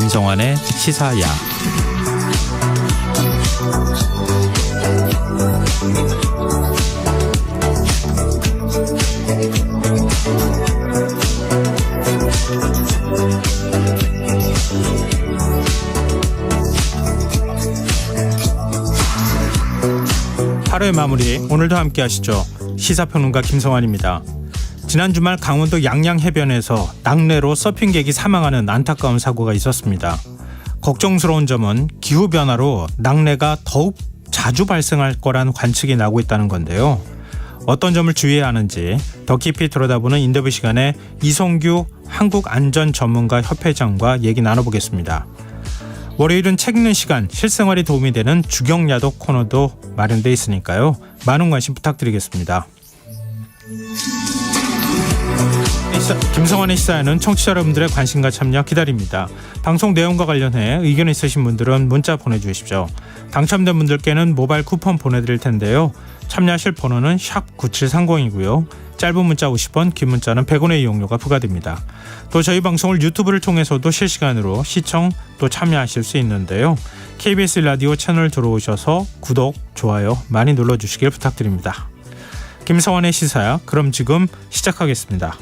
김성환의 시사야. 하루의 마무리, 오늘도 함께 하시죠. 시사평론가 김성환입니다. 지난 주말 강원도 양양 해변에서 낙뢰로 서핑객이 사망하는 안타까운 사고가 있었습니다. 걱정스러운 점은 기후변화로 낙뢰가 더욱 자주 발생할 거란 관측이 나오고 있다는 건데요. 어떤 점을 주의해야 하는지 더 깊이 들여다보는 인터뷰 시간에 이성규 한국안전전문가협회장과 얘기 나눠보겠습니다. 월요일은 책 읽는 시간, 실생활에 도움이 되는 주경야독 코너도 마련되어 있으니까요. 많은 관심 부탁드리겠습니다. 김성환의 시사에는 청취자 여러분들의 관심과 참여 기다립니다. 방송 내용과 관련해 의견 있으신 분들은 문자 보내주십시오. 당첨된 분들께는 모바일 쿠폰 보내드릴 텐데요. 참여하실 번호는 샵 9730이고요. 짧은 문자 50원, 긴 문자는 100원의 이용료가 부과됩니다. 또 저희 방송을 유튜브를 통해서도 실시간으로 시청 또 참여하실 수 있는데요. KBS 라디오 채널 들어오셔서 구독, 좋아요 많이 눌러주시길 부탁드립니다. 김성환의 시사야, 그럼 지금 시작하겠습니다.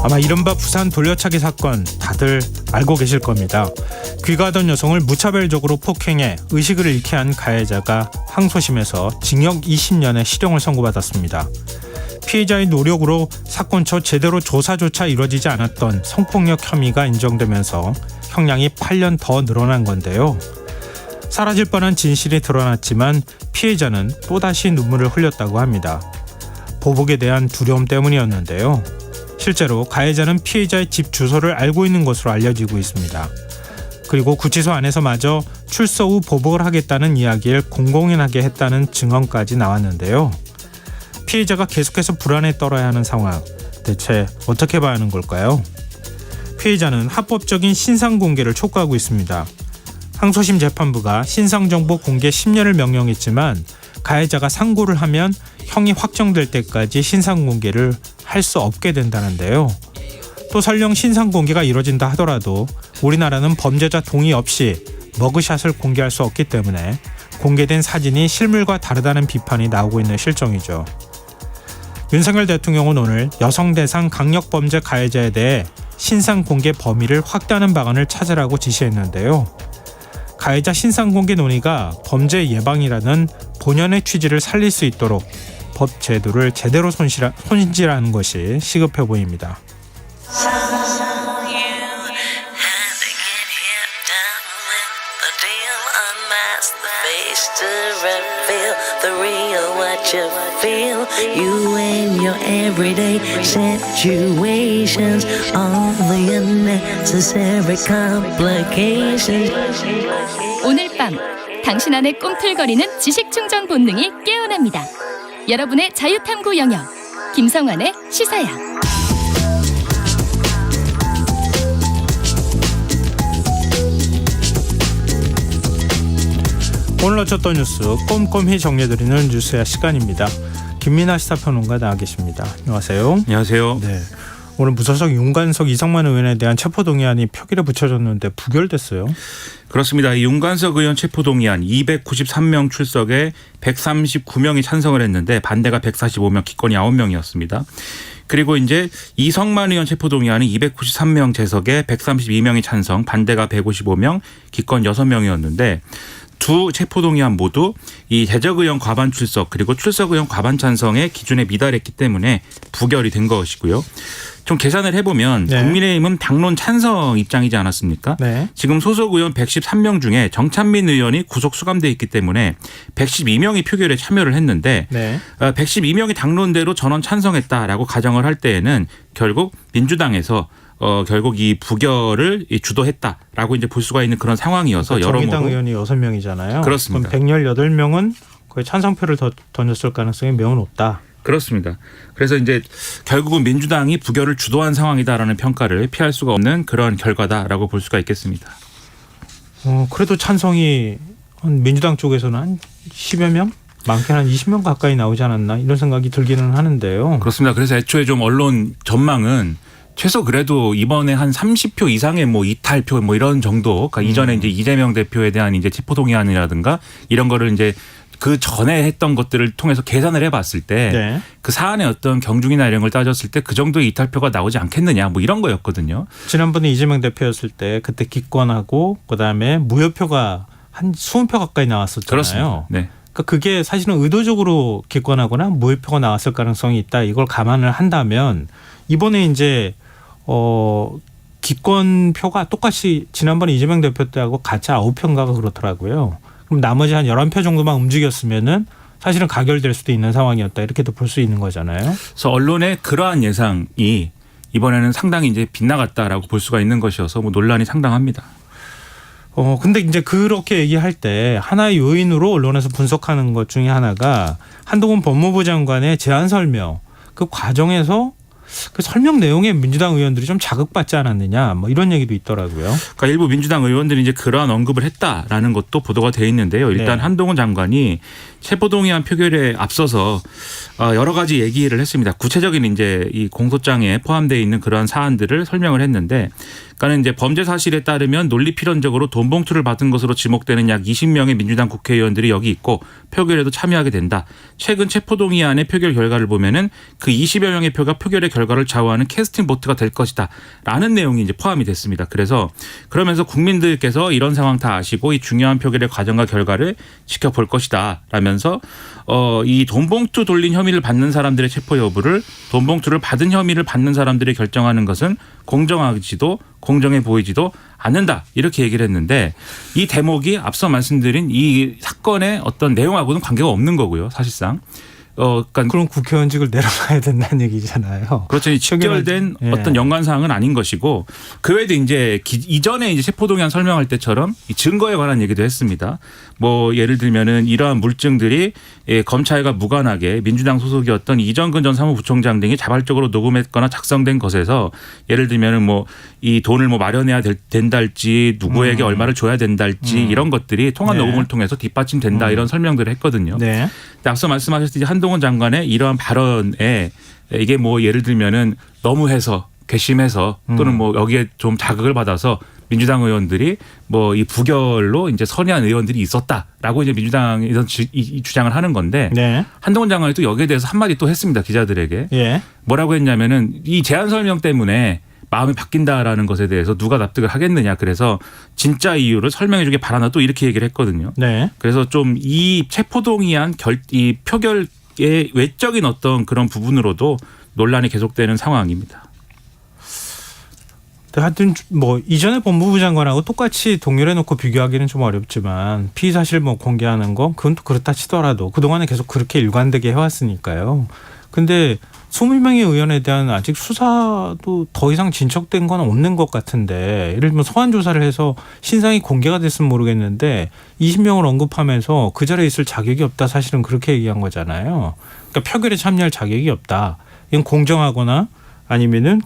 아마 이른바 부산 돌려차기 사건 다들 알고 계실 겁니다. 귀가하던 여성을 무차별적으로 폭행해 의식을 잃게 한 가해자가 항소심에서 징역 20년의 실형을 선고받았습니다. 피해자의 노력으로 사건 초 제대로 조사조차 이루어지지 않았던 성폭력 혐의가 인정되면서 형량이 8년 더 늘어난 건데요. 사라질 뻔한 진실이 드러났지만 피해자는 또다시 눈물을 흘렸다고 합니다. 보복에 대한 두려움 때문이었는데요. 실제로 가해자는 피해자의 집 주소를 알고 있는 것으로 알려지고 있습니다. 그리고 구치소 안에서마저 출소 후 보복을 하겠다는 이야기를 공공연하게 했다는 증언까지 나왔는데요. 피해자가 계속해서 불안에 떨어야 하는 상황, 대체 어떻게 봐야 하는 걸까요? 피해자는 합법적인 신상 공개를 촉구하고 있습니다. 항소심 재판부가 신상정보 공개 10년을 명령했지만 가해자가 상고를 하면 형이 확정될 때까지 신상 공개를 할 수 없게 된다는데요. 또 설령 신상 공개가 이뤄진다 하더라도 우리나라는 범죄자 동의 없이 머그샷을 공개할 수 없기 때문에 공개된 사진이 실물과 다르다는 비판이 나오고 있는 실정이죠. 윤석열 대통령은 오늘 여성 대상 강력범죄 가해자에 대해 신상 공개 범위를 확대하는 방안을 찾으라고 지시했는데요. 가해자 신상 공개 논의가 범죄 예방이라는 본연의 취지를 살릴 수 있도록 법 제도를 제대로 손질하는 것이 시급해 보입니다. 오늘 밤 당신 안의 꿈틀거리는 지식충전 본능이 깨어납니다. 여러분의 자유탐구 영역 김성환의 시사야. 오늘 어쩌던 뉴스 꼼꼼히 정리해드리는 뉴스야 시간입니다. 김민하 시사평론가 나와 계십니다. 안녕하세요. 안녕하세요. 네. 오늘 무소속 윤관석 이성만 의원에 대한 체포동의안이 표결에 붙여졌는데 부결됐어요. 그렇습니다. 윤관석 의원 체포동의안 293명 출석에 139명이 찬성을 했는데 반대가 145명, 기권이 9명이었습니다. 그리고 이제 이성만 의원 체포동의안은 293명 재석에 132명이 찬성, 반대가 155명, 기권 6명이었는데 두 체포동의안 모두 이 재적 의원 과반 출석 그리고 출석 의원 과반 찬성의 기준에 미달했기 때문에 부결이 된 것이고요. 좀 계산을 해보면 네. 국민의힘은 당론 찬성 입장이지 않았습니까? 네. 지금 소속 의원 113명 중에 정찬민 의원이 구속 수감돼 있기 때문에 112명이 표결에 참여를 했는데 네. 112명이 당론대로 전원 찬성했다라고 가정을 할 때에는 결국 민주당에서 결국 이 부결을 주도했다라고 이제 볼 수가 있는 그런 상황이어서 그러니까 여러모로 정의당 의원이 6명이잖아요. 그렇습니다. 그럼 118명은 거의 찬성표를 더 던졌을 가능성이 매우 높다. 그렇습니다. 그래서 이제 결국은 민주당이 부결을 주도한 상황이다라는 평가를 피할 수가 없는 그런 결과다라고 볼 수가 있겠습니다. 그래도 찬성이 민주당 쪽에서는 한 10여 명? 많게는 한 20명 가까이 나오지 않았나 이런 생각이 들기는 하는데요. 그렇습니다. 그래서 애초에 좀 언론 전망은 최소 그래도 이번에 한 30표 이상의 뭐 이탈표 뭐 이런 정도, 그러니까 이전에 이제 이재명 대표에 대한 이제 체포동의안이라든가 이런 거를 이제 그 전에 했던 것들을 통해서 계산을 해봤을 때 그 사안의 어떤 경중이나 이런 걸 따졌을 때 그 정도의 이탈표가 나오지 않겠느냐 뭐 이런 거였거든요. 지난번에 이재명 대표였을 때 그때 기권하고 그다음에 무효표가 한 20표 가까이 나왔었잖아요. 그렇습니다. 네. 그러니까 그게 사실은 의도적으로 기권하거나 무효표가 나왔을 가능성이 있다. 이걸 감안을 한다면 이번에 이제 기권표가 똑같이 지난번에 이재명 대표 때하고 같이 9표인가가 그렇더라고요. 그럼 나머지 한 11표 정도만 움직였으면은 사실은 가결될 수도 있는 상황이었다. 이렇게도 볼 수 있는 거잖아요. 그래서 언론의 그러한 예상이 이번에는 상당히 이제 빗나갔다라고 볼 수가 있는 것이어서 뭐 논란이 상당합니다. 근데 이제 그렇게 얘기할 때 하나의 요인으로 언론에서 분석하는 것 중에 하나가 한동훈 법무부 장관의 제안 설명 그 과정에서 그 설명 내용에 민주당 의원들이 좀 자극받지 않았느냐 뭐 이런 얘기도 있더라고요. 그러니까 일부 민주당 의원들이 이제 그러한 언급을 했다라는 것도 보도가 돼 있는데요. 일단 한동훈 장관이 체포동의안 표결에 앞서서 여러 가지 얘기를 했습니다. 구체적인 이제 이 공소장에 포함되어 있는 그러한 사안들을 설명을 했는데, 그러니까 이제 범죄 사실에 따르면 논리 필연적으로 돈 봉투를 받은 것으로 지목되는 약 20명의 민주당 국회의원들이 여기 있고 표결에도 참여하게 된다. 최근 체포동의안의 표결 결과를 보면은 그 20여 명의 표가 표결의 결과를 좌우하는 캐스팅 보트가 될 것이다라는 내용이 이제 포함이 됐습니다. 그래서 그러면서 국민들께서 이런 상황 다 아시고 이 중요한 표결의 과정과 결과를 지켜볼 것이다라면서 이 돈 봉투 돌린 혐의를 받는 사람들의 체포 여부를 돈 봉투를 받은 혐의를 받는 사람들이 결정하는 것은 공정하지도 공정해 보이지도 않는다 이렇게 얘기를 했는데, 이 대목이 앞서 말씀드린 이 사건의 어떤 내용하고는 관계가 없는 거고요, 사실상. 그러니까 그럼 국회의원직을 내려가야 된다는 얘기잖아요. 그렇죠. 직결된 어떤 연관사항은 아닌 것이고, 그 외에도 이제 이전에 이제 체포동의안 설명할 때처럼 이 증거에 관한 얘기도 했습니다. 뭐 예를 들면은 이러한 물증들이 검찰과 무관하게 민주당 소속이었던 이정근 전 사무부총장 등이 자발적으로 녹음했거나 작성된 것에서 예를 들면은 뭐 이 돈을 뭐 마련해야 된다할지 누구에게 얼마를 줘야 된다할지 이런 것들이 통화 녹음을 통해서 뒷받침된다 이런 설명들을 했거든요. 근데 앞서 말씀하셨듯이 한동훈 장관의 이러한 발언에 이게 뭐 예를 들면은 너무해서 괘씸해서 또는 뭐 여기에 좀 자극을 받아서 민주당 의원들이 뭐 이 부결로 이제 선의한 의원들이 있었다라고 이제 민주당에서 이 주장을 하는 건데, 한동훈 장관이 또 여기에 대해서 한마디 또 했습니다. 기자들에게. 뭐라고 했냐면은 이 제안 설명 때문에 마음이 바뀐다라는 것에 대해서 누가 납득을 하겠느냐. 그래서 진짜 이유를 설명해 주길 바라나 또 이렇게 얘기를 했거든요. 그래서 좀 이 체포동의안 이 표결의 외적인 어떤 그런 부분으로도 논란이 계속되는 상황입니다. 하여튼 뭐 이전에 법무부 장관하고 똑같이 동일해놓고 비교하기는 좀 어렵지만 피의 사실 뭐 공개하는 건 그건 또 그렇다 치더라도 그동안에 계속 그렇게 일관되게 해왔으니까요. 근데 20명의 의원에 대한 아직 수사도 더 이상 진척된 건 없는 것 같은데, 예를 들면 소환 조사를 해서 신상이 공개가 됐으면 모르겠는데 20명을 언급하면서 그 자리에 있을 자격이 없다, 사실은 그렇게 얘기한 거잖아요. 그러니까 표결에 참여할 자격이 없다. 이건 공정하거나 아니면은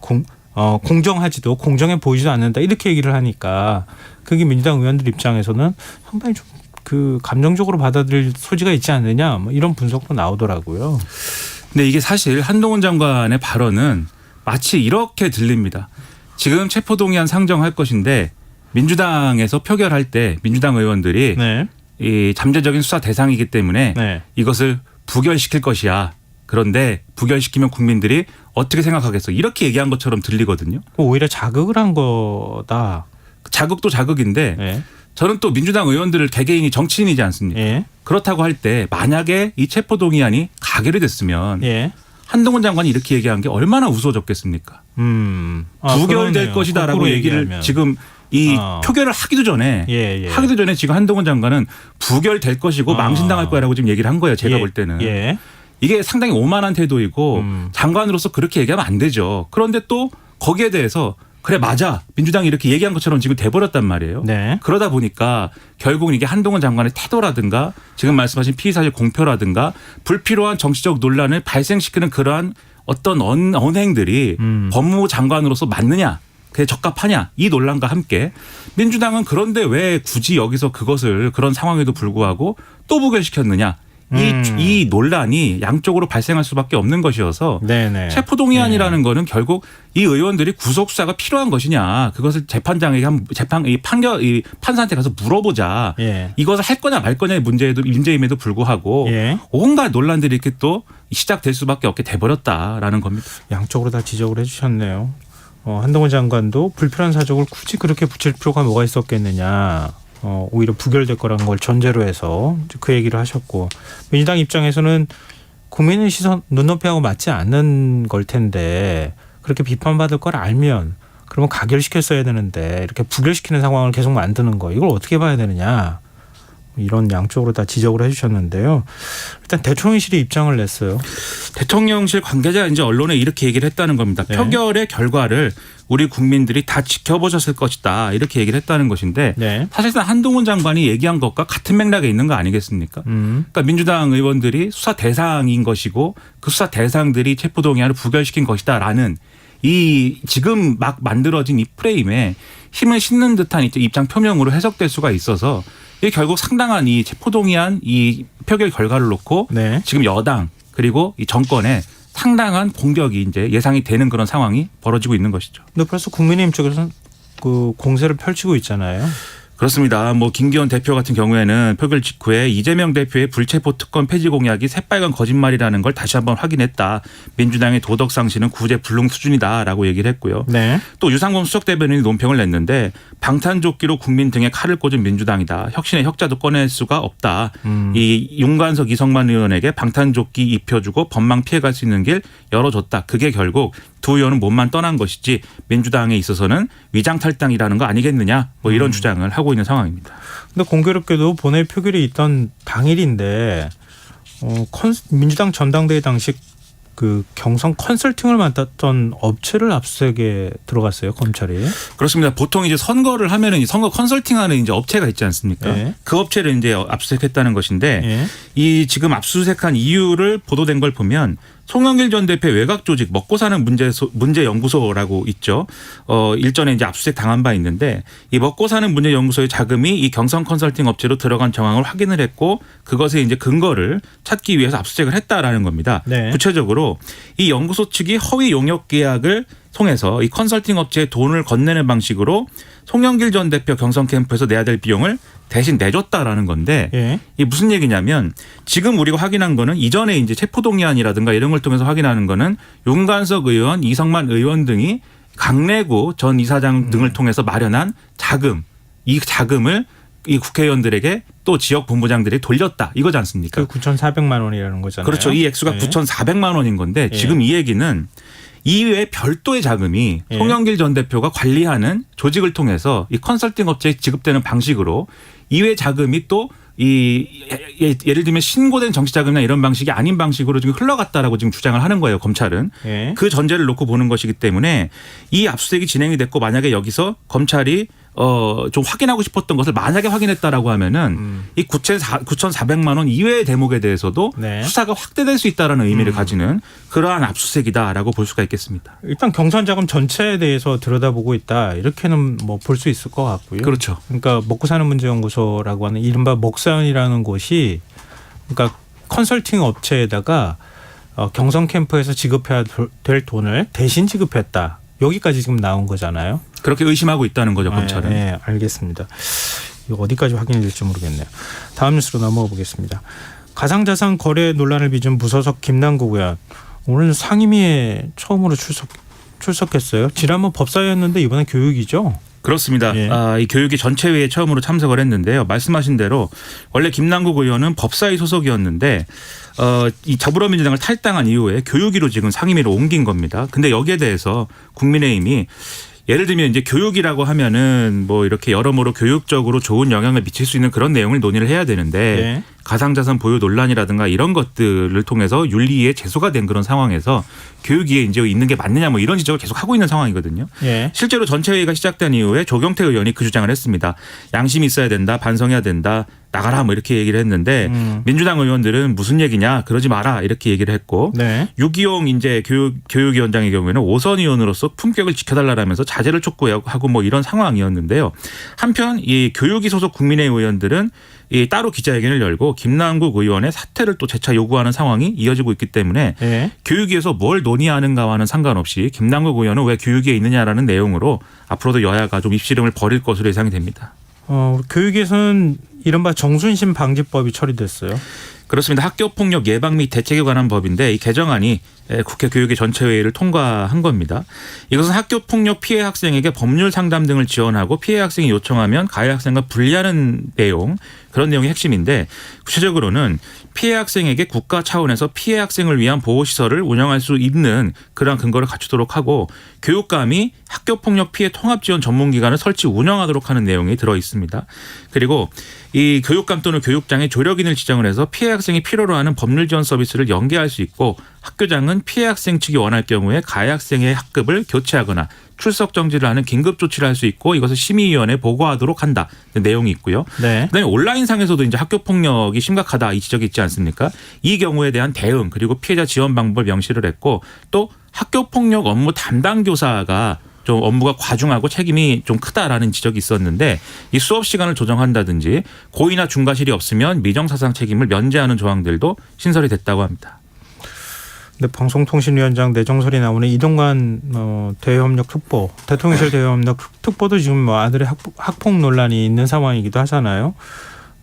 공정하지도 공정해 보이지도 않는다 이렇게 얘기를 하니까 그게 민주당 의원들 입장에서는 상당히 좀 그 감정적으로 받아들일 소지가 있지 않느냐 뭐 이런 분석도 나오더라고요. 근데 이게 사실 한동훈 장관의 발언은 마치 이렇게 들립니다. 지금 체포동의안 상정할 것인데 민주당에서 표결할 때 민주당 의원들이 이 잠재적인 수사 대상이기 때문에 이것을 부결시킬 것이야. 그런데 부결시키면 국민들이 어떻게 생각하겠어? 이렇게 얘기한 것처럼 들리거든요. 오히려 자극을 한 거다. 자극도 자극인데 저는 또 민주당 의원들을 개개인이 정치인이지 않습니까? 그렇다고 할 때 만약에 이 체포동의안이 가결이 됐으면 한동훈 장관이 이렇게 얘기한 게 얼마나 우스워졌겠습니까? 부결될 것이다라고 얘기를 얘기하면. 지금 이 표결을 하기도 전에 지금 한동훈 장관은 부결될 것이고 망신당할 거라고 지금 얘기를 한 거예요. 제가 볼 때는. 이게 상당히 오만한 태도이고 장관으로서 그렇게 얘기하면 안 되죠. 그런데 또 거기에 대해서 그래 맞아 민주당이 이렇게 얘기한 것처럼 지금 돼버렸단 말이에요. 네. 그러다 보니까 결국은 이게 한동훈 장관의 태도라든가 지금 말씀하신 피의사실 공표라든가 불필요한 정치적 논란을 발생시키는 그러한 어떤 언행들이 법무부 장관으로서 맞느냐 그게 적합하냐 이 논란과 함께 민주당은 그런데 왜 굳이 여기서 그것을 그런 상황에도 불구하고 또 부결시켰느냐 이 논란이 양쪽으로 발생할 수밖에 없는 것이어서 네네. 체포동의안이라는 거는 결국 이 의원들이 구속 수사가 필요한 것이냐 그것을 재판장에게 이 판사한테 가서 물어보자 예. 이것을 할 거냐 말 거냐의 문제임에도 불구하고 예. 온갖 논란들이 이렇게 또 시작될 수밖에 없게 돼버렸다라는 겁니다. 양쪽으로 다 지적을 해주셨네요. 한동훈 장관도 불필요한 사족을 굳이 그렇게 붙일 필요가 뭐가 있었겠느냐. 오히려 부결될 거라는 걸 전제로 해서 그 얘기를 하셨고 민주당 입장에서는 국민의 시선 눈높이하고 맞지 않는 걸 텐데 그렇게 비판받을 걸 알면 그러면 가결시켰어야 되는데 이렇게 부결시키는 상황을 계속 만드는 거 이걸 어떻게 봐야 되느냐 이런 양쪽으로 다 지적을 해주셨는데요. 일단 대통령실이 입장을 냈어요. 대통령실 관계자 이제 언론에 이렇게 얘기를 했다는 겁니다. 네. 표결의 결과를 우리 국민들이 다 지켜보셨을 것이다 이렇게 얘기를 했다는 것인데 네. 사실상 한동훈 장관이 얘기한 것과 같은 맥락에 있는 거 아니겠습니까? 그러니까 민주당 의원들이 수사 대상인 것이고 그 수사 대상들이 체포동의안을 부결시킨 것이다라는 이 지금 막 만들어진 이 프레임에 힘을 싣는 듯한 입장 표명으로 해석될 수가 있어서 이게 결국 상당한 이 체포동의안 이 표결 결과를 놓고 네. 지금 여당 그리고 이 정권에 상당한 공격이 이제 예상이 되는 그런 상황이 벌어지고 있는 것이죠. 근데 벌써 국민의힘 쪽에서는 그 공세를 펼치고 있잖아요. 그렇습니다. 뭐 김기현 대표 같은 경우에는 표결 직후에 이재명 대표의 불체포 특권 폐지 공약이 새빨간 거짓말이라는 걸 다시 한번 확인했다. 민주당의 도덕 상실은 구제 불능 수준이다라고 얘기를 했고요. 네. 또 유상범 수석 대변인이 논평을 냈는데 방탄조끼로 국민 등에 칼을 꽂은 민주당이다. 혁신의 혁자도 꺼낼 수가 없다. 이 윤관석 이성만 의원에게 방탄조끼 입혀주고 법망 피해갈 수 있는 길 열어줬다. 그게 결국 두 의원은 몸만 떠난 것이지 민주당에 있어서는 위장탈당이라는 거 아니겠느냐. 뭐 이런 주장을 하고 있는 상황입니다. 근데 공교롭게도 본회의 표결이 있던 당일인데 민주당 전당대회 당시 그 경선 컨설팅을 맡았던 업체를 압수수색에 들어갔어요, 검찰이. 그렇습니다. 보통 이제 선거를 하면은 선거 컨설팅하는 이제 업체가 있지 않습니까? 네. 그 업체를 이제 압수수색했다는 것인데 네. 이 지금 압수수색한 이유를 보도된 걸 보면 송영길 전 대표 외곽 조직 먹고 사는 문제 연구소라고 있죠. 일전에 이제 압수수색 당한 바 있는데 이 먹고 사는 문제 연구소의 자금이 이 경선 컨설팅 업체로 들어간 정황을 확인을 했고 그것의 이제 근거를 찾기 위해서 압수수색을 했다라는 겁니다. 네. 구체적으로 이 연구소 측이 허위 용역 계약을 통해서 이 컨설팅 업체에 돈을 건네는 방식으로 송영길 전 대표 경선 캠프에서 내야 될 비용을 대신 내줬다라는 건데 예. 이게 무슨 얘기냐면 지금 우리가 확인한 거는 이전에 이제 체포동의안이라든가 이런 걸 통해서 확인하는 거는 윤관석 의원, 이성만 의원 등이 강래구 전 이사장 등을 통해서 마련한 자금, 이 자금을 이 국회의원들에게 또 지역 본부장들이 돌렸다 이거지 않습니까? 그 9,400만 원이라는 거잖아요. 그렇죠. 이 액수가 네. 9,400만 원인 건데 예. 지금 이 얘기는 이외에 별도의 자금이 예. 송영길 전 대표가 관리하는 조직을 통해서 이 컨설팅 업체에 지급되는 방식으로 이외 자금이 또 예를 들면 신고된 정치자금이나 이런 방식이 아닌 방식으로 지금 흘러갔다라고 지금 주장을 하는 거예요. 검찰은. 예. 그 전제를 놓고 보는 것이기 때문에 이 압수수색이 진행이 됐고 만약에 여기서 검찰이 좀 확인하고 싶었던 것을 만약에 확인했다라고 하면은 이 9,400만 원 이외의 대목에 대해서도 네. 수사가 확대될 수 있다라는 의미를 가지는 그러한 압수수색이다라고 볼 수가 있겠습니다. 일단 경선 자금 전체에 대해서 들여다보고 있다. 이렇게는 뭐 볼 수 있을 것 같고요. 그렇죠. 그러니까 먹고 사는 문제연구소라고 하는 이른바 먹사연이라는 곳이 그러니까 컨설팅 업체에다가 경선 캠프에서 지급해야 될 돈을 대신 지급했다. 여기까지 지금 나온 거잖아요. 그렇게 의심하고 있다는 거죠, 검찰은. 네, 알겠습니다. 이거 어디까지 확인이 될지 모르겠네요. 다음 뉴스로 넘어가 보겠습니다. 가상자산 거래 논란을 빚은 무소속 김남국 의원. 오늘 상임위에 처음으로 출석했어요. 지난번 법사위였는데 이번엔 교육이죠. 그렇습니다. 예. 이 교육이 전체회의에 처음으로 참석을 했는데요. 말씀하신 대로 원래 김남국 의원은 법사위 소속이었는데 이 더불어민주당을 탈당한 이후에 교육위로 지금 상임위로 옮긴 겁니다. 근데 여기에 대해서 국민의힘이 예를 들면 이제 교육이라고 하면은 뭐 이렇게 여러모로 교육적으로 좋은 영향을 미칠 수 있는 그런 내용을 논의를 해야 되는데 네. 가상자산 보유 논란이라든가 이런 것들을 통해서 윤리에 제소가 된 그런 상황에서 교육위에 이제 있는 게 맞느냐 뭐 이런 지적을 계속 하고 있는 상황이거든요. 예. 실제로 전체 회의가 시작된 이후에 조경태 의원이 그 주장을 했습니다. 양심이 있어야 된다, 반성해야 된다, 나가라 뭐 이렇게 얘기를 했는데 민주당 의원들은 무슨 얘기냐, 그러지 마라 이렇게 얘기를 했고 네. 유기용 이제 교육위원장의 경우에는 오선 의원으로서 품격을 지켜달라면서 자제를 촉구하고 뭐 이런 상황이었는데요. 한편 이 교육위 소속 국민의힘 의원들은 이 따로 기자회견을 열고 김남국 의원의 사퇴를 또 재차 요구하는 상황이 이어지고 있기 때문에 예. 교육위에서 뭘 논의하는가와는 상관없이 김남국 의원은 왜 교육위에 있느냐라는 내용으로 앞으로도 여야가 좀 입씨름을 벌일 것으로 예상이 됩니다. 교육에서는 이른바 정순신 방지법이 처리됐어요. 그렇습니다. 학교폭력 예방 및 대책에 관한 법인데 이 개정안이 국회 교육위 전체회의를 통과한 겁니다. 이것은 학교폭력 피해 학생에게 법률 상담 등을 지원하고 피해 학생이 요청하면 가해 학생과 분리하는 내용, 그런 내용이 핵심인데 구체적으로는 피해 학생에게 국가 차원에서 피해 학생을 위한 보호시설을 운영할 수 있는 그러한 근거를 갖추도록 하고 교육감이 학교폭력 피해 통합지원 전문기관을 설치 운영하도록 하는 내용이 들어 있습니다. 그리고 이 교육감 또는 교육장의 조력인을 지정을 해서 피해 학생이 필요로 하는 법률 지원 서비스를 연계할 수 있고 학교장은 피해 학생 측이 원할 경우에 가해 학생의 학급을 교체하거나 출석 정지를 하는 긴급 조치를 할 수 있고 이것을 심의위원회에 보고하도록 한다 내용이 있고요. 네. 그다음에 온라인상에서도 이제 학교 폭력이 심각하다 이 지적이 있지 않습니까? 이 경우에 대한 대응 그리고 피해자 지원 방법을 명시를 했고 또 학교 폭력 업무 담당 교사가 좀 업무가 과중하고 책임이 좀 크다라는 지적이 있었는데 이 수업 시간을 조정한다든지 고의나 중과실이 없으면 미정사상 책임을 면제하는 조항들도 신설이 됐다고 합니다. 근데 방송통신위원장 내정설이 나오는 이동관 대외협력 특보, 대통령실 대외협력 특보도 지금 뭐 아들의 학폭 논란이 있는 상황이기도 하잖아요.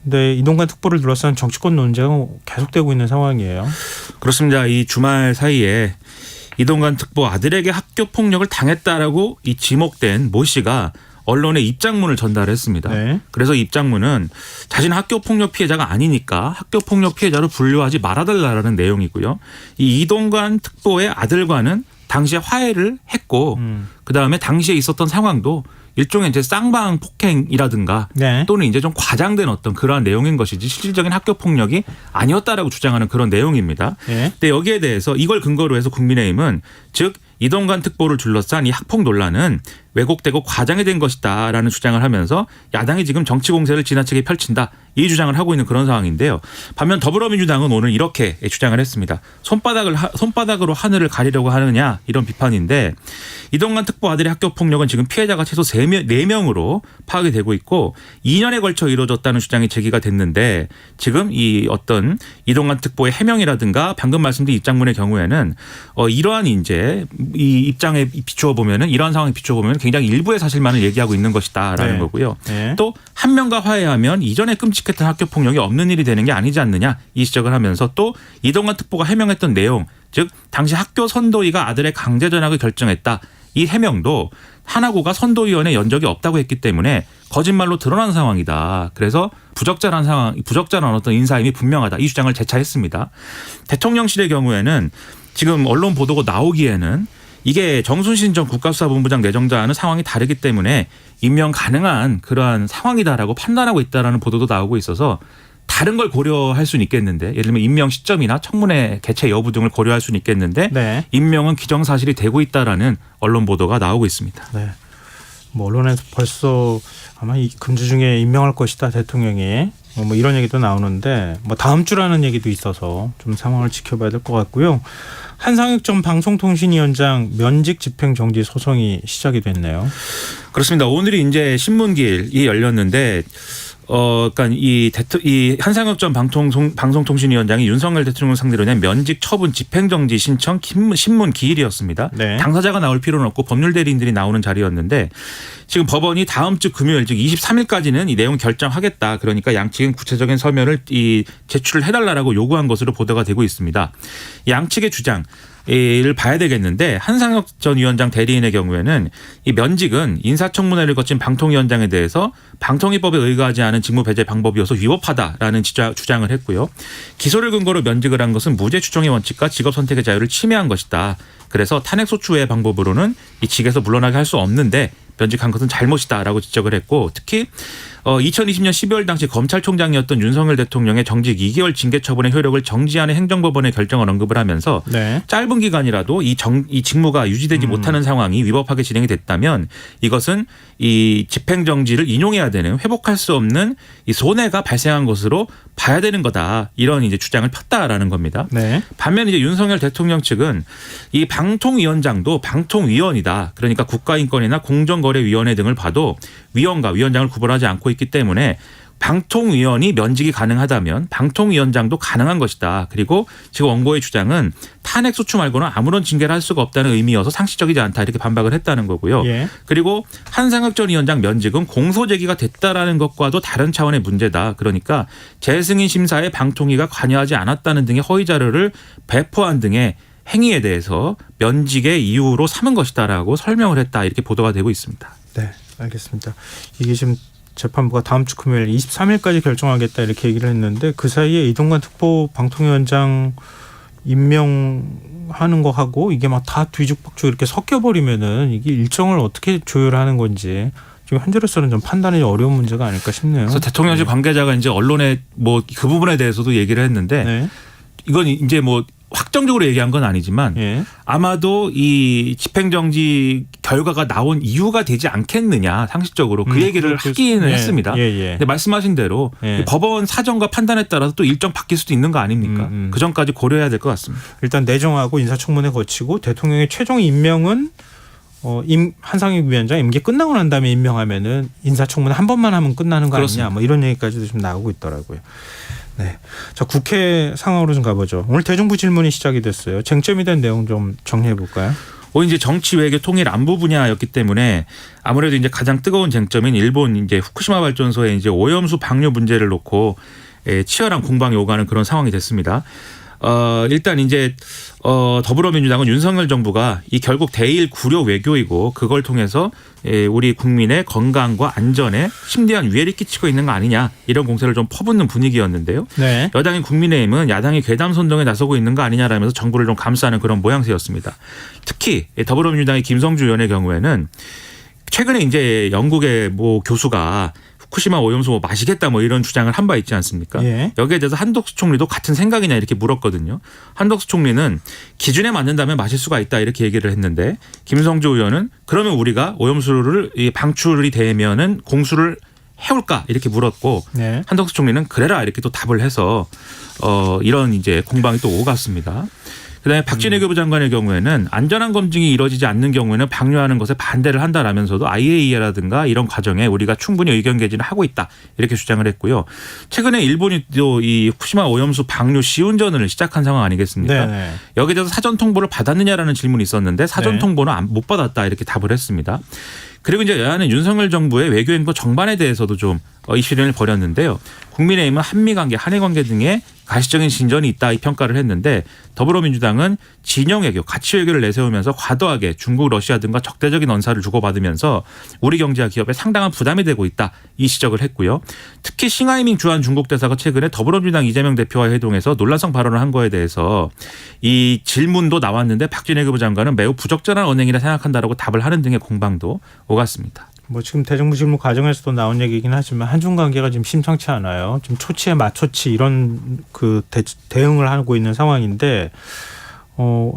근데 이동관 특보를 둘러싼 정치권 논쟁은 계속되고 있는 상황이에요. 그렇습니다. 이 주말 사이에 이동관 특보 아들에게 학교 폭력을 당했다라고 이 지목된 모 씨가 언론에 입장문을 전달했습니다. 네. 그래서 입장문은 자신은 학교 폭력 피해자가 아니니까 학교 폭력 피해자로 분류하지 말아달라는 내용이고요. 이 이동관 특보의 아들과는 당시에 화해를 했고 그다음에 당시에 있었던 상황도 일종의 이제 쌍방 폭행이라든가 네. 또는 이제 좀 과장된 어떤 그러한 내용인 것이지 실질적인 학교 폭력이 아니었다라고 주장하는 그런 내용입니다. 네. 근데 여기에 대해서 이걸 근거로 해서 국민의힘은 즉 이동관 특보를 둘러싼 이 학폭 논란은 왜곡되고 과장이 된 것이다라는 주장을 하면서 야당이 지금 정치 공세를 지나치게 펼친다 이 주장을 하고 있는 그런 상황인데요. 반면 더불어민주당은 오늘 이렇게 주장을 했습니다. 손바닥으로 하늘을 가리려고 하느냐 이런 비판인데 이동관 특보 아들의 학교 폭력은 지금 피해자가 최소 4명으로 파악이 되고 있고 2년에 걸쳐 이루어졌다는 주장이 제기가 됐는데 지금 이 어떤 이동관 특보의 해명이라든가 방금 말씀드린 입장문의 경우에는 이러한 이제 이 입장에 비추어 보면은 이러한 상황에 비추어 보면 굉장히 일부의 사실만을 얘기하고 있는 것이다라는 네. 거고요. 네. 또 한 명과 화해하면 이전에 끔찍했던 학교 폭력이 없는 일이 되는 게 아니지 않느냐 이 지적을 하면서 또 이동관 특보가 해명했던 내용 즉 당시 학교 선도위가 아들의 강제 전학을 결정했다. 이 해명도 하나고가 선도위원회 연적이 없다고 했기 때문에 거짓말로 드러난 상황이다. 그래서 부적절한 어떤 인사임이 분명하다. 이 주장을 재차했습니다. 대통령실의 경우에는 지금 언론 보도가 나오기에는 이게 정순신 전 국가수사본부장 내정자와는 상황이 다르기 때문에 임명 가능한 그러한 상황이다라고 판단하고 있다라는 보도도 나오고 있어서 다른 걸 고려할 수는 있겠는데 예를 들면 임명 시점이나 청문회 개최 여부 등을 고려할 수는 있겠는데 네. 임명은 기정사실이 되고 있다라는 언론 보도가 나오고 있습니다. 네. 뭐 언론에서 벌써 아마 금주 중에 임명할 것이다 대통령이 뭐 이런 얘기도 나오는데 뭐 다음 주라는 얘기도 있어서 좀 상황을 지켜봐야 될 것 같고요. 한상혁 전 방송통신위원장 면직 집행정지 소송이 시작이 됐네요. 그렇습니다. 오늘이 이제 신문기일이 열렸는데 그러니까 이 한상혁 전 방송통신위원장이 윤석열 대통령을 상대로 낸 면직 처분 집행정지 신청 신문 기일이었습니다. 네. 당사자가 나올 필요는 없고 법률 대리인들이 나오는 자리였는데 지금 법원이 다음 주 금요일 즉 23일까지는 이 내용 결정하겠다. 그러니까 양측은 구체적인 서면을 제출을 해달라고 요구한 것으로 보도가 되고 있습니다. 양측의 주장. 를 봐야 되겠는데 한상혁 전 위원장 대리인의 경우에는 이 면직은 인사청문회를 거친 방통위원장에 대해서 방통위법에 의거하지 않은 직무 배제 방법이어서 위법하다라는 주장을 했고요. 기소를 근거로 면직을 한 것은 무죄 추정의 원칙과 직업 선택의 자유를 침해한 것이다. 그래서 탄핵소추 외의 방법으로는 이 직에서 물러나게 할 수 없는데 면직한 것은 잘못이다라고 지적을 했고 특히 2020년 12월 당시 검찰총장이었던 윤석열 대통령의 정직 2개월 징계 처분의 효력을 정지하는 행정법원의 결정을 언급을 하면서 네. 짧은 기간이라도 이 직무가 유지되지 못하는 상황이 위법하게 진행이 됐다면 이것은 이 집행정지를 인용해야 되는 회복할 수 없는 이 손해가 발생한 것으로 봐야 되는 거다. 이런 이제 주장을 폈다라는 겁니다. 네. 반면 이제 윤석열 대통령 측은 이 방통위원장도 방통위원이다. 그러니까 국가인권이나 공정거래위원회 등을 봐도 위원과 위원장을 구분하지 않고 있기 때문에 방통위원이 면직이 가능하다면 방통위원장도 가능한 것이다. 그리고 지금 원고의 주장은 탄핵 소추 말고는 아무런 징계를 할 수가 없다는 의미여서 상식적이지 않다. 이렇게 반박을 했다는 거고요. 예. 그리고 한상혁 전 위원장 면직은 공소 제기가 됐다라는 것과도 다른 차원의 문제다. 그러니까 재승인 심사에 방통위가 관여하지 않았다는 등의 허위 자료를 배포한 등의 행위에 대해서 면직의 이유로 삼은 것이다라고 설명을 했다. 이렇게 보도가 되고 있습니다. 네, 알겠습니다. 이게 지금 재판부가 다음 주 금요일 23일까지 결정하겠다 이렇게 얘기를 했는데 그 사이에 이동관 특보 방통위원장 임명하는 거 하고 이게 막 다 뒤죽박죽 이렇게 섞여버리면은 이게 일정을 어떻게 조율하는 건지 지금 현재로서는 좀 판단이 어려운 문제가 아닐까 싶네요. 그래서 대통령실 관계자가 이제 언론에 뭐 그 부분에 대해서도 얘기를 했는데 네. 이건 이제 뭐 확정적으로 얘기한 건 아니지만 예. 아마도 이 집행정지 결과가 나온 이유가 되지 않겠느냐 상식적으로 그 얘기를 하기는 예. 했습니다. 예. 예. 근데 말씀하신 대로 예. 법원 사정과 판단에 따라서 또 일정 바뀔 수도 있는 거 아닙니까? 그 전까지 고려해야 될 것 같습니다. 일단 내정하고 인사청문회 거치고 대통령의 최종 임명은 한상혁 위원장 임기 끝나고 난 다음에 임명하면은 인사청문회 한 번만 하면 끝나는 거 그렇습니다. 아니냐 뭐 이런 얘기까지도 좀 나오고 있더라고요. 네, 자 국회 상황으로 좀 가보죠. 오늘 대정부 질문이 시작이 됐어요. 쟁점이 된 내용 좀 정리해 볼까요? 이제 정치 외교 통일 안보 분야였기 때문에 아무래도 이제 가장 뜨거운 쟁점인 일본 이제 후쿠시마 발전소의 이제 오염수 방류 문제를 놓고 치열한 공방이 오가는 그런 상황이 됐습니다. 일단 이제 더불어민주당은 윤석열 정부가 이 결국 대일 구려 외교이고 그걸 통해서 우리 국민의 건강과 안전에 심대한 위해를 끼치고 있는 거 아니냐 이런 공세를 좀 퍼붓는 분위기였는데요. 네. 여당인 국민의힘은 야당이 괴담 선동에 나서고 있는 거 아니냐라면서 정부를 좀 감싸는 그런 모양새였습니다. 특히 더불어민주당의 김성주 의원의 경우에는 최근에 이제 영국의 뭐 교수가 후쿠시마 오염수 뭐 마시겠다 뭐 이런 주장을 한 바 있지 않습니까? 예. 여기에 대해서 한덕수 총리도 같은 생각이냐 이렇게 물었거든요. 한덕수 총리는 기준에 맞는다면 마실 수가 있다 이렇게 얘기를 했는데 김성주 의원은 그러면 우리가 오염수를 방출이 되면은 공수를 해올까 이렇게 물었고 네. 한덕수 총리는 그래라 이렇게 또 답을 해서 이런 이제 공방이 또 오갔습니다. 그다음에 박진애 교부 장관의 경우에는 안전한 검증이 이루어지지 않는 경우에는 방류하는 것에 반대를 한다라면서도 IAEA라든가 이런 과정에 우리가 충분히 의견 개진을 하고 있다 이렇게 주장을 했고요. 최근에 일본이 또 이 후쿠시마 오염수 방류 시운전을 시작한 상황 아니겠습니까? 네. 여기에 대해서 사전 통보를 받았느냐라는 질문이 있었는데 사전 네. 통보는 못 받았다 이렇게 답을 했습니다. 그리고 이제 여야는 윤석열 정부의 외교행보 정반에 대해서도 좀 이슈를 벌였는데요. 국민의힘은 한미관계, 한일관계 등의 가시적인 진전이 있다 이 평가를 했는데 더불어민주당은 진영외교, 가치외교를 내세우면서 과도하게 중국, 러시아 등과 적대적인 언사를 주고받으면서 우리 경제와 기업에 상당한 부담이 되고 있다 이 지적을 했고요. 특히 싱하이밍 주한 중국 대사가 최근에 더불어민주당 이재명 대표와 회동해서 논란성 발언을 한 거에 대해서 이 질문도 나왔는데 박진애 교부 장관은 매우 부적절한 언행이라 생각한다라고 답을 하는 등의 공방도 오갔습니다. 뭐 지금 대정부 질문 과정에서도 나온 얘기긴 하지만 한중 관계가 지금 심상치 않아요. 지금 초치에 맞초치 이런 그 대응을 하고 있는 상황인데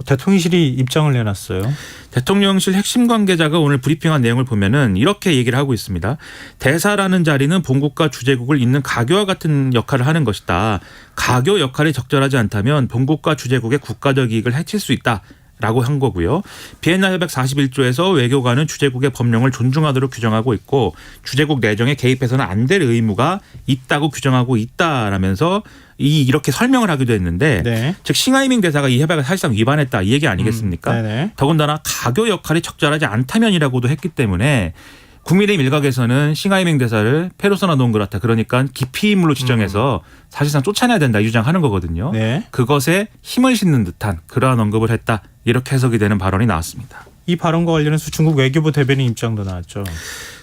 대통령실이 입장을 내놨어요. 대통령실 핵심 관계자가 오늘 브리핑한 내용을 보면은 이렇게 얘기를 하고 있습니다. 대사라는 자리는 본국과 주재국을 잇는 가교와 같은 역할을 하는 것이다. 가교 역할이 적절하지 않다면 본국과 주재국의 국가적 이익을 해칠 수 있다. 라고 한 거고요. 비엔나 협약 41조에서 외교관은 주재국의 법령을 존중하도록 규정하고 있고 주재국 내정에 개입해서는 안 될 의무가 있다고 규정하고 있다라면서 이렇게 설명을 하기도 했는데 네. 즉 싱하이밍 대사가 이 협약을 사실상 위반했다 이 얘기 아니겠습니까? 네네. 더군다나 가교 역할이 적절하지 않다면이라고도 했기 때문에 국민의힘 일각에서는 싱하이밍 대사를 페르소나 논그라타 그러니까 기피인물로 지정해서 사실상 쫓아내야 된다 이 주장하는 거거든요. 네. 그것에 힘을 싣는 듯한 그러한 언급을 했다. 이렇게 해석이 되는 발언이 나왔습니다. 이 발언과 관련해서 중국 외교부 대변인 입장도 나왔죠.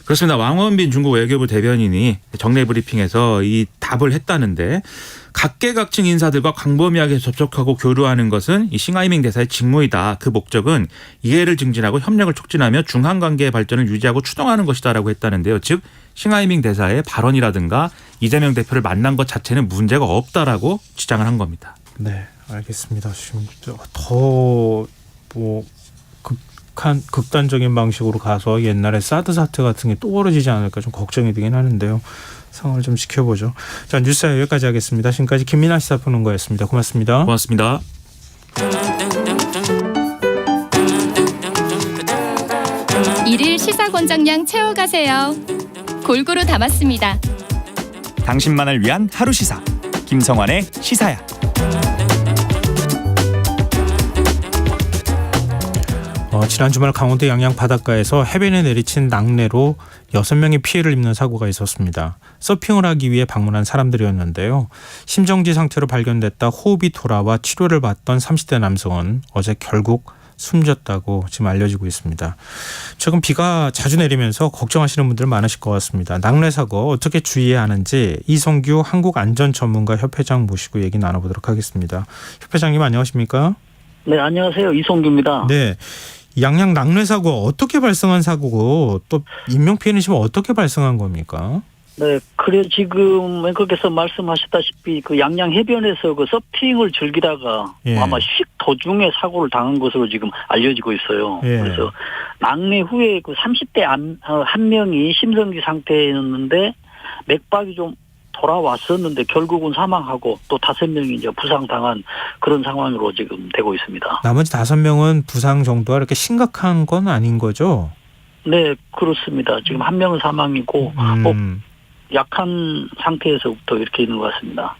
그렇습니다. 왕원빈 중국 외교부 대변인이 정례 브리핑에서 이 답을 했다는데 각계각층 인사들과 광범위하게 접촉하고 교류하는 것은 이 싱하이밍 대사의 직무이다. 그 목적은 이해를 증진하고 협력을 촉진하며 중한 관계의 발전을 유지하고 추동하는 것이다라고 했다는데요. 즉 싱하이밍 대사의 발언이라든가 이재명 대표를 만난 것 자체는 문제가 없다라고 주장을 한 겁니다. 네, 알겠습니다. 지금 더 극단적인 방식으로 가서 옛날에 사드 사태 같은 게 또 벌어지지 않을까 좀 걱정이 되긴 하는데요. 상황을 좀 지켜보죠. 자, 뉴스 여기까지 하겠습니다. 지금까지 김민아 시사평론가였습니다. 고맙습니다. 고맙습니다. 일일 시사권장량 채워가세요. 골고루 담았습니다. 당신만을 위한 하루 시사 김성환의 시사야. 지난 주말 강원도 양양 바닷가에서 해변에 내리친 낙뢰로 6명이 피해를 입는 사고가 있었습니다. 서핑을 하기 위해 방문한 사람들이었는데요. 심정지 상태로 발견됐다 호흡이 돌아와 치료를 받던 30대 남성은 어제 결국 숨졌다고 지금 알려지고 있습니다. 최근 비가 자주 내리면서 걱정하시는 분들 많으실 것 같습니다. 낙뢰 사고 어떻게 주의해야 하는지 이성규 한국안전전문가협회장 모시고 얘기 나눠보도록 하겠습니다. 협회장님 안녕하십니까? 네, 안녕하세요. 이성규입니다. 네. 양양 낙뢰 사고 어떻게 발생한 사고고 또 인명피해는 지금 어떻게 발생한 겁니까? 네, 그래 지금 앵커께서 말씀하셨다시피 그 양양 해변에서 그 서핑을 즐기다가 예. 아마 도중에 사고를 당한 것으로 지금 알려지고 있어요. 예. 그래서 낙뢰 후에 그 30대 한 명이 심정지 상태였는데 맥박이 좀 돌아왔었는데 결국은 사망하고 또 5명이 이제 부상당한 그런 상황으로 지금 되고 있습니다. 나머지 5명은 부상 정도가 이렇게 심각한 건 아닌 거죠? 네, 그렇습니다. 지금 한 명은 사망이고 약한 상태에서부터 이렇게 있는 것 같습니다.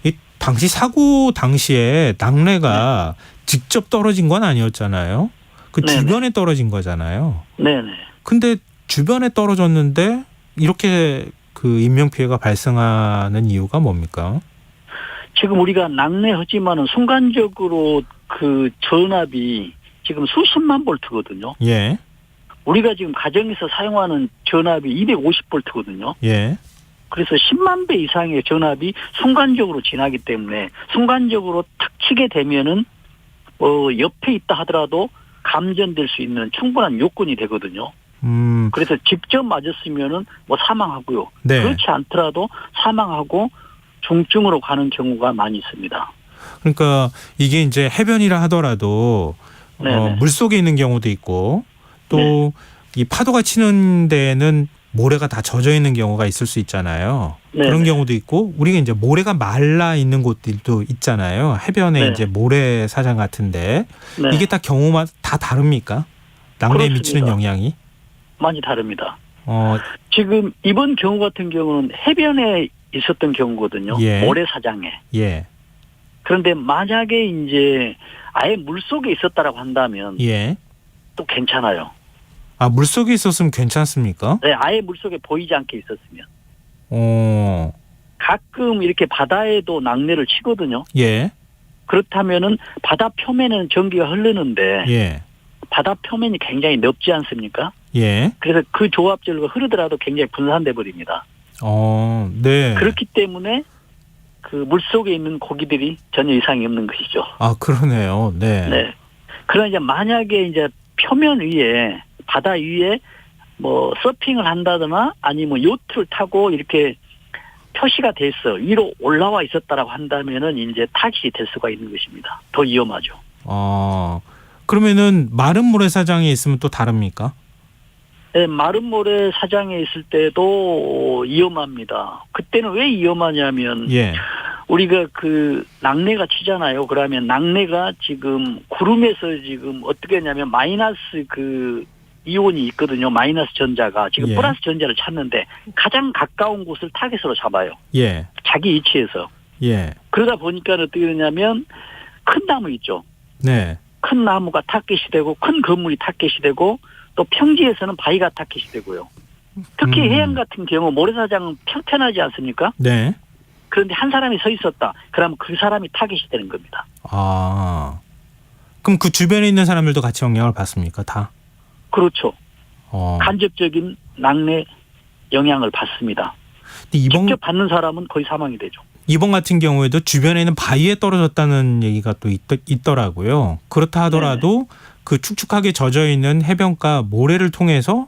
이 당시 사고 당시에 낙뢰가 직접 떨어진 건 아니었잖아요. 그 네네. 주변에 떨어진 거잖아요. 네네. 근데 주변에 떨어졌는데 이렇게 그 인명피해가 발생하는 이유가 뭡니까? 지금 우리가 낙뢰하지만은 순간적으로 그 전압이 지금 수십만 볼트거든요. 예. 우리가 지금 가정에서 사용하는 전압이 250볼트거든요. 예. 그래서 10만 배 이상의 전압이 순간적으로 지나기 때문에 순간적으로 탁 치게 되면은 옆에 있다 하더라도 감전될 수 있는 충분한 요건이 되거든요. 그래서 직접 맞았으면은 뭐 사망하고요. 네. 그렇지 않더라도 사망하고 중증으로 가는 경우가 많이 있습니다. 그러니까 이게 이제 해변이라 하더라도 물속에 있는 경우도 있고 또 이 파도가 치는 데에는 모래가 다 젖어 있는 경우가 있을 수 있잖아요. 네네. 그런 경우도 있고 우리가 이제 모래가 말라 있는 곳들도 있잖아요. 해변에 네. 이제 모래사장 같은데 네. 이게 다 경우가 다 다릅니까? 낙뢰에 그렇습니다. 미치는 영향이? 많이 다릅니다. 어, 지금 이번 경우 같은 경우는 해변에 있었던 경우거든요. 예. 모래사장에. 예. 그런데 만약에 이제 아예 물속에 있었다라고 한다면 예. 또 괜찮아요. 아, 물속에 있었으면 괜찮습니까? 네, 아예 물속에 보이지 않게 있었으면. 가끔 이렇게 바다에도 낙뢰를 치거든요. 예. 그렇다면은 바다 표면에는 전기가 흐르는데 예. 바다 표면이 굉장히 넓지 않습니까? 예. 그래서 그 조합절과 흐르더라도 굉장히 분산돼 버립니다. 네. 그렇기 때문에 그 물속에 있는 고기들이 전혀 이상이 없는 것이죠. 아, 그러네요. 네. 네. 그러나 이제 만약에 이제 표면 위에 바다 위에 뭐 서핑을 한다거나 아니면 요트를 타고 이렇게 표시가 돼서 위로 올라와 있었다라고 한다면은 이제 타깃이 될 수가 있는 것입니다. 더 위험하죠. 그러면은 마른 모래사장에 있으면 또 다릅니까? 네, 마른 모래 사장에 있을 때도 위험합니다. 그때는 왜 위험하냐면 예. 우리가 그 낙뢰가 치잖아요. 그러면 낙뢰가 지금 구름에서 지금 어떻게 하냐면 마이너스 그 이온이 있거든요. 마이너스 전자가 지금 예. 플러스 전자를 찾는데 가장 가까운 곳을 타겟으로 잡아요. 예. 자기 위치에서. 예. 그러다 보니까 어떻게 되냐면 큰 나무 있죠. 네. 큰 나무가 타겟이 되고 큰 건물이 타겟이 되고 또 평지에서는 바위가 타겟이 되고요. 특히 해안 같은 경우 모래사장은 평평하지 않습니까? 네. 그런데 한 사람이 서 있었다. 그러면 그 사람이 타겟이 되는 겁니다. 그럼 그 주변에 있는 사람들도 같이 영향을 받습니까? 다? 그렇죠. 간접적인 낙뢰 영향을 받습니다. 직접 받는 사람은 거의 사망이 되죠. 이번 같은 경우에도 주변에는 바위에 떨어졌다는 얘기가 또 있더라고요. 그렇다 하더라도 그 축축하게 젖어 있는 해변가 모래를 통해서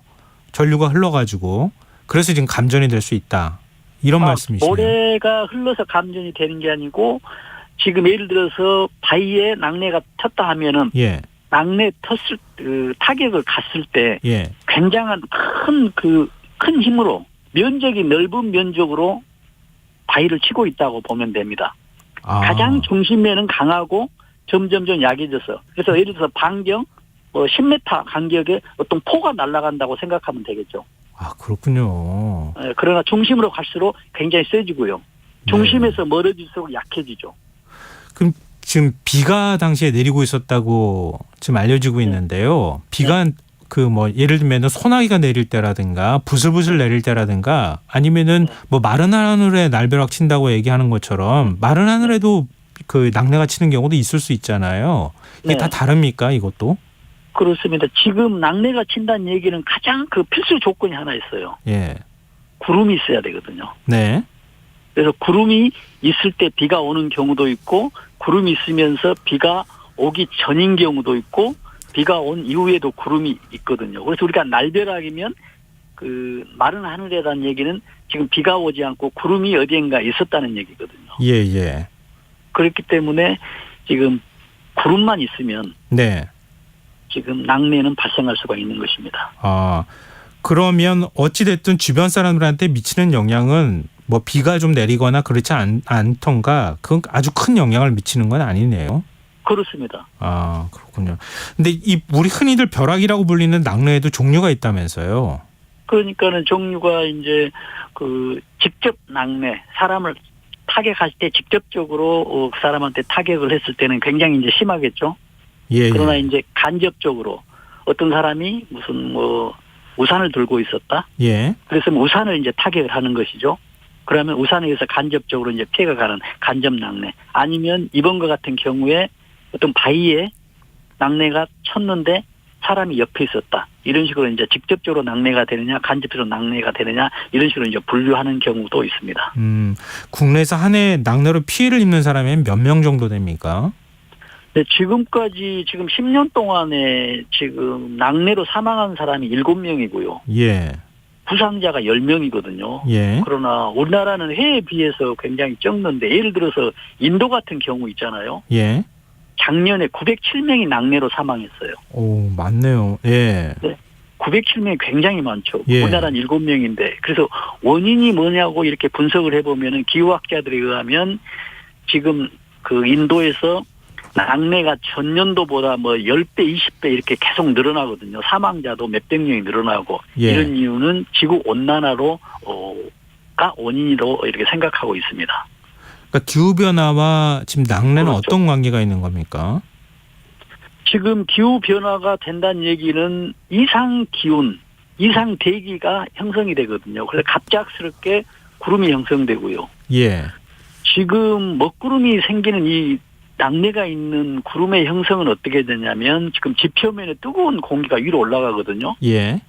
전류가 흘러가지고 그래서 지금 감전이 될 수 있다. 이런 말씀이시네요. 모래가 흘러서 감전이 되는 게 아니고 지금 예를 들어서 바위에 낙뢰가 텄다 하면은 예. 낙뢰 텄을 타격을 갔을 때 예. 굉장한 큰 힘으로 면적이 넓은 면적으로 바위를 치고 있다고 보면 됩니다. 가장 중심에는 강하고 점점점 약해져서 그래서 예를 들어서 반경 10m 간격에 어떤 포가 날아간다고 생각하면 되겠죠. 그렇군요. 그러나 중심으로 갈수록 굉장히 세지고요. 중심에서 멀어질수록 약해지죠. 그럼 지금 비가 당시에 내리고 있었다고 지금 알려지고 있는데요. 비가 예를 들면 소나기가 내릴 때라든가 부슬부슬 내릴 때라든가 아니면은 마른 하늘에 날벼락 친다고 얘기하는 것처럼 마른 하늘에도 그 낙뢰가 치는 경우도 있을 수 있잖아요. 이게 다 다릅니까 이것도? 그렇습니다. 지금 낙뢰가 친다는 얘기는 가장 필수 조건이 하나 있어요. 예. 구름이 있어야 되거든요. 네. 그래서 구름이 있을 때 비가 오는 경우도 있고 구름이 있으면서 비가 오기 전인 경우도 있고 비가 온 이후에도 구름이 있거든요. 그래서 우리가 날벼락이면 마른 하늘이라는 얘기는 지금 비가 오지 않고 구름이 어디엔가 있었다는 얘기거든요. 예. 그렇기 때문에 지금 구름만 있으면 네. 지금 낙뢰는 발생할 수가 있는 것입니다. 그러면 어찌됐든 주변 사람들한테 미치는 영향은 비가 좀 내리거나 그렇지 않던가 그건 아주 큰 영향을 미치는 건 아니네요. 그렇습니다. 그렇군요. 근데 우리 흔히들 벼락이라고 불리는 낙뢰에도 종류가 있다면서요. 그러니까는 종류가 이제 직접 낙뢰 사람을 타격할 때 직접적으로 그 사람한테 타격을 했을 때는 굉장히 이제 심하겠죠. 예. 그러나 이제 간접적으로 어떤 사람이 무슨 우산을 들고 있었다. 예. 그래서 우산을 이제 타격을 하는 것이죠. 그러면 우산에 의해서 간접적으로 이제 피해가 가는 간접 낙뢰. 아니면 이번과 같은 경우에 어떤 바위에 낙뢰가 쳤는데 사람이 옆에 있었다. 이런 식으로 이제 직접적으로 낙뢰가 되느냐, 간접적으로 낙뢰가 되느냐, 이런 식으로 이제 분류하는 경우도 있습니다. 국내에서 한 해 낙뢰로 피해를 입는 사람이 몇 명 정도 됩니까? 네, 지금까지 지금 10년 동안에 지금 낙뢰로 사망한 사람이 7명이고요. 예. 부상자가 10명이거든요. 예. 그러나 우리나라는 해에 비해서 굉장히 적는데 예를 들어서 인도 같은 경우 있잖아요. 예. 작년에 907명이 낙뢰로 사망했어요. 오, 많네요. 예. 네. 907명이 굉장히 많죠. 예. 우리나라는 7명인데 그래서 원인이 뭐냐고 이렇게 분석을 해보면은 기후학자들에 의하면 지금 인도에서 낙뢰가 전년도보다 10배, 20배 이렇게 계속 늘어나거든요. 사망자도 몇백 명이 늘어나고 이런 이유는 지구 온난화가 원인으로 이렇게 생각하고 있습니다. 그러니까 기후변화와 지금 낙뢰는 그렇죠. 어떤 관계가 있는 겁니까? 지금 기후변화가 된다는 얘기는 이상 기온, 이상 대기가 형성이 되거든요. 그래서 갑작스럽게 구름이 형성되고요. 예. 지금 먹구름이 생기는 이 낙뢰가 있는 구름의 형성은 어떻게 되냐면 지금 지표면에 뜨거운 공기가 위로 올라가거든요. 예.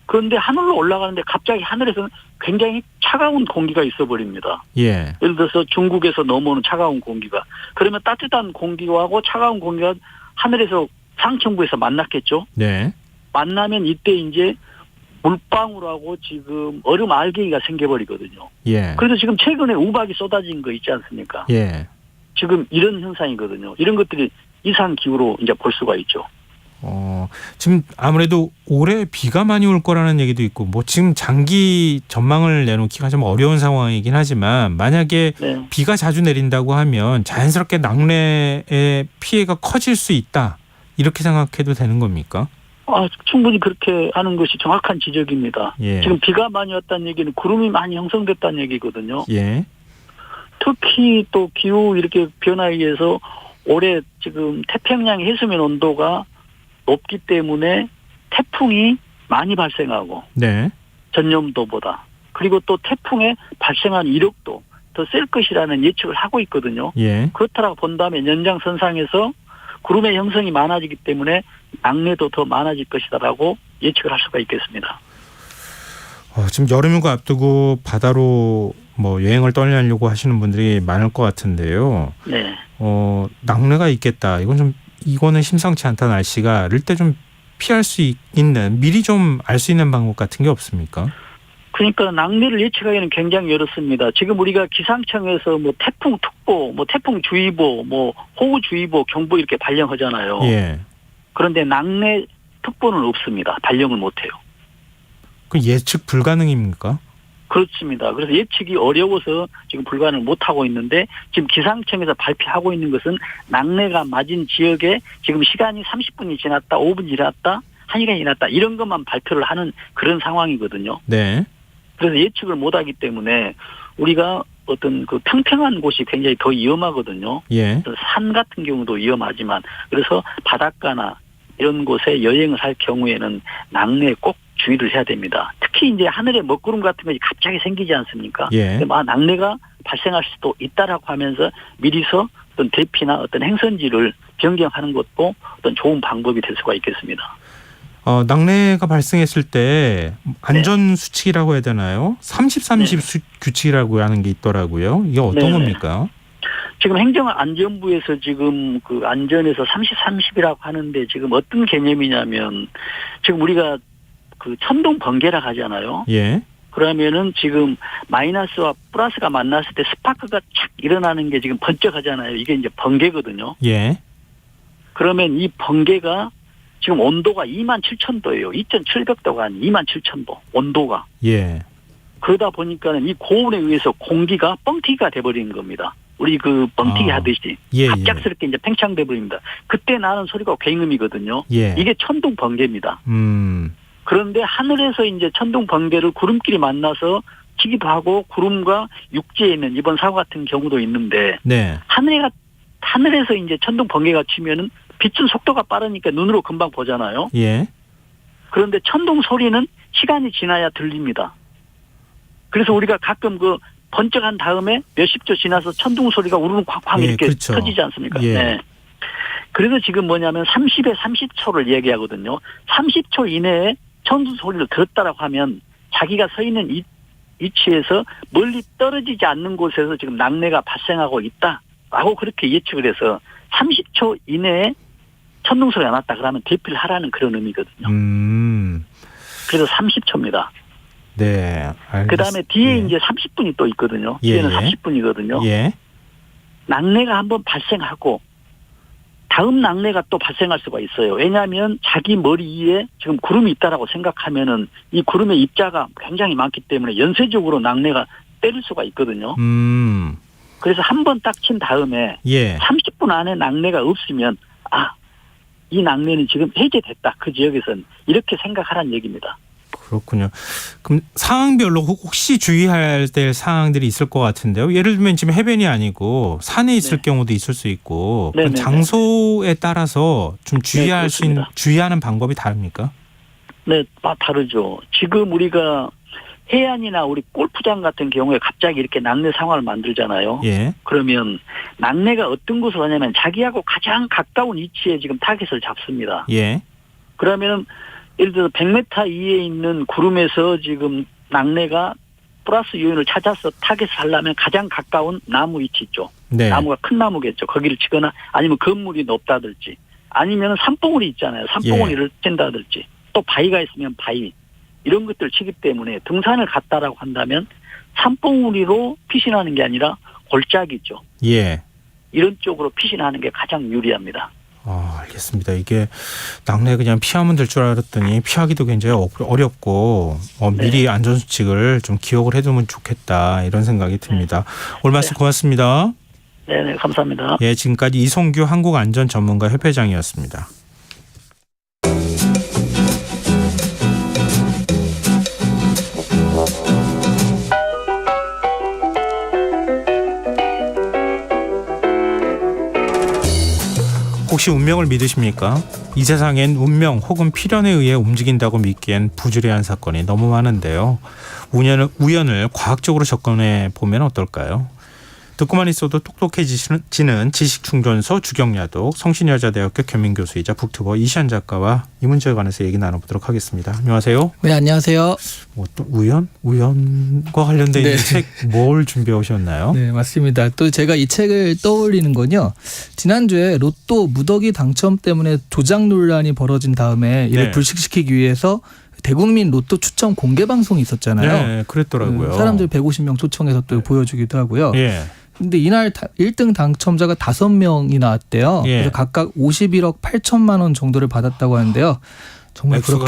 그런데 하늘로 올라가는데 갑자기 하늘에서는 굉장히 차가운 공기가 있어 버립니다. 예. 예를 들어서 중국에서 넘어오는 차가운 공기가. 그러면 따뜻한 공기하고 차가운 공기가 하늘에서 상층부에서 만났겠죠. 네. 만나면 이때 이제 물방울하고 지금 얼음 알갱이가 생겨버리거든요. 예. 그래서 지금 최근에 우박이 쏟아진 거 있지 않습니까? 예. 지금 이런 현상이거든요. 이런 것들이 이상 기후로 이제 볼 수가 있죠. 지금 아무래도 올해 비가 많이 올 거라는 얘기도 있고 지금 장기 전망을 내놓기가 좀 어려운 상황이긴 하지만 만약에 비가 자주 내린다고 하면 자연스럽게 낙뢰의 피해가 커질 수 있다. 이렇게 생각해도 되는 겁니까? 충분히 그렇게 하는 것이 정확한 지적입니다. 예. 지금 비가 많이 왔다는 얘기는 구름이 많이 형성됐다는 얘기거든요. 예. 특히 또 기후 이렇게 변화에 의해서 올해 지금 태평양 해수면 온도가 높기 때문에 태풍이 많이 발생하고 네. 전년도보다 그리고 또 태풍의 발생한 이력도 더 셀 것이라는 예측을 하고 있거든요. 예. 그렇다고 본다면 연장선상에서 구름의 형성이 많아지기 때문에 낙뢰도 더 많아질 것이다라고 예측을 할 수가 있겠습니다. 지금 여름휴가 앞두고 바다로 뭐 여행을 떠나려고 하시는 분들이 많을 것 같은데요. 네. 낙뢰가 있겠다. 이거는 심상치 않다 날씨가 이럴 때 좀 피할 수 있는 미리 좀 알 수 있는 방법 같은 게 없습니까? 그러니까 낙뢰를 예측하기는 굉장히 어렵습니다. 지금 우리가 기상청에서 뭐 태풍특보, 뭐 태풍주의보, 뭐 호우주의보, 경보 이렇게 발령하잖아요. 예. 그런데 낙뢰 특보는 없습니다. 발령을 못해요. 그 예측 불가능입니까? 그렇습니다. 그래서 예측이 어려워서 지금 불가능을 못하고 있는데 지금 기상청에서 발표하고 있는 것은 낙뢰가 맞은 지역에 지금 시간이 30분이 지났다, 5분 지났다, 1시간이 지났다 이런 것만 발표를 하는 그런 상황이거든요. 네. 그래서 예측을 못하기 때문에 우리가 어떤 그 평평한 곳이 굉장히 더 위험하거든요. 예. 산 같은 경우도 위험하지만 그래서 바닷가나 이런 곳에 여행을 할 경우에는 낙뢰에 꼭 주의를 해야 됩니다. 특히 이제 하늘에 먹구름 같은 것이 갑자기 생기지 않습니까? 예. 낙뢰가 발생할 수도 있다라고 하면서 미리서 어떤 대피나 어떤 행선지를 변경하는 것도 어떤 좋은 방법이 될 수가 있겠습니다. 낙뢰가 발생했을 때 안전 수칙이라고 해야 되나요? 30-30 규칙이라고 하는 게 있더라고요. 이게 어떤 겁니까? 지금 행정안전부에서 지금 그 안전에서 30-30이라고 하는데 지금 어떤 개념이냐면 지금 우리가 그 천둥 번개라고 하잖아요. 예. 그러면은 지금 마이너스와 플러스가 만났을 때 스파크가 착 일어나는 게 지금 번쩍하잖아요. 이게 이제 번개거든요. 예. 그러면 이 번개가 지금 온도가 27,000도예요. 2,700도가 아닌 27,000도 온도가. 예. 그러다 보니까는 이 고온에 의해서 공기가 뻥튀기가 돼버리는 겁니다. 우리 그 뻥튀기 하듯이 예, 갑작스럽게 이제 팽창돼 버립니다. 그때 나는 소리가 굉음이거든요. 예. 이게 천둥 번개입니다. 그런데 하늘에서 이제 천둥 번개를 구름끼리 만나서 치기도 하고 구름과 육지에 있는 이번 사고 같은 경우도 있는데 네. 하늘에서 이제 천둥 번개가 치면은 빛은 속도가 빠르니까 눈으로 금방 보잖아요. 예. 그런데 천둥 소리는 시간이 지나야 들립니다. 그래서 우리가 가끔 그 번쩍한 다음에 몇십 초 지나서 천둥 소리가 우르르 쾅쾅 예, 이렇게 그렇죠. 터지지 않습니까? 예. 네. 그래서 지금 뭐냐면 30에 30초를 얘기하거든요. 30초 이내에 천둥 소리를 들었다라고 하면 자기가 서 있는 위치에서 멀리 떨어지지 않는 곳에서 지금 낙뢰가 발생하고 있다라고 그렇게 예측을 해서 30초 이내에 천둥 소리가 났다 그러면 대피를 하라는 그런 의미거든요. 그래서 30초입니다. 네. 알겠습니다. 그 다음에 뒤에 이제 30분이 또 있거든요. 뒤에는 30분이거든요. 예. 낙뢰가 한번 발생하고 다음 낙뢰가 또 발생할 수가 있어요. 왜냐하면 자기 머리 위에 지금 구름이 있다라고 생각하면은 이 구름의 입자가 굉장히 많기 때문에 연쇄적으로 낙뢰가 때릴 수가 있거든요. 그래서 한번 딱 친 다음에 30분 안에 낙뢰가 없으면 이 낙뢰는 지금 해제됐다. 그 지역에서는 이렇게 생각하라는 얘기입니다. 그렇군요. 그럼 상황별로 혹시 주의해야 될 상황들이 있을 것 같은데요. 예를 들면 지금 해변이 아니고 산에 있을 경우도 있을 수 있고 장소에 따라서 좀 주의할 수 있는 주의하는 방법이 다릅니까? 네, 다르죠. 지금 우리가 해안이나 우리 골프장 같은 경우에 갑자기 이렇게 낙뢰 상황을 만들잖아요. 예. 그러면 낙뢰가 어떤 곳으로 하냐면 자기하고 가장 가까운 위치에 지금 타겟을 잡습니다. 예. 그러면 예를 들어서 100m 이에 있는 구름에서 지금 낙뢰가 플러스 요인을 찾아서 타겟을 하려면 가장 가까운 나무 위치 있죠. 네. 나무가 큰 나무겠죠. 거기를 치거나 아니면 건물이 높다든지 아니면 산봉우리 있잖아요. 산봉우리를 찐다든지 또 바위가 있으면 바위 이런 것들을 치기 때문에 등산을 갔다라고 한다면 산봉우리로 피신하는 게 아니라 골짜기죠. 예. 이런 쪽으로 피신하는 게 가장 유리합니다. 알겠습니다. 이게 낙뢰 그냥 피하면 될 줄 알았더니 피하기도 굉장히 어렵고 미리 안전수칙을 좀 기억을 해두면 좋겠다 이런 생각이 듭니다. 오늘 말씀 고맙습니다. 네, 감사합니다. 예, 지금까지 이송규 한국안전전문가협회장이었습니다. 혹시 운명을 믿으십니까? 이 세상엔 운명 혹은 필연에 의해 움직인다고 믿기엔 부주의한 사건이 너무 많은데요. 우연을 과학적으로 접근해 보면 어떨까요? 듣고만 있어도 똑똑해지는 지식충전소 주경야독 성신여자대학교 겸임교수이자 북튜버 이시안 작가와 이 문제에 관해서 얘기 나눠보도록 하겠습니다. 안녕하세요. 네, 안녕하세요. 또 우연과 관련된 네. 책 뭘 준비해 오셨나요? 네, 맞습니다. 또 제가 이 책을 떠올리는 건요. 지난주에 로또 무더기 당첨 때문에 조작 논란이 벌어진 다음에 이를 네. 불식시키기 위해서 대국민 로또 추첨 공개 방송이 있었잖아요. 네, 그랬더라고요. 사람들 150명 초청해서 또 보여주기도 하고요. 예. 근데 이날 1등 당첨자가 5명이 나왔대요. 예. 그래서 각각 51억 8천만 원 정도를 받았다고 하는데요. 정말 액수가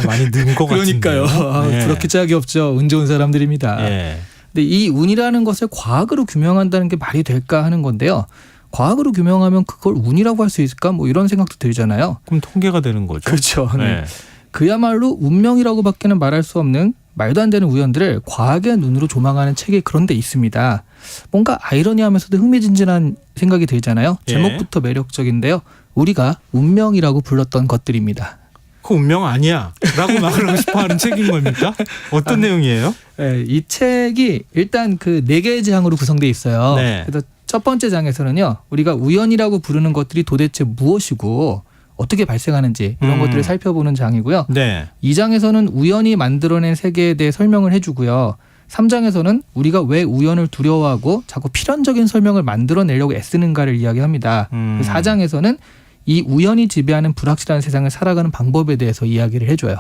많이 는 것 같은데요. 그러니까요. 예. 그렇게 짝이 없죠. 운 좋은 사람들입니다. 예. 근데 이 운이라는 것을 과학으로 규명한다는 게 말이 될까 하는 건데요. 과학으로 규명하면 그걸 운이라고 할 수 있을까? 뭐 이런 생각도 들잖아요. 그럼 통계가 되는 거죠. 그렇죠. 네. 네. 그야말로 운명이라고밖에는 말할 수 없는 말도 안 되는 우연들을 과학의 눈으로 조망하는 책이 그런 데 있습니다. 뭔가 아이러니하면서도 흥미진진한 생각이 들잖아요. 예. 제목부터 매력적인데요. 우리가 운명이라고 불렀던 것들입니다. 그 운명 아니야 라고 말하고 싶어하는 책인 겁니까? 어떤 내용이에요? 네, 이 책이 일단 그 4개의 장으로 구성되어 있어요. 네. 그래서 첫 번째 장에서는요. 우리가 우연이라고 부르는 것들이 도대체 무엇이고 어떻게 발생하는지 이런 것들을 살펴보는 장이고요. 네. 2장에서는 우연이 만들어낸 세계에 대해 설명을 해주고요. 3장에서는 우리가 왜 우연을 두려워하고 자꾸 필연적인 설명을 만들어내려고 애쓰는가를 이야기합니다. 4장에서는 이 우연이 지배하는 불확실한 세상을 살아가는 방법에 대해서 이야기를 해줘요.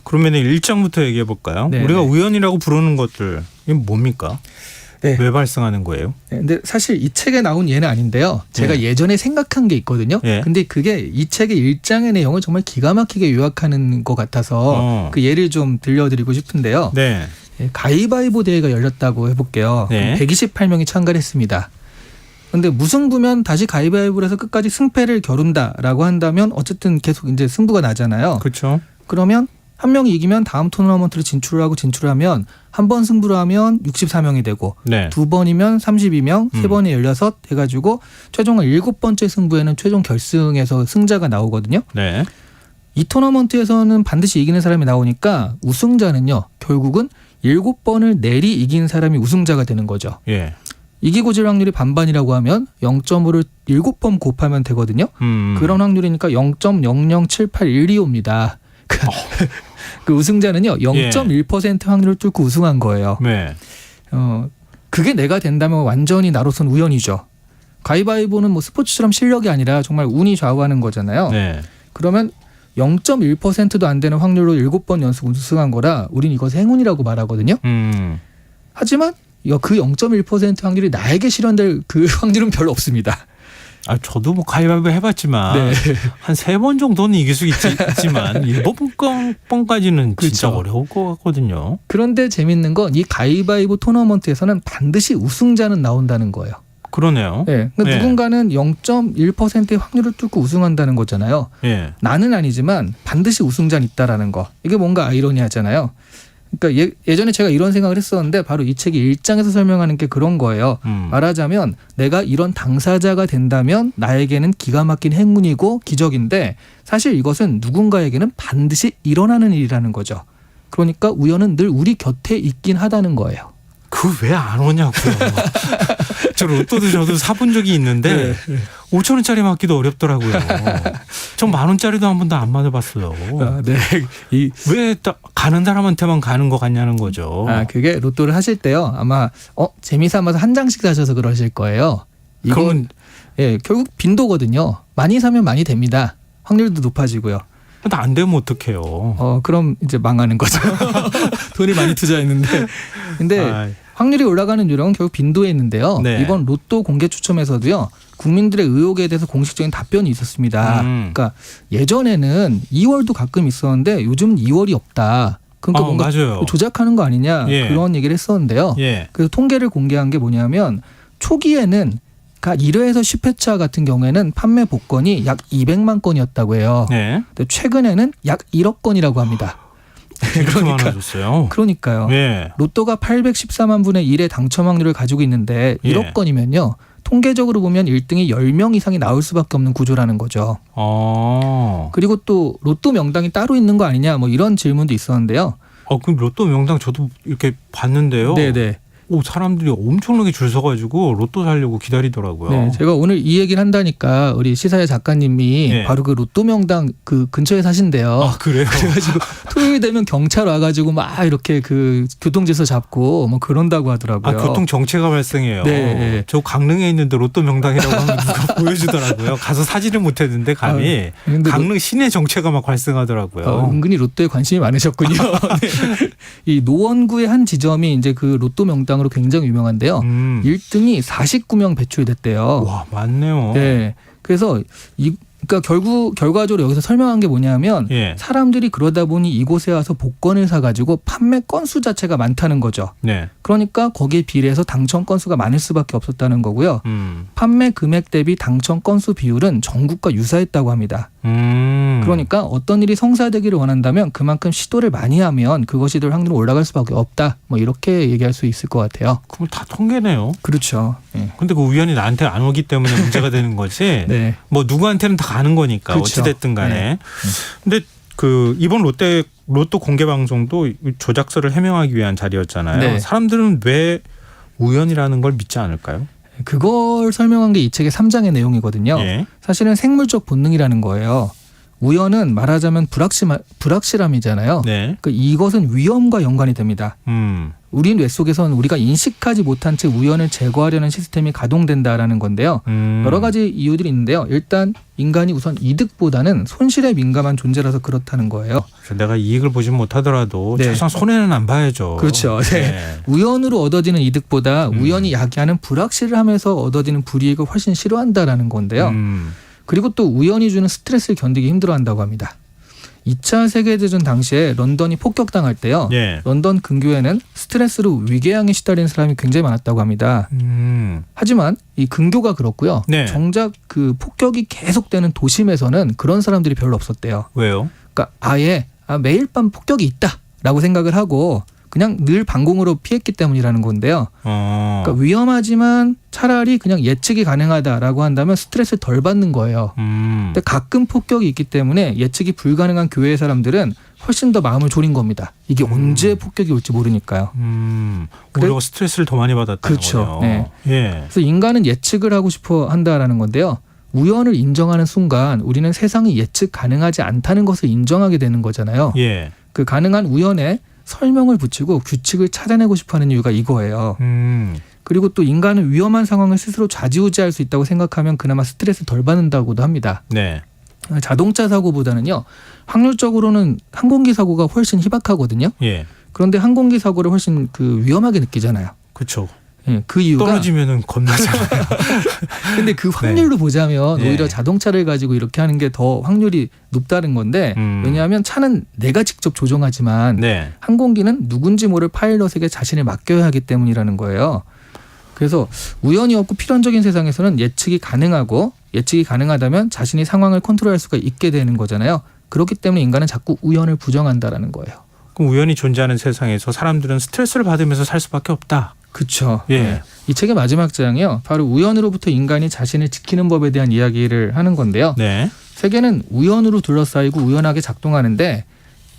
그러면 1장부터 얘기해 볼까요? 네, 우리가 네. 우연이라고 부르는 것들 이게 뭡니까? 네. 왜 발생하는 거예요? 네, 근데 사실 이 책에 나온 예는 아닌데요. 제가 예. 예전에 생각한 게 있거든요. 예. 근데 그게 이 책의 1장의 내용을 정말 기가 막히게 요약하는 것 같아서 그 예를 좀 들려드리고 싶은데요. 네. 예, 가위바위보 대회가 열렸다고 해볼게요. 네. 128명이 참가를 했습니다. 근데 무승부면 다시 가위바위보를 해서 끝까지 승패를 겨룬다라고 한다면 어쨌든 계속 이제 승부가 나잖아요. 그렇죠. 그러면 한 명이 이기면 다음 토너먼트를 진출하면 한 번 승부를 하면 64명이 되고 네. 2번이면 32명, 3번에 16 해가지고 최종 7번째 승부에는 최종 결승에서 승자가 나오거든요. 네. 이 토너먼트에서는 반드시 이기는 사람이 나오니까 우승자는요. 결국은 7번을 내리 이긴 사람이 우승자가 되는 거죠. 예. 이기고 질 확률이 반반이라고 하면 0.5를 7번 곱하면 되거든요. 그런 확률이니까 0.0078125입니다. 그 우승자는요. 0.1% 확률을 뚫고 우승한 거예요. 네. 그게 내가 된다면 완전히 나로선 우연이죠. 가위바위보는 뭐 스포츠처럼 실력이 아니라 정말 운이 좌우하는 거잖아요. 네. 그러면 0.1%도 안 되는 확률로 7번 연속 우승한 거라 우린 이것을 행운이라고 말하거든요. 하지만 그 0.1% 확률이 나에게 실현될 그 확률은 별로 없습니다. 아, 저도 뭐 가위바위보 해봤지만 네. 한 3번 정도는 이길 수 있지만 7번까지는 진짜 그렇죠. 어려울 것 같거든요. 그런데 재밌는 건 이 가위바위보 토너먼트에서는 반드시 우승자는 나온다는 거예요. 그러네요. 네. 그러니까 네. 누군가는 0.1%의 확률을 뚫고 우승한다는 거잖아요. 예. 나는 아니지만 반드시 우승자는 있다라는 거. 이게 뭔가 아이러니하잖아요. 그러니까 예전에 제가 이런 생각을 했었는데 바로 이 책이 1장에서 설명하는 게 그런 거예요. 말하자면 내가 이런 당사자가 된다면 나에게는 기가 막힌 행운이고 기적인데 사실 이것은 누군가에게는 반드시 일어나는 일이라는 거죠. 그러니까 우연은 늘 우리 곁에 있긴 하다는 거예요. 그 왜 안 오냐고요. 저 로또도 저도 사본 적이 있는데 5,000원짜리 맞기도 어렵더라고요. 전 10,000원짜리도 한 번도 안 맞아봤어요. 네. 왜 가는 사람한테만 가는 것 같냐는 거죠. 그게 로또를 하실 때요. 아마 재미삼아서 한 장씩 사셔서 그러실 거예요. 이건 결국 빈도거든요. 많이 사면 많이 됩니다. 확률도 높아지고요. 근데 안 되면 어떡해요. 그럼 이제 망하는 거죠. 돈을 많이 투자했는데. 근데 확률이 올라가는 요령은 결국 빈도에 있는데요. 네. 이번 로또 공개 추첨에서도요. 국민들의 의혹에 대해서 공식적인 답변이 있었습니다. 그러니까 예전에는 2월도 가끔 있었는데 요즘은 2월이 없다. 그러니까 뭔가 맞아요. 조작하는 거 아니냐 그런 얘기를 했었는데요. 그래서 통계를 공개한 게 뭐냐면 초기에는 1회에서 10회차 같은 경우에는 판매 복권이 약 200만 건이었다고 해요. 네. 근데 최근에는 약 1억 건이라고 합니다. 이렇게 많아졌어요. 그러니까요. 네. 로또가 814만 분의 1의 당첨 확률을 가지고 있는데 1억 예. 건이면요. 통계적으로 보면 1등이 10명 이상이 나올 수밖에 없는 구조라는 거죠. 그리고 또 로또 명당이 따로 있는 거 아니냐 뭐 이런 질문도 있었는데요. 그럼 로또 명당 저도 이렇게 봤는데요. 네네. 사람들이 엄청나게 줄 서가지고 로또 사려고 기다리더라고요. 네, 제가 오늘 이 얘기를 한다니까 우리 시사회 작가님이 네. 바로 그 로또 명당 그 근처에 사신대요. 아, 그래요? 그래가지고 토요일 되면 경찰 와가지고 막 이렇게 그 교통질서 잡고 뭐 그런다고 하더라고요. 교통 정체가 발생해요. 네. 저 강릉에 있는데 로또 명당이라고 하면 누가 보여주더라고요. 가서 사지를 못했는데 감히 근데 강릉 시내 정체가 막 발생하더라고요. 은근히 로또에 관심이 많으셨군요. 네. 이 노원구의 한 지점이 이제 그 로또 명당으로 굉장히 유명한데요. 1등이 49명 배출이 됐대요. 와, 많네요. 네. 그래서 그러니까 결과적으로 여기서 설명한 게 뭐냐면 예. 사람들이 그러다 보니 이곳에 와서 복권을 사가지고 판매 건수 자체가 많다는 거죠. 네. 그러니까 거기에 비례해서 당첨 건수가 많을 수밖에 없었다는 거고요. 판매 금액 대비 당첨 건수 비율은 전국과 유사했다고 합니다. 그러니까 어떤 일이 성사되기를 원한다면 그만큼 시도를 많이 하면 그것이 될 확률이 올라갈 수밖에 없다. 뭐 이렇게 얘기할 수 있을 것 같아요. 그럼 다 통계네요. 그렇죠. 네. 근데 그 우연히 나한테 안 오기 때문에 문제가 되는 거지. 네. 뭐 누구한테는 다 가는 거니까 그렇죠. 어찌됐든 간에. 네. 근데 그 이번 로또 공개 방송도 조작설을 해명하기 위한 자리였잖아요. 네. 사람들은 왜 우연이라는 걸 믿지 않을까요? 그걸 설명한 게 이 책의 3장의 내용이거든요. 예. 사실은 생물적 본능이라는 거예요. 우연은 말하자면 불확실함이잖아요. 네. 그러니까 이것은 위험과 연관이 됩니다. 우리 뇌 속에서는 우리가 인식하지 못한 채 우연을 제거하려는 시스템이 가동된다라는 건데요. 여러 가지 이유들이 있는데요. 일단 인간이 우선 이득보다는 손실에 민감한 존재라서 그렇다는 거예요. 그래서 내가 이익을 보진 못하더라도 네. 최소한 손해는 안 봐야죠. 그렇죠. 네. 우연으로 얻어지는 이득보다 우연이 야기하는 불확실함에서 얻어지는 불이익을 훨씬 싫어한다라는 건데요. 그리고 또 우연이 주는 스트레스를 견디기 힘들어한다고 합니다. 2차 세계대전 당시에 런던이 폭격당할 때요. 예. 런던 근교에는 스트레스로 위궤양에 시달리는 사람이 굉장히 많았다고 합니다. 하지만 이 근교가 그렇고요. 네. 정작 그 폭격이 계속되는 도심에서는 그런 사람들이 별로 없었대요. 왜요? 그러니까 아예 매일 밤 폭격이 있다라고 생각을 하고 그냥 늘 방공으로 피했기 때문이라는 건데요. 그러니까 위험하지만 차라리 그냥 예측이 가능하다라고 한다면 스트레스를 덜 받는 거예요. 근데 가끔 폭격이 있기 때문에 예측이 불가능한 교회의 사람들은 훨씬 더 마음을 졸인 겁니다. 이게 언제 폭격이 올지 모르니까요. 오히려 스트레스를 더 많이 받았다는 그렇죠. 거네요. 네. 예. 그래서 인간은 예측을 하고 싶어 한다라는 건데요. 우연을 인정하는 순간 우리는 세상이 예측 가능하지 않다는 것을 인정하게 되는 거잖아요. 예. 그 가능한 우연에 설명을 붙이고 규칙을 찾아내고 싶어하는 이유가 이거예요. 그리고 또 인간은 위험한 상황을 스스로 좌지우지할 수 있다고 생각하면 그나마 스트레스 덜 받는다고도 합니다. 네. 자동차 사고보다는요. 확률적으로는 항공기 사고가 훨씬 희박하거든요. 예. 그런데 항공기 사고를 훨씬 그 위험하게 느끼잖아요. 그렇죠. 예, 그 이유가 떨어지면은 겁나잖아요. 근데 그 확률로 보자면 네. 오히려 자동차를 가지고 이렇게 하는 게 더 확률이 높다는 건데 왜냐하면 차는 내가 직접 조종하지만 네. 항공기는 누군지 모를 파일럿에게 자신을 맡겨야 하기 때문이라는 거예요. 그래서 우연이 없고 필연적인 세상에서는 예측이 가능하고 예측이 가능하다면 자신이 상황을 컨트롤할 수가 있게 되는 거잖아요. 그렇기 때문에 인간은 자꾸 우연을 부정한다라는 거예요. 그럼 우연히 존재하는 세상에서 사람들은 스트레스를 받으면서 살 수밖에 없다. 그렇죠. 예. 네. 이 책의 마지막 장이요. 바로 우연으로부터 인간이 자신을 지키는 법에 대한 이야기를 하는 건데요. 네. 세계는 우연으로 둘러싸이고 우연하게 작동하는데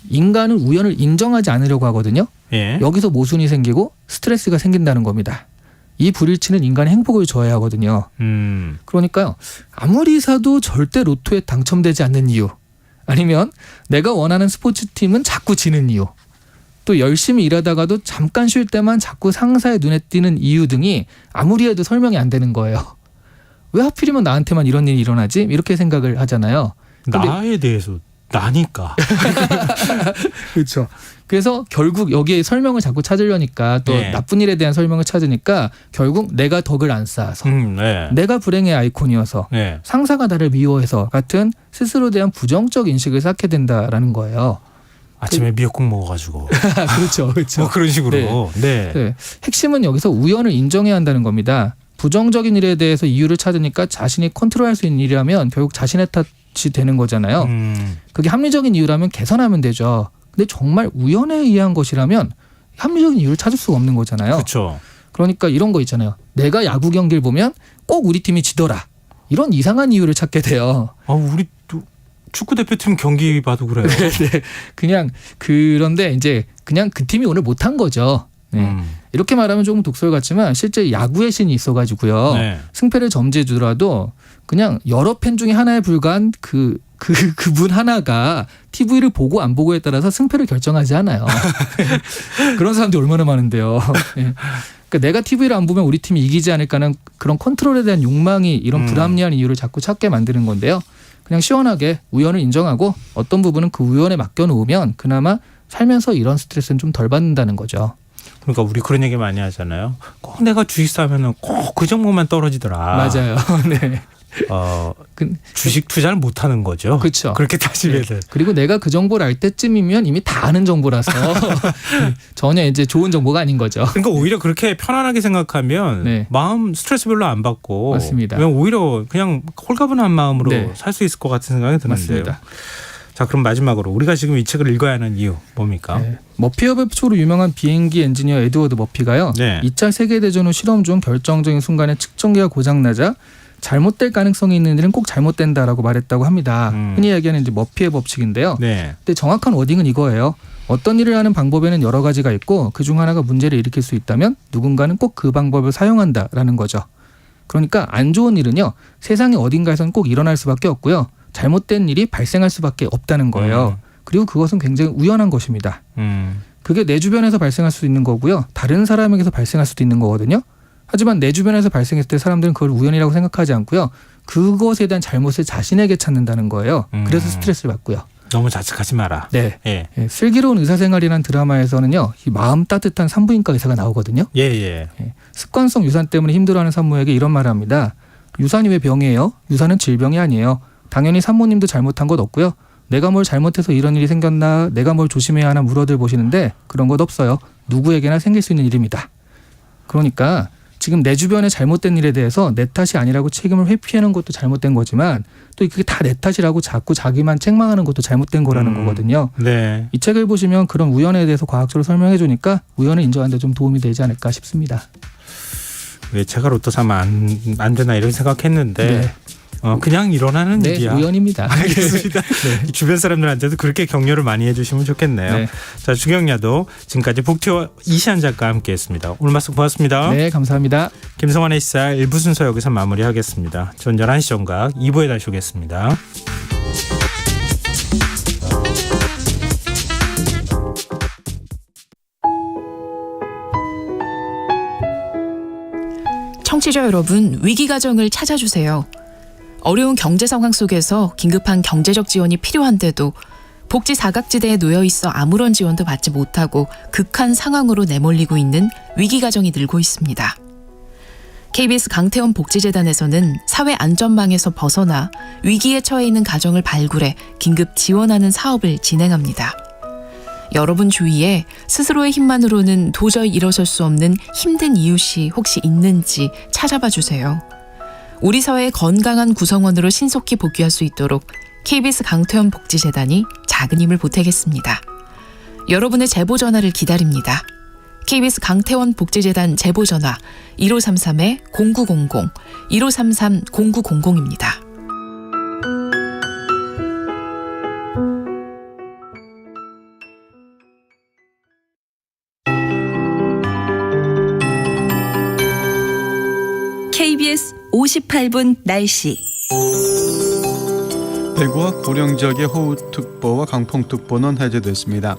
인간은 우연을 인정하지 않으려고 하거든요. 예. 여기서 모순이 생기고 스트레스가 생긴다는 겁니다. 이 불일치는 인간의 행복을 저해하거든요. 그러니까요. 아무리 사도 절대 로또에 당첨되지 않는 이유 아니면 내가 원하는 스포츠팀은 자꾸 지는 이유 또 열심히 일하다가도 잠깐 쉴 때만 자꾸 상사의 눈에 띄는 이유 등이 아무리 해도 설명이 안 되는 거예요. 왜 하필이면 나한테만 이런 일이 일어나지? 이렇게 생각을 하잖아요. 근데 나에 대해서 나니까. 그렇죠. 그래서 결국 여기에 설명을 자꾸 찾으려니까 또 네. 나쁜 일에 대한 설명을 찾으니까 결국 내가 덕을 안 쌓아서 네. 내가 불행의 아이콘이어서 네. 상사가 나를 미워해서 같은 스스로에 대한 부정적 인식을 쌓게 된다라는 거예요. 아침에 미역국 먹어가지고. 그렇죠. 그렇죠. 뭐 그런 식으로. 네. 네. 핵심은 여기서 우연을 인정해야 한다는 겁니다. 부정적인 일에 대해서 이유를 찾으니까 자신이 컨트롤할 수 있는 일이라면 결국 자신의 탓이 되는 거잖아요. 그게 합리적인 이유라면 개선하면 되죠. 근데 정말 우연에 의한 것이라면 합리적인 이유를 찾을 수가 없는 거잖아요. 그렇죠. 그러니까 이런 거 있잖아요. 내가 야구 경기를 보면 꼭 우리 팀이 지더라. 이런 이상한 이유를 찾게 돼요. 우리 또 축구 대표팀 경기 봐도 그래요. 네. 그냥 그런데 이제 그냥 그 팀이 오늘 못한 거죠. 네. 이렇게 말하면 조금 독설 같지만 실제 야구의 신이 있어가지고요. 네. 승패를 점지해주더라도 그냥 여러 팬 중에 하나에 불과한 그분 하나가 TV를 보고 안 보고에 따라서 승패를 결정하지 않아요. 그런 사람들이 얼마나 많은데요. 예. 그러니까 내가 TV를 안 보면 우리 팀이 이기지 않을까는 그런 컨트롤에 대한 욕망이 이런 불합리한 이유를 자꾸 찾게 만드는 건데요. 그냥 시원하게 우연을 인정하고 어떤 부분은 그 우연에 맡겨놓으면 그나마 살면서 이런 스트레스는 좀 덜 받는다는 거죠. 그러니까 우리 그런 얘기 많이 하잖아요. 꼭 내가 주식 사면은 꼭 그 종목만 떨어지더라. 맞아요. 네. 주식 투자를 못 하는 거죠. 그렇죠. 그렇게 따지면. 네. 그리고 내가 그 정보를 알 때쯤이면 이미 다 아는 정보라서 전혀 이제 좋은 정보가 아닌 거죠. 그러니까 오히려 그렇게 편안하게 생각하면 네. 마음 스트레스 별로 안 받고 맞습니다. 그냥 오히려 그냥 홀가분한 마음으로 네. 살 수 있을 것 같은 생각이 드는데요. 맞습니다. 자, 그럼 마지막으로 우리가 지금 이 책을 읽어야 하는 이유 뭡니까? 네. 머피와 배프초로 유명한 비행기 엔지니어 에드워드 머피가요. 네. 2차 세계대전 후 실험 중 결정적인 순간에 측정기가 고장나자 잘못될 가능성이 있는 일은 꼭 잘못된다라고 말했다고 합니다. 흔히 얘기하는 이제 머피의 법칙인데요. 네. 근데 정확한 워딩은 이거예요. 어떤 일을 하는 방법에는 여러 가지가 있고 그중 하나가 문제를 일으킬 수 있다면 누군가는 꼭 그 방법을 사용한다라는 거죠. 그러니까 안 좋은 일은요. 세상의 어딘가에서는 꼭 일어날 수밖에 없고요. 잘못된 일이 발생할 수밖에 없다는 거예요. 그리고 그것은 굉장히 우연한 것입니다. 그게 내 주변에서 발생할 수 있는 거고요. 다른 사람에게서 발생할 수도 있는 거거든요. 하지만 내 주변에서 발생했을 때 사람들은 그걸 우연이라고 생각하지 않고요. 그것에 대한 잘못을 자신에게 찾는다는 거예요. 그래서 스트레스를 받고요. 너무 자책하지 마라. 네. 예. 예, 슬기로운 의사생활이라는 드라마에서는요. 이 마음 따뜻한 산부인과 의사가 나오거든요. 예, 예. 예, 습관성 유산 때문에 힘들어하는 산모에게 이런 말을 합니다. 유산이 왜 병이에요? 유산은 질병이 아니에요. 당연히 산모님도 잘못한 것 없고요. 내가 뭘 잘못해서 이런 일이 생겼나, 내가 뭘 조심해야 하나 물어들 보시는데 그런 것 없어요. 누구에게나 생길 수 있는 일입니다. 그러니까 지금 내 주변에 잘못된 일에 대해서 내 탓이 아니라고 책임을 회피하는 것도 잘못된 거지만 또 그게 다 내 탓이라고 자꾸 자기만 책망하는 것도 잘못된 거라는 거거든요. 네. 이 책을 보시면 그런 우연에 대해서 과학적으로 설명해 주니까 우연을 인정하는 데 좀 도움이 되지 않을까 싶습니다. 왜 제가 로또 사면 안 되나 이런 생각했는데 네. 그냥 일어나는 네, 일이야. 우연입니다. 알겠습니다. 네. 주변 사람들한테도 그렇게 격려를 많이 해주시면 좋겠네요. 네. 자, 주경야도 지금까지 복티와 이시안 작가와 함께했습니다. 오늘 말씀 고맙습니다. 네, 감사합니다. 김성환의 시사 1부 순서 여기서 마무리하겠습니다. 전 11시 정각 2부에 다시 오겠습니다. 청취자 여러분, 위기가정을 찾아주세요. 어려운 경제 상황 속에서 긴급한 경제적 지원이 필요한데도 복지 사각지대에 놓여 있어 아무런 지원도 받지 못하고 극한 상황으로 내몰리고 있는 위기가정이 늘고 있습니다. KBS 강태원 복지재단에서는 사회 안전망에서 벗어나 위기에 처해 있는 가정을 발굴해 긴급 지원하는 사업을 진행합니다. 여러분 주위에 스스로의 힘만으로는 도저히 일어설 수 없는 힘든 이웃이 혹시 있는지 찾아봐 주세요. 우리 사회의 건강한 구성원으로 신속히 복귀할 수 있도록 KBS 강태원 복지재단이 작은 힘을 보태겠습니다. 여러분의 제보 전화를 기다립니다. KBS 강태원 복지재단 제보 전화 1533-0900, 1533-0900입니다. KBS 58분 날씨. 대구와 고령 지역의 호우특보와 강풍특보는 해제됐습니다.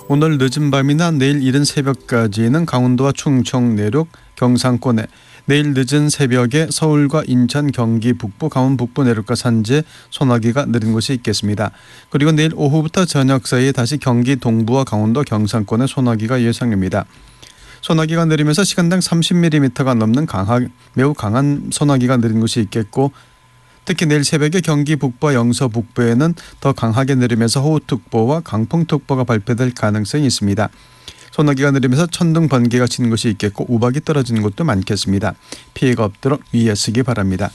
오늘 늦은 밤이나 내일 이른 새벽까지는 강원도와 충청 내륙, 경상권에, 내일 늦은 새벽에 서울과 인천, 경기 북부, 강원 북부 내륙과 산지, 소나기가 내린 곳이 있겠습니다. 그리고 내일 오후부터 저녁 사이에 다시 경기 동부와 강원도, 경상권에 소나기가 예상됩니다. 소나기가 내리면서 시간당 30mm가 넘는 매우 강한 소나기가 내린 곳이 있겠고, 특히 내일 새벽에 경기 북부와 영서 북부에는 더 강하게 내리면서 호우특보와 강풍특보가 발표될 가능성이 있습니다. 소나기가 내리면서 천둥 번개가 치는 곳이 있겠고 우박이 떨어지는 곳도 많겠습니다. 피해가 없도록 유의하시기 바랍니다.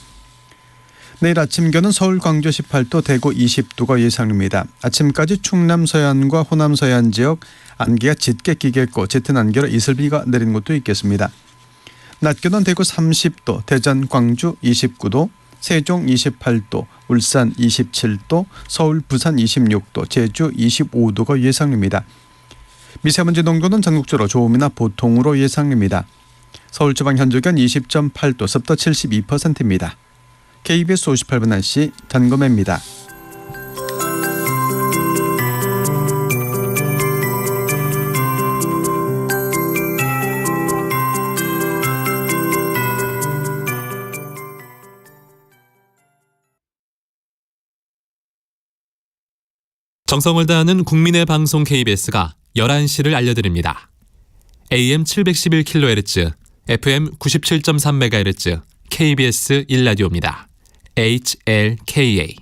내일 아침 기온은 서울, 광주 18도, 대구 20도가 예상됩니다. 아침까지 충남 서해안과 호남 서해안 지역 안개가 짙게 끼겠고 짙은 안개로 이슬비가 내리는 곳도 있겠습니다. 낮 기온은 대구 30도, 대전, 광주 29도, 세종 28도, 울산 27도, 서울, 부산 26도, 제주 25도가 예상됩니다. 미세먼지 농도는 전국적으로 좋음이나 보통으로 예상됩니다. 서울 지방 현재 기온 20.8도, 습도 72%입니다. KBS 58분 날씨 전검혜입니다. 정성을 다하는 국민의 방송 KBS가 11시를 알려드립니다. AM 711kHz, FM 97.3MHz, KBS 1라디오입니다. HLKA.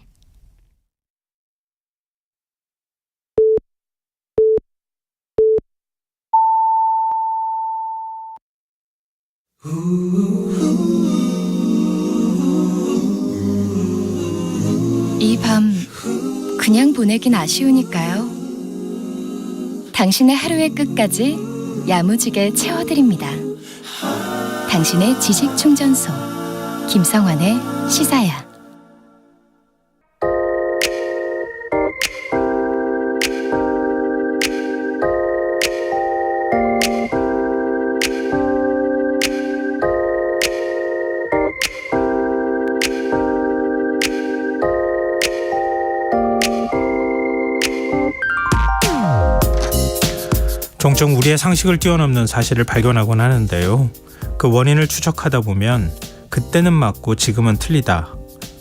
이 밤 그냥 보내긴 아쉬우니까요. 당신의 하루의 끝까지 야무지게 채워드립니다. 당신의 지식 충전소 김성환의 시사야. 종종 우리의 상식을 뛰어넘는 사실을 발견하곤 하는데요. 그 원인을 추적하다 보면 그때는 맞고 지금은 틀리다,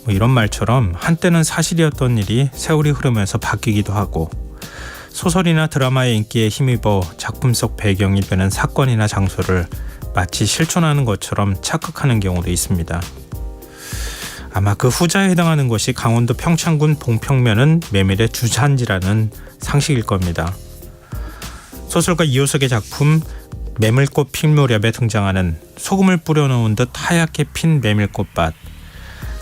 이런 말처럼 한때는 사실이었던 일이 세월이 흐르면서 바뀌기도 하고, 소설이나 드라마의 인기에 힘입어 작품 속 배경이 되는 사건이나 장소를 마치 실존하는 것처럼 착각하는 경우도 있습니다. 아마 그 후자에 해당하는 것이 강원도 평창군 봉평면은 메밀의 주산지라는 상식일 겁니다. 소설가 이효석의 작품 메밀꽃 필 무렵에 등장하는 소금을 뿌려놓은 듯 하얗게 핀 메밀꽃밭,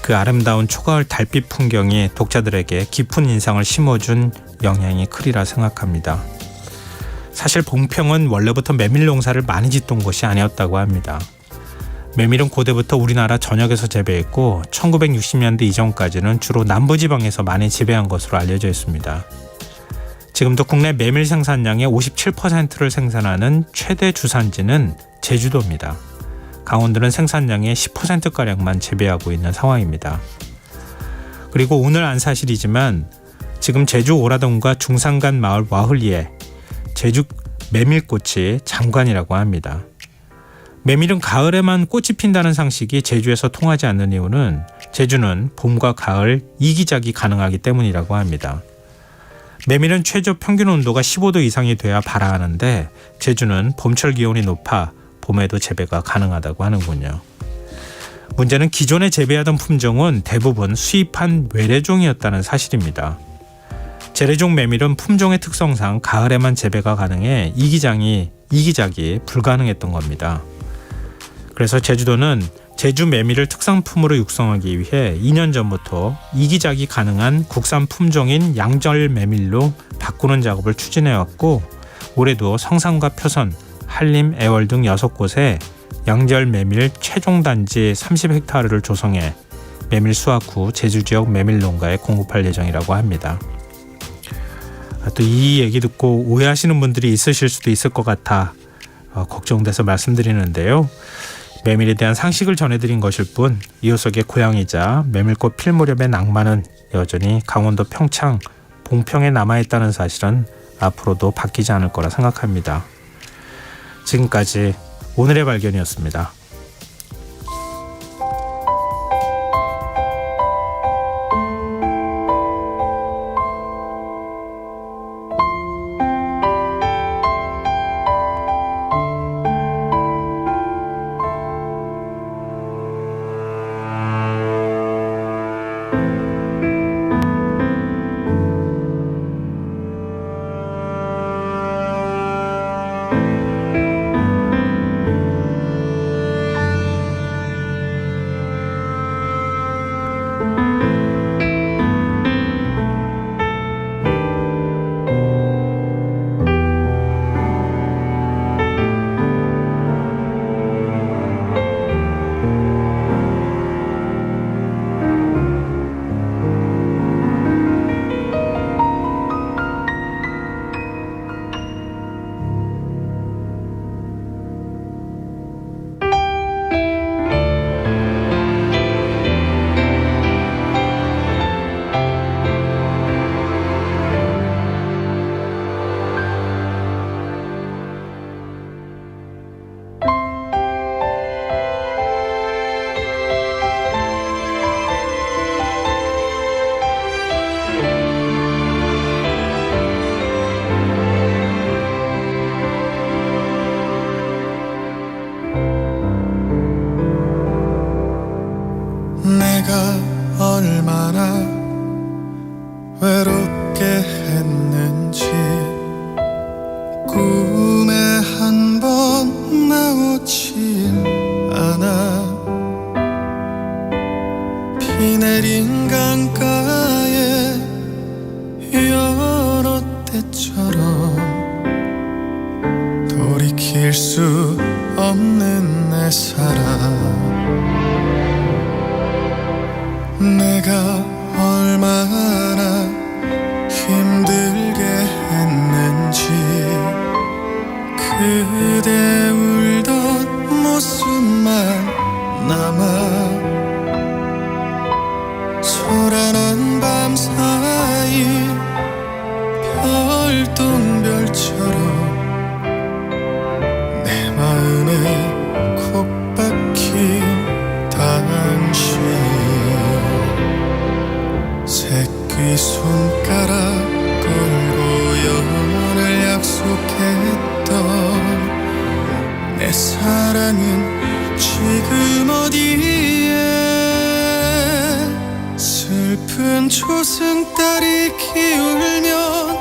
그 아름다운 초가을 달빛 풍경이 독자들에게 깊은 인상을 심어준 영향이 크리라 생각합니다. 사실 봉평은 원래부터 메밀 농사를 많이 짓던 곳이 아니었다고 합니다. 메밀은 고대부터 우리나라 전역에서 재배했고 1960년대 이전까지는 주로 남부지방에서 많이 재배한 것으로 알려져 있습니다. 지금도 국내 메밀 생산량의 57%를 생산하는 최대 주산지는 제주도입니다. 강원도는 생산량의 10%가량만 재배하고 있는 상황입니다. 그리고 오늘 안 사실이지만 지금 제주 오라동과 중산간 마을 와흘리에 제주 메밀꽃이 장관이라고 합니다. 메밀은 가을에만 꽃이 핀다는 상식이 제주에서 통하지 않는 이유는 제주는 봄과 가을 이기작이 가능하기 때문이라고 합니다. 메밀은 최저 평균 온도가 15도 이상이 돼야 발화하는데 제주는 봄철 기온이 높아 봄에도 재배가 가능하다고 하는군요. 문제는 기존에 재배하던 품종은 대부분 수입한 외래종이었다는 사실입니다. 재래종 메밀은 품종의 특성상 가을에만 재배가 가능해 이기작이 불가능했던 겁니다. 그래서 제주도는 제주 메밀을 특산품으로 육성하기 위해 2년 전부터 이기작이 가능한 국산 품종인 양절 메밀로 바꾸는 작업을 추진해왔고, 올해도 성산과 표선, 한림, 애월 등 6곳에 양절 메밀 최종 단지 30헥타르를 조성해 메밀 수확 후 제주 지역 메밀 농가에 공급할 예정이라고 합니다. 또 이 얘기 듣고 오해하시는 분들이 있으실 수도 있을 것 같아 걱정돼서 말씀드리는데요. 메밀에 대한 상식을 전해드린 것일 뿐 이효석의 고향이자 메밀꽃 필 무렵의 낭만은 여전히 강원도 평창 봉평에 남아있다는 사실은 앞으로도 바뀌지 않을 거라 생각합니다. 지금까지 오늘의 발견이었습니다. 없는 내 사랑 내가 얼마나 힘들게 했는지 그대 울던 모습만 남아 소란한 밤 사이 별똥별처럼 내 마음에 콕 박힌 당신 새끼 손가락 걸고 영원을 약속했던 내 사랑은 지금 어디에 슬픈 초승달이 기울면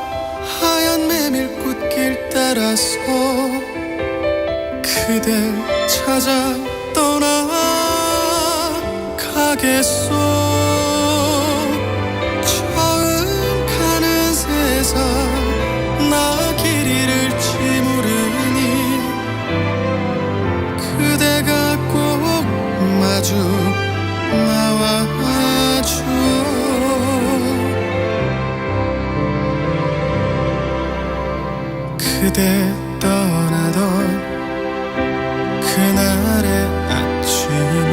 하얀 메밀꽃길 따라서 그댈 찾아 떠나가겠소 처음 가는 세상 나 길 잃을지 모르니 그대가 꼭 마주 나와줘 그대 떠나던 그날의 아침을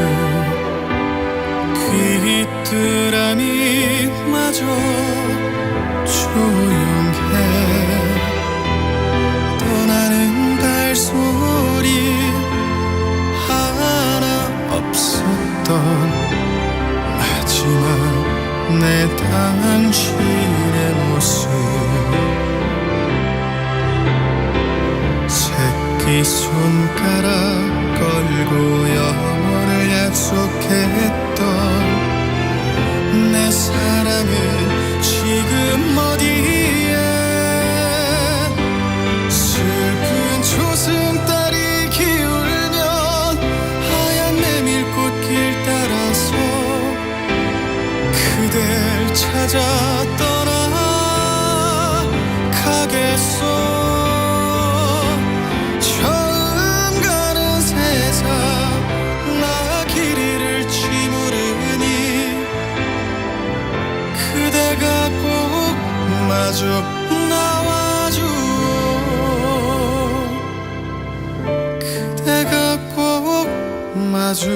귀뚜라미 마저 조용해 떠나는 발소리 하나 없었던 마지막 내 당신의 모습 새끼 손가락 걸고 영원을 약속했던 내 사랑은 지금 어디에 슬픈 초승달이 기울면 하얀 메밀꽃길 따라서 그댈 찾아 떠나가겠소 마주 나와줘 그대가 꼭 마주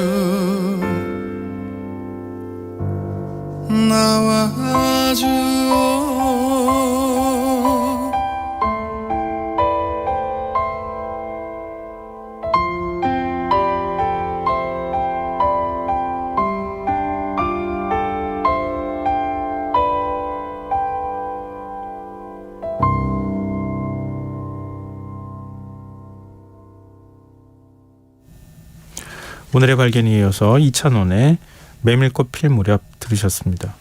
나와줘 오늘의 발견에 이어서 이찬원의 메밀꽃 필 무렵 들으셨습니다.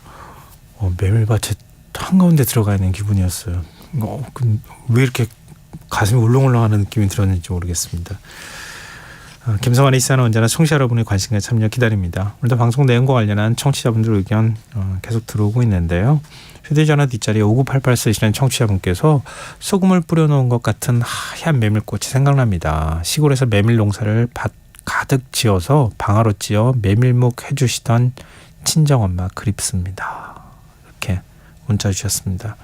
메밀밭에 한가운데 들어가 있는 기분이었어요. 왜 이렇게 가슴이 울렁울렁하는 느낌이 들었는지 모르겠습니다. 김성환의 시사는 언제나 청취자 여러분의 관심과 참여 기다립니다. 오늘도 방송 내용과 관련한 청취자분들 의견 계속 들어오고 있는데요. 휴대전화 뒷자리에 5988 쓰시는 청취자분께서 소금을 뿌려놓은 것 같은 하얀 메밀꽃이 생각납니다. 시골에서 메밀 농사를 밭 가득 지어서 방아로 찧어 메밀묵 해주시던 친정엄마 그립습니다. 이렇게 문자 주셨습니다.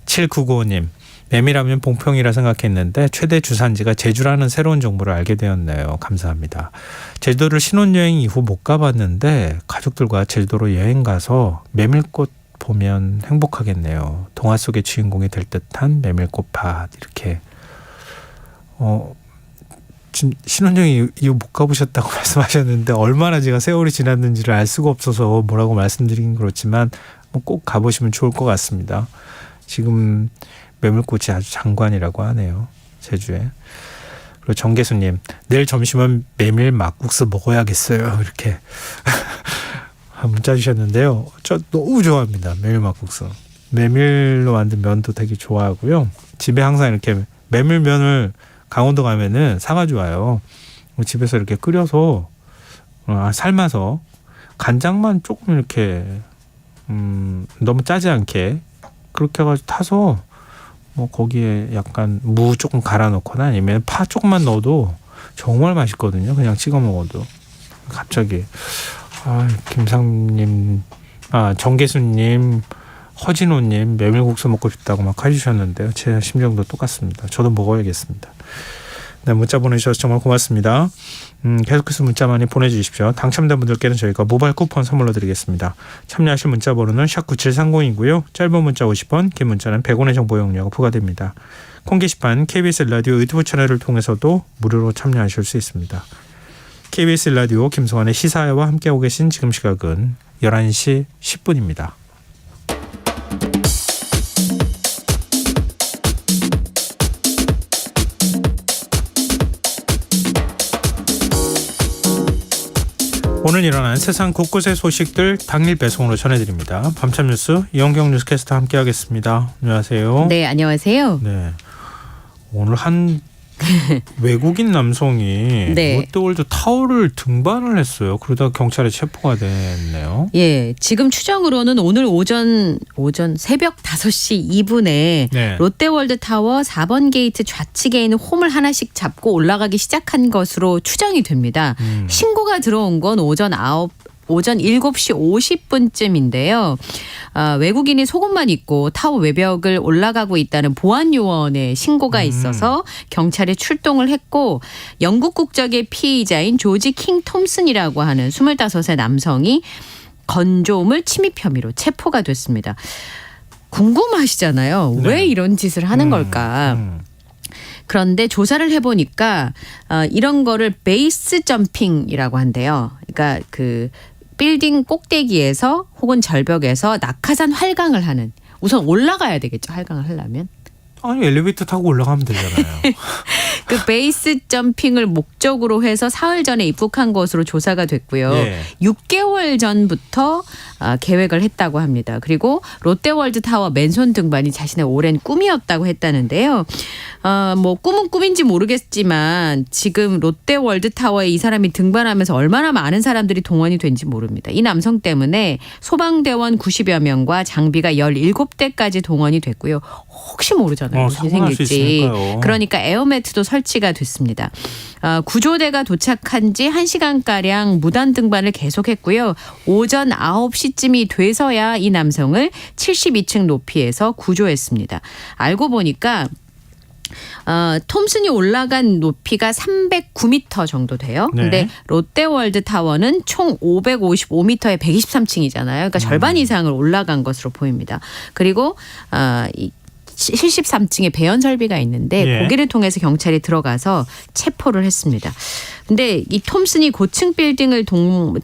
7995님 메밀하면 봉평이라 생각했는데 최대 주산지가 제주라는 새로운 정보를 알게 되었네요. 감사합니다. 제주도를 신혼여행 이후 못 가봤는데 가족들과 제주도로 여행 가서 메밀꽃 보면 행복하겠네요. 동화 속의 주인공이 될 듯한 메밀꽃밭 이렇게 신혼여행 이후 못 가보셨다고 말씀하셨는데 얼마나 제가 세월이 지났는지를 알 수가 없어서 뭐라고 말씀드리긴 그렇지만 꼭 가보시면 좋을 것 같습니다. 지금 메밀꽃이 아주 장관이라고 하네요. 제주에. 그리고 정계수님 내일 점심은 메밀 막국수 먹어야겠어요. 이렇게 문자 주셨는데요. 저 너무 좋아합니다. 메밀 막국수. 메밀로 만든 면도 되게 좋아하고요. 집에 항상 이렇게 메밀면을 강원도 가면은 사가지고 와요. 집에서 이렇게 끓여서 삶아서 간장만 조금 이렇게 너무 짜지 않게 그렇게 해가지고 타서 뭐 거기에 약간 무 조금 갈아 넣거나 아니면 파 조금만 넣어도 정말 맛있거든요. 그냥 찍어 먹어도. 갑자기 김상님, 정계수님, 허진호님 메밀국수 먹고 싶다고 막 해주셨는데요. 제 심정도 똑같습니다. 저도 먹어야겠습니다. 네, 문자 보내주셔서 정말 고맙습니다. 계속해서 문자 많이 보내주십시오. 당첨된 분들께는 저희가 모바일 쿠폰 선물로 드리겠습니다. 참여하실 문자 번호는 샵9730이고요. 짧은 문자 50원, 긴 문자는 100원의 정보 이용료가 부과됩니다. 콩 게시판 KBS 라디오 유튜브 채널을 통해서도 무료로 참여하실 수 있습니다. KBS 라디오 김성환의 시사회와 함께하고 계신 지금 시각은 11시 10분입니다. 오늘 일어난 세상 곳곳의 소식들 당일 배송으로 전해드립니다. 밤참 뉴스 이영경 뉴스캐스터 함께하겠습니다. 안녕하세요. 네, 안녕하세요. 네, 오늘 한 외국인 남성이 네. 롯데월드 타워를 등반을 했어요. 그러다가 경찰에 체포가 됐네요. 예, 지금 추정으로는 오늘 오전 새벽 5시 2분에 네. 롯데월드 타워 4번 게이트 좌측에 있는 홈을 하나씩 잡고 올라가기 시작한 것으로 추정이 됩니다. 신고가 들어온 건 오전 7시 50분쯤인데요. 외국인이 속옷만 입고 타워 외벽을 올라가고 있다는 보안 요원의 신고가 있어서 경찰이 출동을 했고 영국 국적의 피의자인 조지 킹 톰슨이라고 하는 25세 남성이 건조물 침입 혐의로 체포가 됐습니다. 궁금하시잖아요. 네. 왜 이런 짓을 하는 걸까? 그런데 조사를 해보니까 이런 거를 베이스 점핑이라고 한대요. 그러니까 그 빌딩 꼭대기에서 혹은 절벽에서 낙하산 활강을 하는, 우선 올라가야 되겠죠. 활강을 하려면. 아니 엘리베이터 타고 올라가면 되잖아요. 그 베이스 점핑을 목적으로 해서 사흘 전에 입국한 것으로 조사가 됐고요. 예. 6개월 전부터 계획을 했다고 합니다. 그리고 롯데월드 타워 맨손 등반이 자신의 오랜 꿈이었다고 했다는데요. 뭐 꿈은 꿈인지 모르겠지만 지금 롯데월드 타워에 이 사람이 등반하면서 얼마나 많은 사람들이 동원이 된지 모릅니다. 이 남성 때문에 소방대원 90여 명과 장비가 17대까지 동원이 됐고요. 혹시 모르잖아요. 무슨 사고 날 수 생길지. 있으니까요. 그러니까 에어매트도 설치가 됐습니다. 구조대가 도착한 지 1시간가량 무단 등반을 계속했고요. 오전 9시쯤이 돼서야 이 남성을 72층 높이에서 구조했습니다. 알고 보니까 톰슨이 올라간 높이가 309m 정도 돼요. 네. 근데 롯데월드 타워는 총 555m에 123층이잖아요. 그러니까 절반 이상을 올라간 것으로 보입니다. 그리고 73층에 배연 설비가 있는데 예. 거기를 통해서 경찰이 들어가서 체포를 했습니다. 근데 이 톰슨이 고층 빌딩을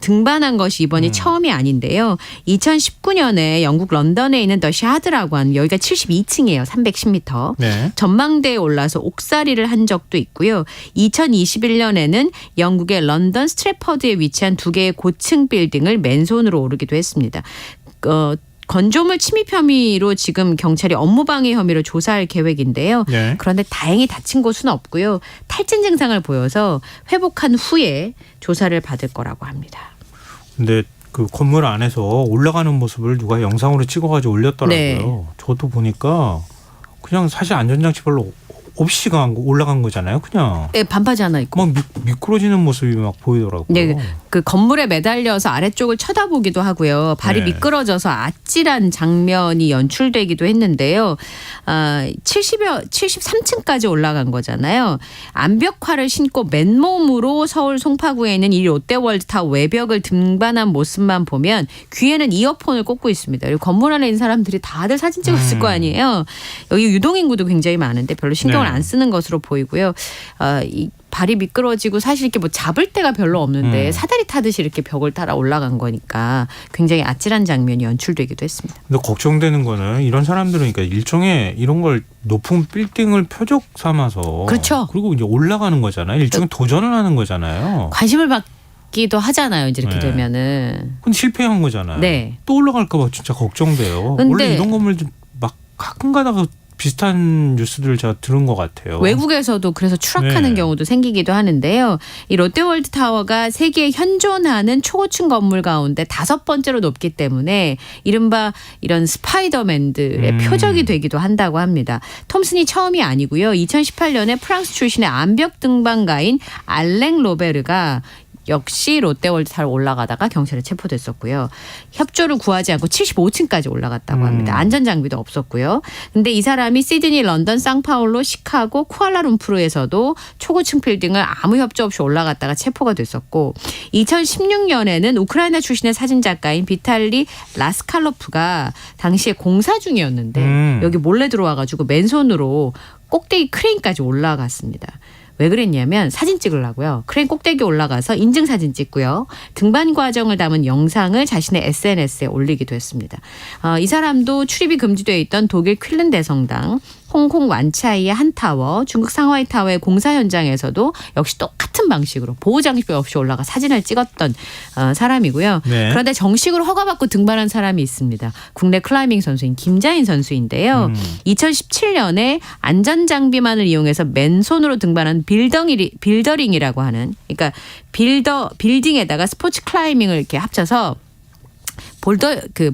등반한 것이 이번이 처음이 아닌데요. 2019년에 영국 런던에 있는 더 샤드라고 하는, 여기가 72층이에요. 310m. 네. 전망대에 올라서 옥살이를 한 적도 있고요. 2021년에는 영국의 런던 스트래퍼드에 위치한 2개의 고층 빌딩을 맨손으로 오르기도 했습니다. 건조물 침입 혐의로 지금 경찰이 업무방해 혐의로 조사할 계획인데요. 네. 그런데 다행히 다친 곳은 없고요. 탈진 증상을 보여서 회복한 후에 조사를 받을 거라고 합니다. 근데 그 건물 안에서 올라가는 모습을 누가 영상으로 찍어가지고 올렸더라고요. 네. 저도 보니까 그냥 사실 안전장치 별로 없이 올라간 거잖아요. 그냥 네, 반바지 하나 입고. 막 미끄러지는 모습이 막 보이더라고요. 네, 그 건물에 매달려서 아래쪽을 쳐다보기도 하고요. 발이 네. 미끄러져서 아찔한 장면이 연출되기도 했는데요. 73층까지 올라간 거잖아요. 암벽화를 신고 맨몸으로 서울 송파구에 있는 이 롯데월드 타워 외벽을 등반한 모습만 보면 귀에는 이어폰을 꽂고 있습니다. 그리고 건물 안에 있는 사람들이 다들 사진 찍었을 거 아니에요. 여기 유동인구도 굉장히 많은데 별로 신경을 안 쓰는 것으로 보이고요. 이 발이 미끄러지고 사실 이렇게 뭐 잡을 데가 별로 없는데 사다리 타듯이 이렇게 벽을 따라 올라간 거니까 굉장히 아찔한 장면이 연출되기도 했습니다. 근데 걱정되는 거는 이런 사람들은 그러니까 일종의 이런 걸 높은 빌딩을 표적 삼아서 그렇죠. 그리고 이제 올라가는 거잖아요. 일종의 도전을 하는 거잖아요. 관심을 받기도 하잖아요. 이제 이렇게 네. 되면은. 근데 실패한 거잖아요. 네. 또 올라갈까 봐 진짜 걱정돼요. 근데 원래 이런 건물 좀 막 가끔 가다가 비슷한 뉴스들을 제가 들은 것 같아요. 외국에서도 그래서 추락하는 네. 경우도 생기기도 하는데요. 이 롯데월드 타워가 세계에 현존하는 초고층 건물 가운데 5번째로 높기 때문에 이른바 이런 스파이더맨들의 표적이 되기도 한다고 합니다. 톰슨이 처음이 아니고요. 2018년에 프랑스 출신의 암벽 등반가인 알랭 로베르가 역시 롯데월드 타워 올라가다가 경찰에 체포됐었고요. 협조를 구하지 않고 75층까지 올라갔다고 합니다. 안전장비도 없었고요. 근데 이 사람이 시드니, 런던, 상파울로, 시카고, 쿠알라룸푸르에서도 초고층 빌딩을 아무 협조 없이 올라갔다가 체포가 됐었고 2016년에는 우크라이나 출신의 사진작가인 비탈리 라스칼로프가 당시에 공사 중이었는데 여기 몰래 들어와가지고 맨손으로 꼭대기 크레인까지 올라갔습니다. 왜 그랬냐면 사진 찍으려고요. 크레인 꼭대기 올라가서 인증사진 찍고요. 등반 과정을 담은 영상을 자신의 SNS에 올리기도 했습니다. 이 사람도 출입이 금지되어 있던 독일 퀼른 대성당, 홍콩 완차이의 한 타워, 중국 상하이 타워의 공사 현장에서도 역시 똑같은 방식으로 보호장비 없이 올라가 사진을 찍었던 사람이고요. 네. 그런데 정식으로 허가받고 등반한 사람이 있습니다. 국내 클라이밍 선수인 김자인 선수인데요. 2017년에 안전장비만을 이용해서 맨손으로 등반한 빌더링이라고 하는, 그러니까 빌딩에다가 스포츠 클라이밍을 이렇게 합쳐서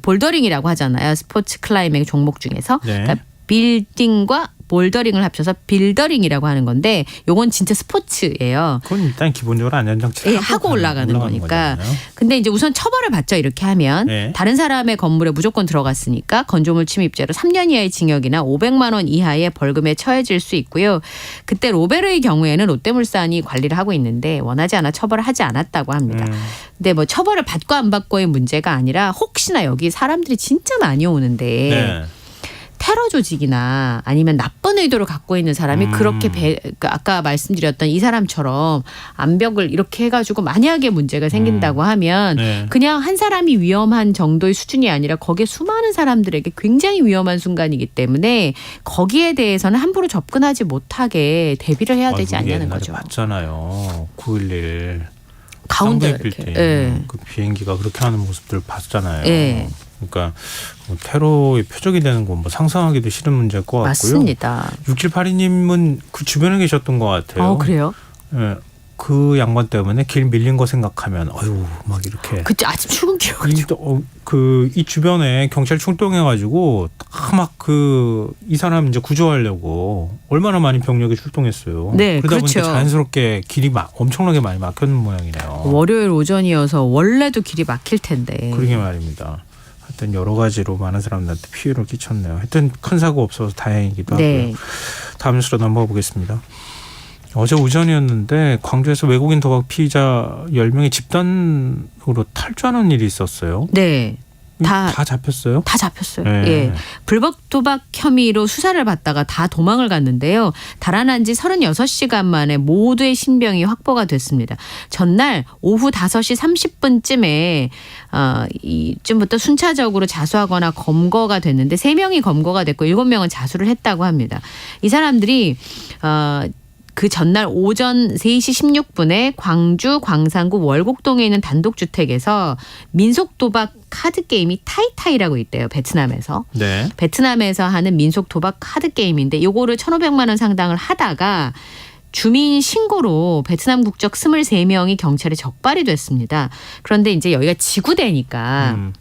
볼더링이라고 하잖아요. 스포츠 클라이밍 종목 중에서. 네. 그러니까 빌딩과 볼더링을 합쳐서 빌더링이라고 하는 건데 요건 진짜 스포츠예요. 그건 일단 기본적으로 안전장치를 하고 올라가는 거니까. 거잖아요. 근데 이제 우선 처벌을 받죠. 이렇게 하면. 네. 다른 사람의 건물에 무조건 들어갔으니까 건조물 침입죄로 3년 이하의 징역이나 500만 원 이하의 벌금에 처해질 수 있고요. 그때 로베르의 경우에는 롯데물산이 관리를 하고 있는데 원하지 않아 처벌을 하지 않았다고 합니다. 근데 뭐 처벌을 받고 안 받고의 문제가 아니라 혹시나 여기 사람들이 진짜 많이 오는데 네. 테러 조직이나 아니면 나쁜 의도를 갖고 있는 사람이 그렇게 아까 말씀드렸던 이 사람처럼 암벽을 이렇게 해가지고 만약에 문제가 생긴다고 하면 네. 그냥 한 사람이 위험한 정도의 수준이 아니라 거기에 수많은 사람들에게 굉장히 위험한 순간이기 때문에 거기에 대해서는 함부로 접근하지 못하게 대비를 해야 되지 않냐는 거죠. 봤잖아요. 9.11 가운데 쌍둥이 이렇게. 빌딩 예. 그 비행기가 그렇게 하는 모습들 봤잖아요. 예. 그러니까 뭐 테러의 표적이 되는 건 뭐 상상하기도 싫은 문제일 것 같고요. 맞습니다. 6782님은 그 주변에 계셨던 것 같아요. 그래요? 예. 그 양반 때문에 길 밀린 거 생각하면 어휴 막 이렇게. 그때 아침 출근 기억이죠. 이 주변에 경찰 출동해가지고 다 막 이 사람 이제 구조하려고 얼마나 많이 병력이 출동했어요. 네, 그러다 그렇죠. 보니까 자연스럽게 길이 엄청나게 많이 막혔는 모양이네요. 월요일 오전이어서 원래도 길이 막힐 텐데. 그러게 말입니다. 하여튼 여러 가지로 많은 사람들한테 피해를 끼쳤네요. 하여튼 큰 사고 없어서 다행이기도 네. 하고요. 다음 뉴스로 넘어가 보겠습니다. 어제 오전이었는데 광주에서 외국인 도박 피의자 10명이 집단으로 탈주하는 일이 있었어요. 네. 다 잡혔어요? 다 잡혔어요. 네. 예. 불법 도박 혐의로 수사를 받다가 다 도망을 갔는데요. 달아난 지 36시간 만에 모두의 신병이 확보가 됐습니다. 전날 오후 5시 30분쯤에 이쯤부터 순차적으로 자수하거나 검거가 됐는데 3명이 검거가 됐고 7명은 자수를 했다고 합니다. 이 사람들이 그 전날 오전 3시 16분에 광주 광산구 월곡동에 있는 단독주택에서 민속도박 카드게임이 타이타이라고 있대요. 베트남에서. 네. 베트남에서 하는 민속도박 카드게임인데 요거를 1,500만 원 상당을 하다가 주민 신고로 베트남 국적 23명이 경찰에 적발이 됐습니다. 그런데 이제 여기가 지구대니까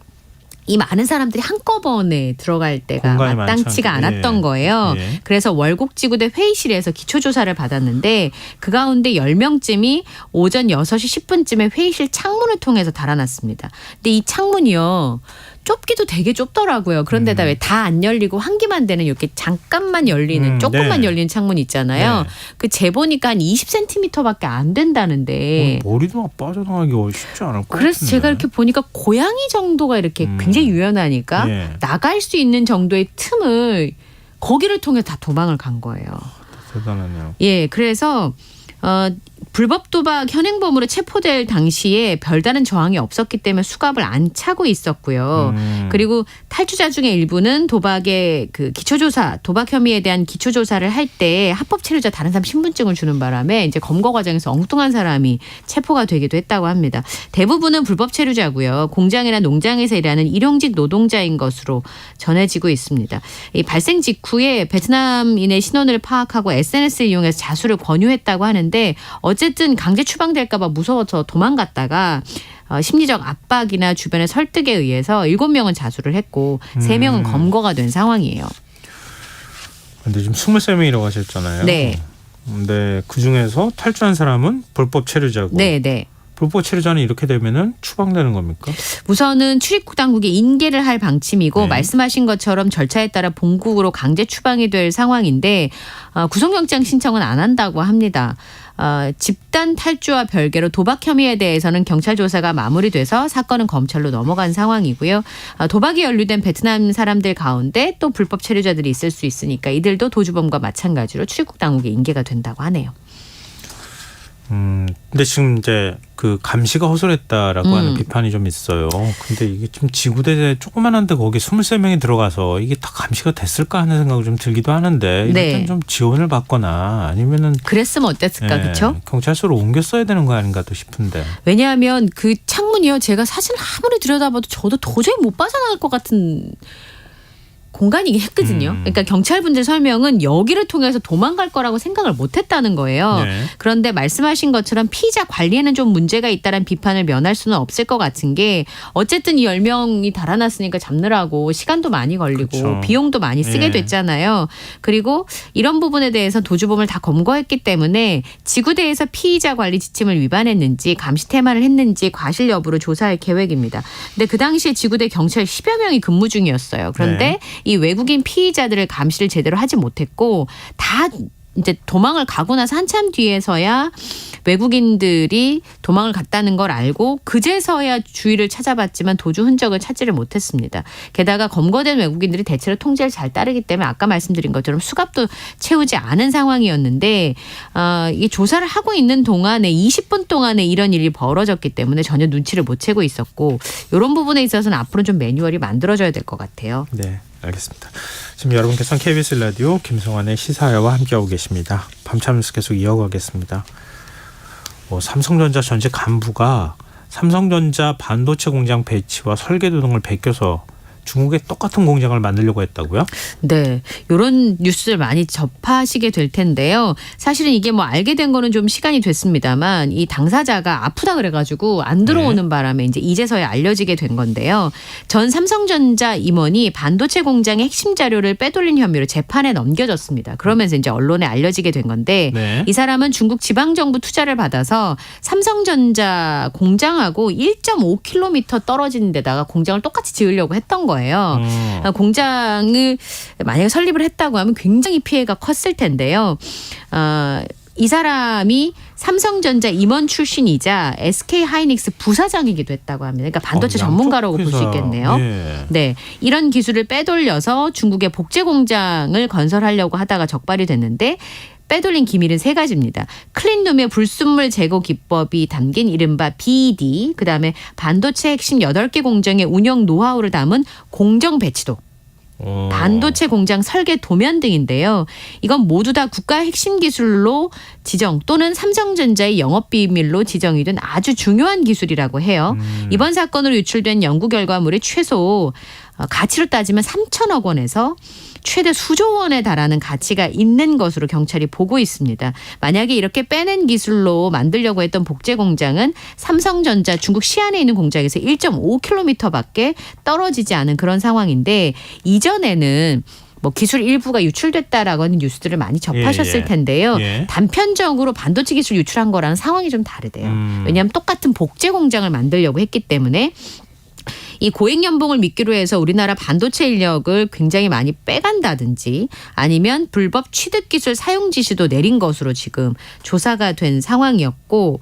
이 많은 사람들이 한꺼번에 들어갈 때가 마땅치가 않았던 거예요. 예. 그래서 월곡지구대 회의실에서 기초조사를 받았는데 그 가운데 10명쯤이 오전 6시 10분쯤에 회의실 창문을 통해서 달아났습니다. 근데 이 창문이요. 좁기도 되게 좁더라고요. 그런데다 왜 다 안 열리고 환기만 되는 이렇게 잠깐만 열리는 조금만 네. 열리는 창문 있잖아요. 네. 그 재보니까 한 20cm밖에 안 된다는데. 머리도 막 빠져나가기 쉽지 않을 것 같은데. 그래서 제가 이렇게 보니까 고양이 정도가 이렇게 굉장히 유연하니까 예. 나갈 수 있는 정도의 틈을 거기를 통해 다 도망을 간 거예요. 대단하네요. 예, 그래서 불법 도박 현행범으로 체포될 당시에 별다른 저항이 없었기 때문에 수갑을 안 차고 있었고요. 그리고 탈주자 중에 일부는 도박의 그 기초조사, 도박 혐의에 대한 기초조사를 할 때 합법 체류자 다른 사람 신분증을 주는 바람에 이제 검거 과정에서 엉뚱한 사람이 체포가 되기도 했다고 합니다. 대부분은 불법 체류자고요. 공장이나 농장에서 일하는 일용직 노동자인 것으로 전해지고 있습니다. 이 발생 직후에 베트남인의 신원을 파악하고 SNS를 이용해서 자수를 권유했다고 하는데 어쨌든 강제 추방될까 봐 무서워서 도망갔다가 심리적 압박이나 주변의 설득에 의해서 7명은 자수를 했고 3명은 검거가 된 상황이에요. 근데 지금 23명이라고 하셨잖아요. 네. 근데 그중에서 탈주한 사람은 불법 체류자고. 네, 네. 불법 체류자는 이렇게 되면은 추방되는 겁니까? 우선은 출입국 당국이 인계를 할 방침이고 네. 말씀하신 것처럼 절차에 따라 본국으로 강제 추방이 될 상황인데 구속영장 신청은 안 한다고 합니다. 집단 탈주와 별개로 도박 혐의에 대해서는 경찰 조사가 마무리돼서 사건은 검찰로 넘어간 상황이고요. 도박이 연루된 베트남 사람들 가운데 또 불법 체류자들이 있을 수 있으니까 이들도 도주범과 마찬가지로 출입국 당국에 인계가 된다고 하네요. 근데 지금 이제 그 감시가 허술했다라고 하는 비판이 좀 있어요. 근데 이게 좀 지구대 조그만한데 거기 23명이 들어가서 이게 다 감시가 됐을까 하는 생각이 좀 들기도 하는데 네. 일단 좀 지원을 받거나 아니면은 그랬으면 어땠을까, 그렇죠? 경찰서로 옮겼어야 되는 거 아닌가 또 싶은데. 왜냐하면 그 창문이요. 제가 사실 아무리 들여다봐도 저도 도저히 못 빠져나갈 것 같은 공간이긴 했거든요. 그러니까 경찰분들 설명은 여기를 통해서 도망갈 거라고 생각을 못했다는 거예요. 네. 그런데 말씀하신 것처럼 피의자 관리에는 좀 문제가 있다는 비판을 면할 수는 없을 것 같은 게 어쨌든 이 10명이 달아났으니까 잡느라고 시간도 많이 걸리고 그렇죠. 비용도 많이 쓰게 예. 됐잖아요. 그리고 이런 부분에 대해서 도주범을 다 검거했기 때문에 지구대에서 피의자 관리 지침을 위반했는지 감시 태만을 했는지 과실 여부를 조사할 계획입니다. 근데 그 당시에 지구대 경찰 10여 명이 근무 중이었어요. 그런데 네. 이 외국인 피의자들을 감시를 제대로 하지 못했고 다 이제 도망을 가고 나서 한참 뒤에서야 외국인들이 도망을 갔다는 걸 알고 그제서야 주위를 찾아봤지만 도주 흔적을 찾지를 못했습니다. 게다가 검거된 외국인들이 대체로 통제를 잘 따르기 때문에 아까 말씀드린 것처럼 수갑도 채우지 않은 상황이었는데 이 조사를 하고 있는 동안에 20분 동안에 이런 일이 벌어졌기 때문에 전혀 눈치를 못 채고 있었고 이런 부분에 있어서는 앞으로 좀 매뉴얼이 만들어져야 될 것 같아요. 네. 알겠습니다. 지금 여러분께서는 KBS 라디오 김성환의 시사회와 함께하고 계십니다. 밤참 뉴스 계속 이어가겠습니다. 삼성전자 전직 간부가 삼성전자 반도체 공장 배치와 설계도 등을 베껴서 중국에 똑같은 공장을 만들려고 했다고요? 네. 이런 뉴스를 많이 접하시게 될 텐데요. 사실은 이게 뭐 알게 된 거는 좀 시간이 됐습니다만 이 당사자가 아프다 그래가지고 안 들어오는 바람에 이제서야 알려지게 된 건데요. 전 삼성전자 임원이 반도체 공장의 핵심 자료를 빼돌린 혐의로 재판에 넘겨졌습니다. 그러면서 이제 언론에 알려지게 된 건데 네. 이 사람은 중국 지방정부 투자를 받아서 삼성전자 공장하고 1.5km 떨어진 데다가 공장을 똑같이 지으려고 했던 거예요. 공장을 만약에 설립을 했다고 하면 굉장히 피해가 컸을 텐데요. 이 사람이 삼성전자 임원 출신이자 SK하이닉스 부사장이기도 했다고 합니다. 그러니까 반도체 전문가라고 볼 수 있겠네요. 예. 네, 이런 기술을 빼돌려서 중국의 복제 공장을 건설하려고 하다가 적발이 됐는데 빼돌린 기밀은 3가지입니다. 클린룸의 불순물 제거 기법이 담긴 이른바 BD, 그다음에 반도체 핵심 8개 공장의 운영 노하우를 담은 공정 배치도, 반도체 공장 설계 도면 등인데요. 이건 모두 다 국가 핵심 기술로 지정 또는 삼성전자의 영업비밀로 지정이 된 아주 중요한 기술이라고 해요. 이번 사건으로 유출된 연구 결과물이 최소 가치로 따지면 3천억 원에서 최대 수조 원에 달하는 가치가 있는 것으로 경찰이 보고 있습니다. 만약에 이렇게 빼낸 기술로 만들려고 했던 복제 공장은 삼성전자 중국 시안에 있는 공장에서 1.5km밖에 떨어지지 않은 그런 상황인데 이전에는 뭐 기술 일부가 유출됐다라고 하는 뉴스들을 많이 접하셨을 텐데요. 단편적으로 반도체 기술 유출한 거랑 상황이 좀 다르대요. 왜냐하면 똑같은 복제 공장을 만들려고 했기 때문에 이 고액 연봉을 미끼로 해서 우리나라 반도체 인력을 굉장히 많이 빼간다든지 아니면 불법 취득 기술 사용 지시도 내린 것으로 지금 조사가 된 상황이었고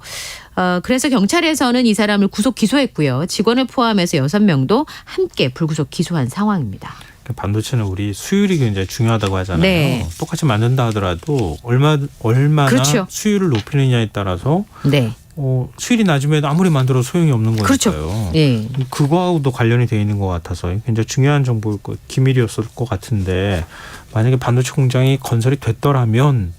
그래서 경찰에서는 이 사람을 구속 기소했고요. 직원을 포함해서 6명도 함께 불구속 기소한 상황입니다. 반도체는 우리 수율이 굉장히 중요하다고 하잖아요. 네. 똑같이 만든다 하더라도 얼마나 그렇죠. 수율을 높이느냐에 따라서 네. 수율이 낮으면 아무리 만들어도 소용이 없는 거니까요. 그렇죠. 예. 그거하고도 관련이 돼 있는 것 같아서 굉장히 중요한 정보일 기밀이었을 것 같은데 만약에 반도체 공장이 건설이 됐더라면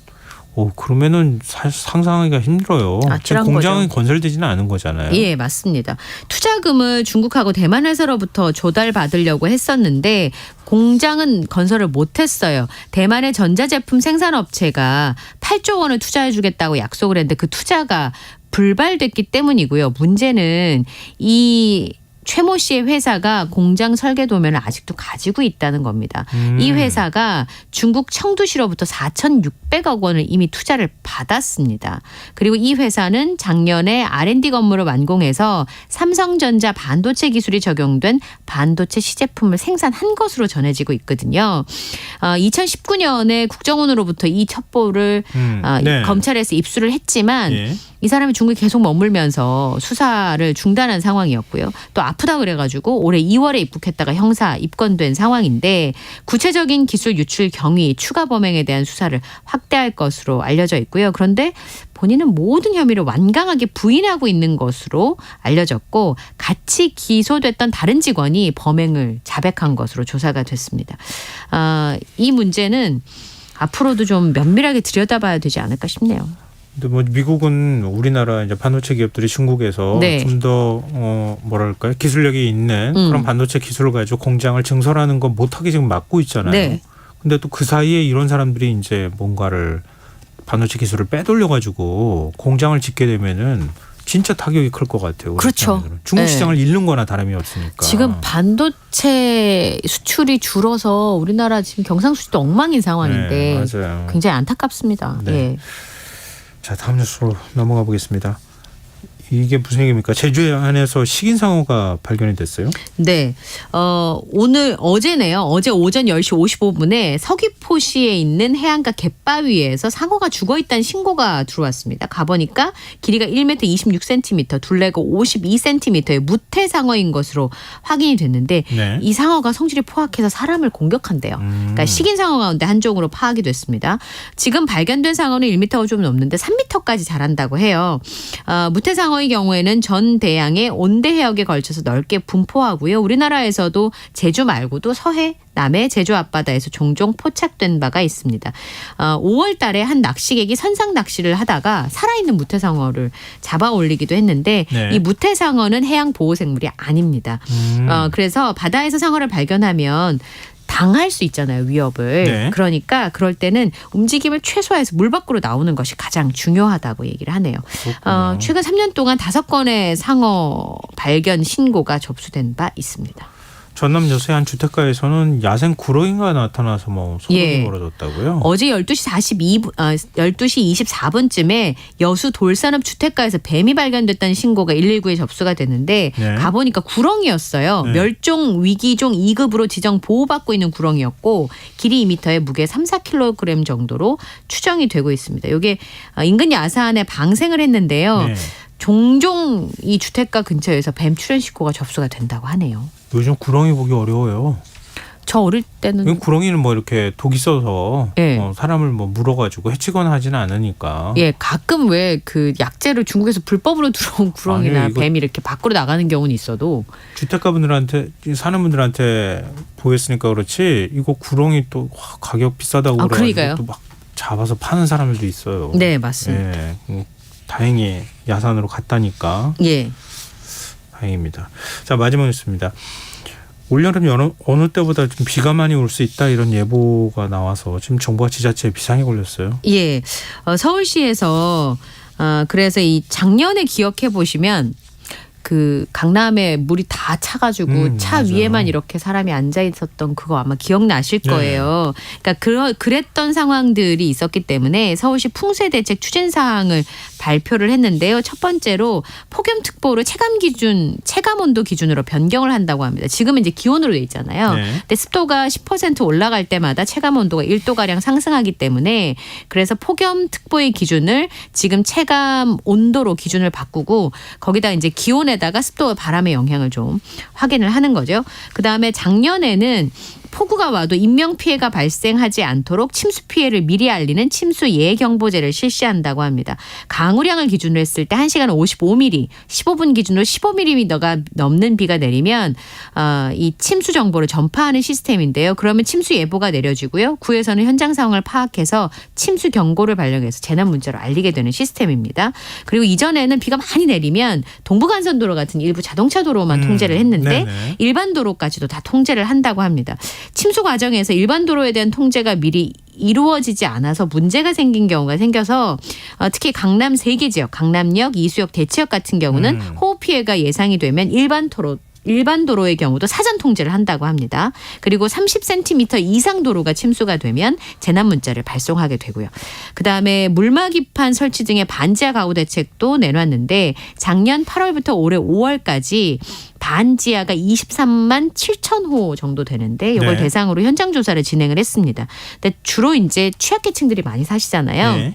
그러면은 사실 상상하기가 힘들어요. 지금 아찔한 공장이 거죠. 건설되지는 않은 거잖아요. 예, 맞습니다. 투자금을 중국하고 대만 회사로부터 조달받으려고 했었는데 공장은 건설을 못했어요. 대만의 전자제품 생산업체가 8조 원을 투자해주겠다고 약속을 했는데 그 투자가 불발됐기 때문이고요. 문제는 이 최모 씨의 회사가 공장 설계 도면을 아직도 가지고 있다는 겁니다. 이 회사가 중국 청두시로부터 4,600억 원을 이미 투자를 받았습니다. 그리고 이 회사는 작년에 R&D 건물을 완공해서 삼성전자 반도체 기술이 적용된 반도체 시제품을 생산한 것으로 전해지고 있거든요. 2019년에 국정원으로부터 이 첩보를 네. 검찰에서 입수를 했지만 예. 이 사람이 중국에 계속 머물면서 수사를 중단한 상황이었고요. 또 아프다 그래가지고 올해 2월에 입국했다가 형사 입건된 상황인데 구체적인 기술 유출 경위, 추가 범행에 대한 수사를 확대할 것으로 알려져 있고요. 그런데 본인은 모든 혐의를 완강하게 부인하고 있는 것으로 알려졌고 같이 기소됐던 다른 직원이 범행을 자백한 것으로 조사가 됐습니다. 이 문제는 앞으로도 좀 면밀하게 들여다봐야 되지 않을까 싶네요. 근데 뭐 미국은 우리나라 이제 반도체 기업들이 중국에서 네. 좀 더 뭐랄까요 기술력이 있는 그런 반도체 기술을 가지고 공장을 증설하는 건 못하게 지금 막고 있잖아요. 네. 근데 또 그 사이에 이런 사람들이 이제 뭔가를 반도체 기술을 빼돌려 가지고 공장을 짓게 되면은 진짜 타격이 클 것 같아요. 그렇죠. 중국 네. 시장을 잃는 거나 다름이 없으니까. 지금 반도체 수출이 줄어서 우리나라 지금 경상수지도 엉망인 상황인데 네, 맞아요. 굉장히 안타깝습니다. 네. 예. 자, 다음 뉴스로 넘어가 보겠습니다. 이게 무슨 얘기입니까? 제주 해안에서 식인상어가 발견이 됐어요? 네. 어제네요. 어제 오전 10시 55분에 서귀포시에 있는 해안가 갯바위에서 상어가 죽어 있다는 신고가 들어왔습니다. 가보니까 길이가 1m 26cm, 둘레가 52cm의 무태상어인 것으로 확인이 됐는데 네. 이 상어가 성질이 포악해서 사람을 공격한대요. 그러니까 식인상어 가운데 한 종으로 파악이 됐습니다. 지금 발견된 상어는 1m가 좀 넘는데 3m까지 자란다고 해요. 무태상어의 경우에는 전 대양의 온대 해역에 걸쳐서 넓게 분포하고요. 우리나라에서도 제주 말고도 서해, 남해, 제주 앞바다에서 종종 포착된 바가 있습니다. 5월 달에 한 낚시객이 선상 낚시를 하다가 살아있는 무태상어를 잡아 올리기도 했는데 네. 이 무태상어는 해양 보호생물이 아닙니다. 그래서 바다에서 상어를 발견하면 당할 수 있잖아요, 위협을. 네. 그러니까 그럴 때는 움직임을 최소화해서 물 밖으로 나오는 것이 가장 중요하다고 얘기를 하네요. 최근 3년 동안 5건의 상어 발견 신고가 접수된 바 있습니다. 전남 여수의 한 주택가에서는 야생 구렁이가 나타나서 뭐 소동이 예. 벌어졌다고요? 어제 12시 24분쯤에 여수 돌산읍 주택가에서 뱀이 발견됐다는 신고가 119에 접수가 됐는데 네. 가보니까 구렁이였어요. 네. 멸종 위기종 2급으로 지정 보호받고 있는 구렁이였고 길이 2m에 무게 3-4kg 정도로 추정이 되고 있습니다. 이게 인근 야산에 방생을 했는데요. 네. 종종 이 주택가 근처에서 뱀 출현 신고가 접수가 된다고 하네요. 요즘 구렁이 보기 어려워요. 저 어릴 때는 구렁이는 뭐 이렇게 독이 써서 예. 사람을 뭐 물어가지고 해치거나 하지는 않으니까. 예, 가끔 왜 그 약재를 중국에서 불법으로 들어온 구렁이나 아니, 이거 뱀이 이렇게 밖으로 나가는 경우는 있어도 주택가분들한테 사는 분들한테 보였으니까 그렇지 이거 구렁이 또 가격 비싸다고 아, 그래가지고 그러니까요. 또 막 잡아서 파는 사람들도 있어요. 네, 맞습니다. 예, 다행히 야산으로 갔다니까 예. 다행입니다. 자, 마지막 뉴스입니다. 올여름 어느 때보다 좀 비가 많이 올 수 있다 이런 예보가 나와서 지금 정부가 지자체에 비상이 걸렸어요. 예. 서울시에서 그래서 이 작년에 기억해 보시면 그 강남에 물이 다 차가지고 차 맞아요. 위에만 이렇게 사람이 앉아 있었던 그거 아마 기억나실 거예요. 그러니까 그랬던 상황들이 있었기 때문에 서울시 풍수대책 추진사항을 발표를 했는데요. 첫 번째로 폭염특보로 체감온도 기준으로 변경을 한다고 합니다. 지금은 이제 기온으로 돼 있잖아요. 네. 근데 습도가 10% 올라갈 때마다 체감온도가 1도가량 상승하기 때문에 그래서 폭염특보의 기준을 지금 체감온도로 기준을 바꾸고 거기다 이제 기온에다가 습도와 바람의 영향을 좀 확인을 하는 거죠. 그다음에 작년에는 폭우가 와도 인명 피해가 발생하지 않도록 침수 피해를 미리 알리는 침수 예경보제를 실시한다고 합니다. 강우량을 기준으로 했을 때 1시간에 55mm, 15분 기준으로 15mm가 넘는 비가 내리면 이 침수 정보를 전파하는 시스템인데요. 그러면 침수 예보가 내려지고요. 구에서는 현장 상황을 파악해서 침수 경고를 발령해서 재난 문자로 알리게 되는 시스템입니다. 그리고 이전에는 비가 많이 내리면 동부간선도로 같은 일부 자동차 도로만 통제를 했는데 네네. 일반 도로까지도 다 통제를 한다고 합니다. 침수 과정에서 일반 도로에 대한 통제가 미리 이루어지지 않아서 문제가 생긴 경우가 생겨서 특히 강남 3개 지역, 강남역, 이수역, 대치역 같은 경우는 호우 피해가 예상이 되면 일반 도로의 경우도 사전 통제를 한다고 합니다. 그리고 30cm 이상 도로가 침수가 되면 재난 문자를 발송하게 되고요. 그다음에 물막이판 설치 등의 반지하 가구 대책도 내놨는데 작년 8월부터 올해 5월까지 반지하가 23만 7천 호 정도 되는데 이걸 네. 대상으로 현장 조사를 진행을 했습니다. 근데 주로 이제 취약계층들이 많이 사시잖아요. 네.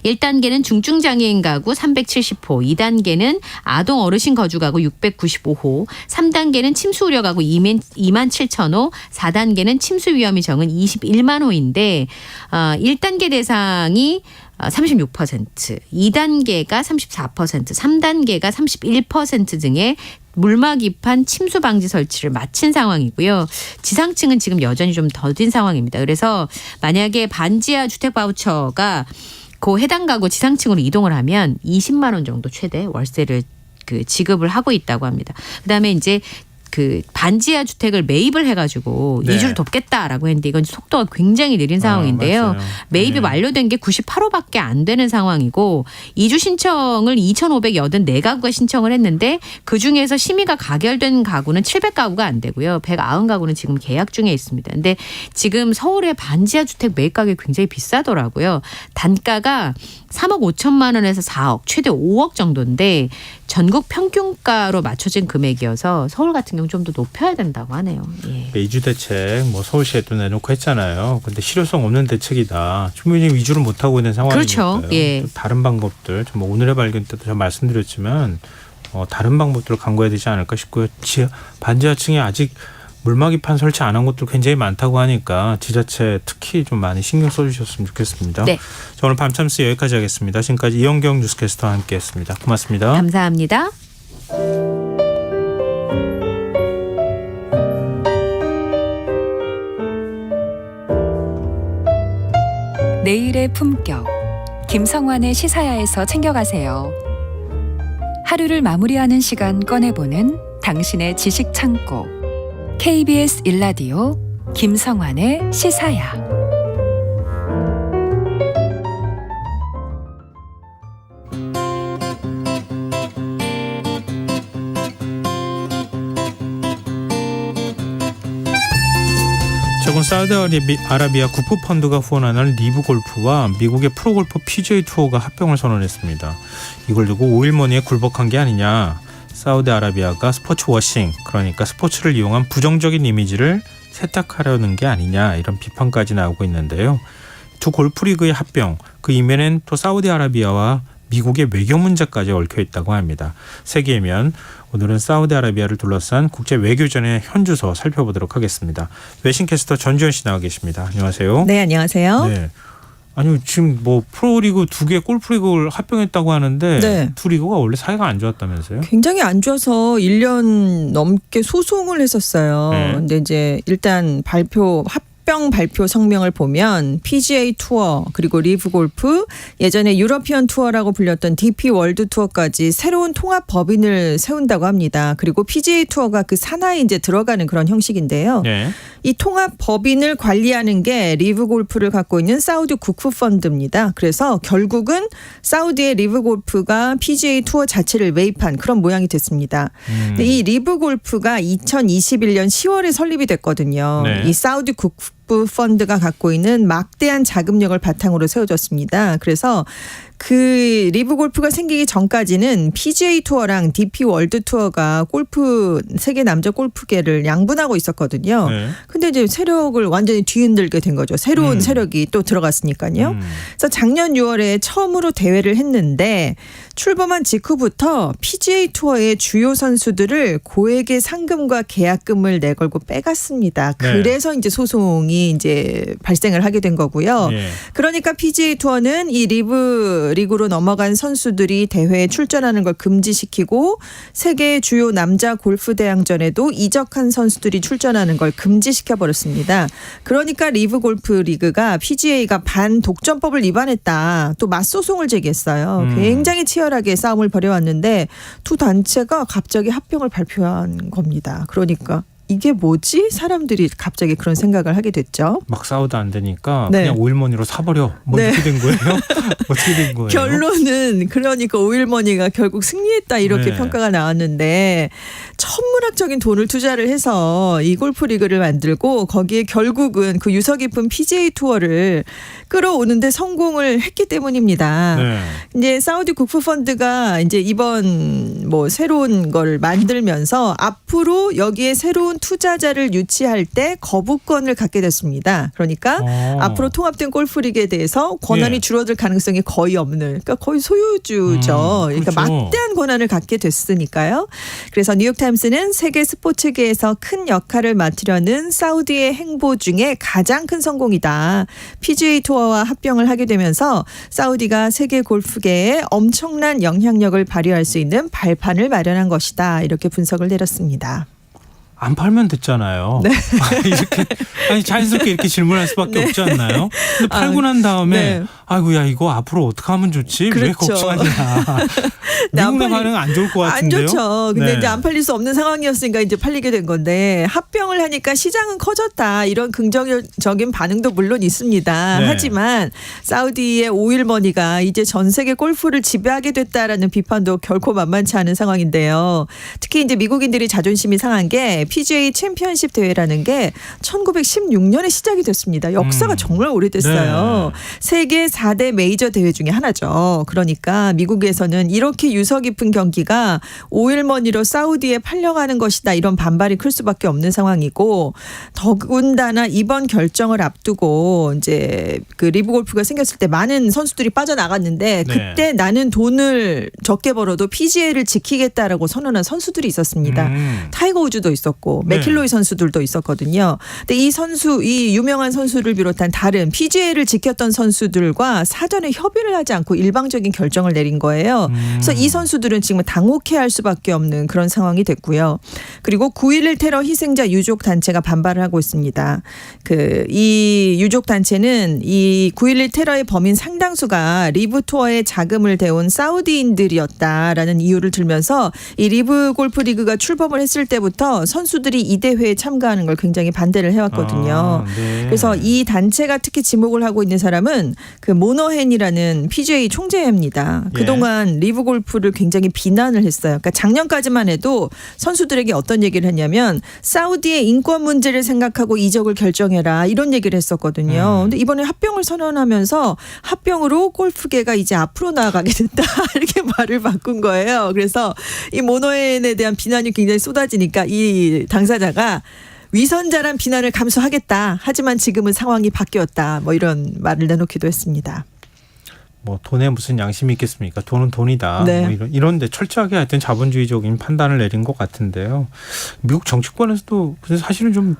1단계는 중증장애인 가구 370호, 2단계는 아동 어르신 거주 가구 695호, 3단계는 침수 우려 가구 2만 7천 호, 4단계는 침수 위험이 적은 21만 호인데 1단계 대상이 36%, 2단계가 34%, 3단계가 31% 등의 물막이판 침수 방지 설치를 마친 상황이고요. 지상층은 지금 여전히 좀 더딘 상황입니다. 그래서 만약에 반지하 주택 바우처가 그 해당 가구 지상층으로 이동을 하면 20만 원 정도 최대 월세를 지급을 하고 있다고 합니다. 그다음에 이제 그 반지하 주택을 매입을 해가지고 네. 이주를 돕겠다라고 했는데 이건 속도가 굉장히 느린 상황인데요. 맞아요. 매입이 네. 완료된 게 98호밖에 안 되는 상황이고 이주 신청을 2,584가구가 신청을 했는데 그중에서 심의가 가결된 가구는 700가구가 안 되고요. 190가구는 지금 계약 중에 있습니다. 근데 지금 서울의 반지하 주택 매입 가격이 굉장히 비싸더라고요. 단가가 3억 5천만 원에서 4억, 최대 5억 정도인데 전국 평균가로 맞춰진 금액이어서 서울 같은 경우 좀 더 높여야 된다고 하네요. 예. 이주 대책 뭐 서울시에도 내놓고 했잖아요. 근데 실효성 없는 대책이다. 충분히 이주를 못 하고 있는 상황이니까요. 그렇죠. 예. 또 다른 방법들, 좀 오늘의 발견 때도 제가 말씀드렸지만 다른 방법들을 강구해야 되지 않을까 싶고요. 반지하층에 아직 물막이판 설치 안 한 곳도 굉장히 많다고 하니까 지자체 특히 좀 많이 신경 써주셨으면 좋겠습니다. 네. 자, 오늘 밤참스 여기까지 하겠습니다. 지금까지 이영경 뉴스캐스터와 함께했습니다. 고맙습니다. 감사합니다. 내일의 품격. 김성환의 시사야에서 챙겨가세요. 하루를 마무리하는 시간 꺼내보는 당신의 지식 창고. KBS 1라디오 김성환의 시사야. 최근 사우디아라비아 국부펀드가 후원하는 리브 골프와 미국의 프로골프 PGA 투어가 합병을 선언했습니다. 이걸 두고 오일머니에 굴복한 게 아니냐. 사우디아라비아가 스포츠 워싱, 그러니까 스포츠를 이용한 부정적인 이미지를 세탁하려는 게 아니냐, 이런 비판까지 나오고 있는데요. 두 골프리그의 합병, 그 이면엔 또 사우디아라비아와 미국의 외교 문제까지 얽혀 있다고 합니다. 세계면 오늘은 사우디아라비아를 둘러싼 국제 외교전의 현주소 살펴보도록 하겠습니다. 외신캐스터 전지현 씨 나와 계십니다. 안녕하세요. 네, 안녕하세요. 네. 아니 지금 뭐 프로리그 2개 골프리그를 합병했다고 하는데 네. 두 리그가 원래 사이가 안 좋았다면서요? 굉장히 안 좋아서 1년 넘게 소송을 했었어요. 네. 근데 이제 일단 합병 발표 성명을 보면 PGA 투어 그리고 리브 골프 예전에 유러피언 투어라고 불렸던 DP 월드 투어까지 새로운 통합 법인을 세운다고 합니다. 그리고 PGA 투어가 그 산하에 이제 들어가는 그런 형식인데요. 네. 이 통합 법인을 관리하는 게 리브 골프를 갖고 있는 사우디 국부 펀드입니다. 그래서 결국은 사우디의 리브 골프가 PGA 투어 자체를 매입한 그런 모양이 됐습니다. 근데 이 리브 골프가 2021년 10월에 설립이 됐거든요. 네. 이 사우디 국부 펀드가 갖고 있는 막대한 자금력을 바탕으로 세워졌습니다. 그래서 그 리브 골프가 생기기 전까지는 PGA 투어랑 DP 월드 투어가 골프 세계 남자 골프계를 양분하고 있었거든요. 네. 근데 이제 세력을 완전히 뒤흔들게 된 거죠. 새로운 세력이 또 들어갔으니까요. 그래서 작년 6월에 처음으로 대회를 했는데 출범한 직후부터 PGA 투어의 주요 선수들을 고액의 상금과 계약금을 내걸고 빼갔습니다. 네. 그래서 이제 소송이 이제 발생을 하게 된 거고요. 예. 그러니까 PGA 투어는 이 리브 리그로 넘어간 선수들이 대회에 출전하는 걸 금지시키고 세계 주요 남자 골프 대항전에도 이적한 선수들이 출전하는 걸 금지시켜 버렸습니다. 그러니까 리브 골프 리그가 PGA가 반독점법을 위반했다. 또 맞소송을 제기했어요. 굉장히 치열하게 싸움을 벌여왔는데 두 단체가 갑자기 합병을 발표한 겁니다. 그러니까 이게 뭐지? 사람들이 갑자기 그런 생각을 하게 됐죠. 막 싸우다 안 되니까 네. 그냥 오일머니로 사버려. 뭐 네. 이렇게 된 거예요? 어떻게 된 거예요? 결론은 그러니까 오일머니가 결국 승리했다 이렇게 네. 평가가 나왔는데 천문학적인 돈을 투자를 해서 이 골프 리그를 만들고 거기에 결국은 그 유서 깊은 PGA 투어를 끌어오는데 성공을 했기 때문입니다. 네. 이제 사우디 국부펀드가 이제 이번 뭐 새로운 걸 만들면서 앞으로 여기에 새로운 투자자를 유치할 때 거부권을 갖게 됐습니다. 그러니까 앞으로 통합된 골프 리그에 대해서 권한이 예. 줄어들 가능성이 거의 없는, 그러니까 거의 소유주죠. 그러니까 그렇죠. 막대한 권한을 갖게 됐으니까요. 그래서 뉴욕타임스는 세계 스포츠계에서 큰 역할을 맡으려는 사우디의 행보 중에 가장 큰 성공이다. PGA 투어와 합병을 하게 되면서 사우디가 세계 골프계에 엄청난 영향력을 발휘할 수 있는 발판을 마련한 것이다. 이렇게 분석을 내렸습니다. 안 팔면 됐잖아요. 네. 이렇게 아니 자연스럽게 이렇게 질문할 수밖에 네. 없지 않나요? 근데 팔고 난 다음에 네. 아이고 야 이거 앞으로 어떻게 하면 좋지? 왜 그렇죠. 걱정하냐? 네, 안 미국의 팔리- 반응 안 좋을 것 안 같은데요. 좋죠. 근데 네. 이제 안 팔릴 수 없는 상황이었으니까 이제 팔리게 된 건데 합병을 하니까 시장은 커졌다. 이런 긍정적인 반응도 물론 있습니다. 네. 하지만 사우디의 오일머니가 이제 전 세계 골프를 지배하게 됐다라는 비판도 결코 만만치 않은 상황인데요. 특히 이제 미국인들이 자존심이 상한 게 PGA 챔피언십 대회라는 게 1916년에 시작이 됐습니다. 역사가 정말 오래됐어요. 세계 4대 메이저 대회 중에 하나죠. 그러니까 미국에서는 이렇게 유서 깊은 경기가 오일머니로 사우디에 팔려가는 것이다. 이런 반발이 클 수밖에 없는 상황이고 더군다나 이번 결정을 앞두고 이제 그 리브 골프가 생겼을 때 많은 선수들이 빠져나갔는데 그때 나는 돈을 적게 벌어도 PGA를 지키겠다라고 선언한 선수들이 있었습니다. 타이거 우즈도 있었고 맥킬로이 선수들도 있었거든요. 근데 이 유명한 선수를 비롯한 다른 PGA를 지켰던 선수들과 사전에 협의를 하지 않고 일방적인 결정을 내린 거예요. 그래서 이 선수들은 지금 당혹해할 수밖에 없는 그런 상황이 됐고요. 그리고 9.11 테러 희생자 유족 단체가 반발을 하고 있습니다. 이 유족 단체는 이 9.11 테러의 범인 상당수가 리브 투어에 자금을 대온 사우디인들이었다라는 이유를 들면서 이 리브 골프 리그가 출범을 했을 때부터 선수들이 이 대회에 참가하는 걸 굉장히 반대를 해왔거든요. 그래서 이 단체가 특히 지목을 하고 있는 사람은 그 모너헨이라는 PGA 총재입니다. 그동안 리브 골프를 굉장히 비난을 했어요. 그러니까 작년까지만 해도 선수들에게 어떤 얘기를 했냐면 사우디의 인권 문제를 생각하고 이적을 결정해라 이런 얘기를 했었거든요. 근데 이번에 합병을 선언하면서 합병으로 골프계가 이제 앞으로 나아가게 됐다 이렇게 말을 바꾼 거예요. 그래서 이 모너헨에 대한 비난이 굉장히 쏟아지니까 이 당사자가 위선자란 비난을 감수하겠다. 하지만 지금은 상황이 바뀌었다. 뭐 이런 말을 내놓기도 했습니다. 뭐 돈에 무슨 양심이 있겠습니까? 돈은 돈이다. 네. 뭐 이런데 철저하게 하여튼 자본주의적인 판단을 내린 것 같은데요. 미국 정치권에서도 사실은 좀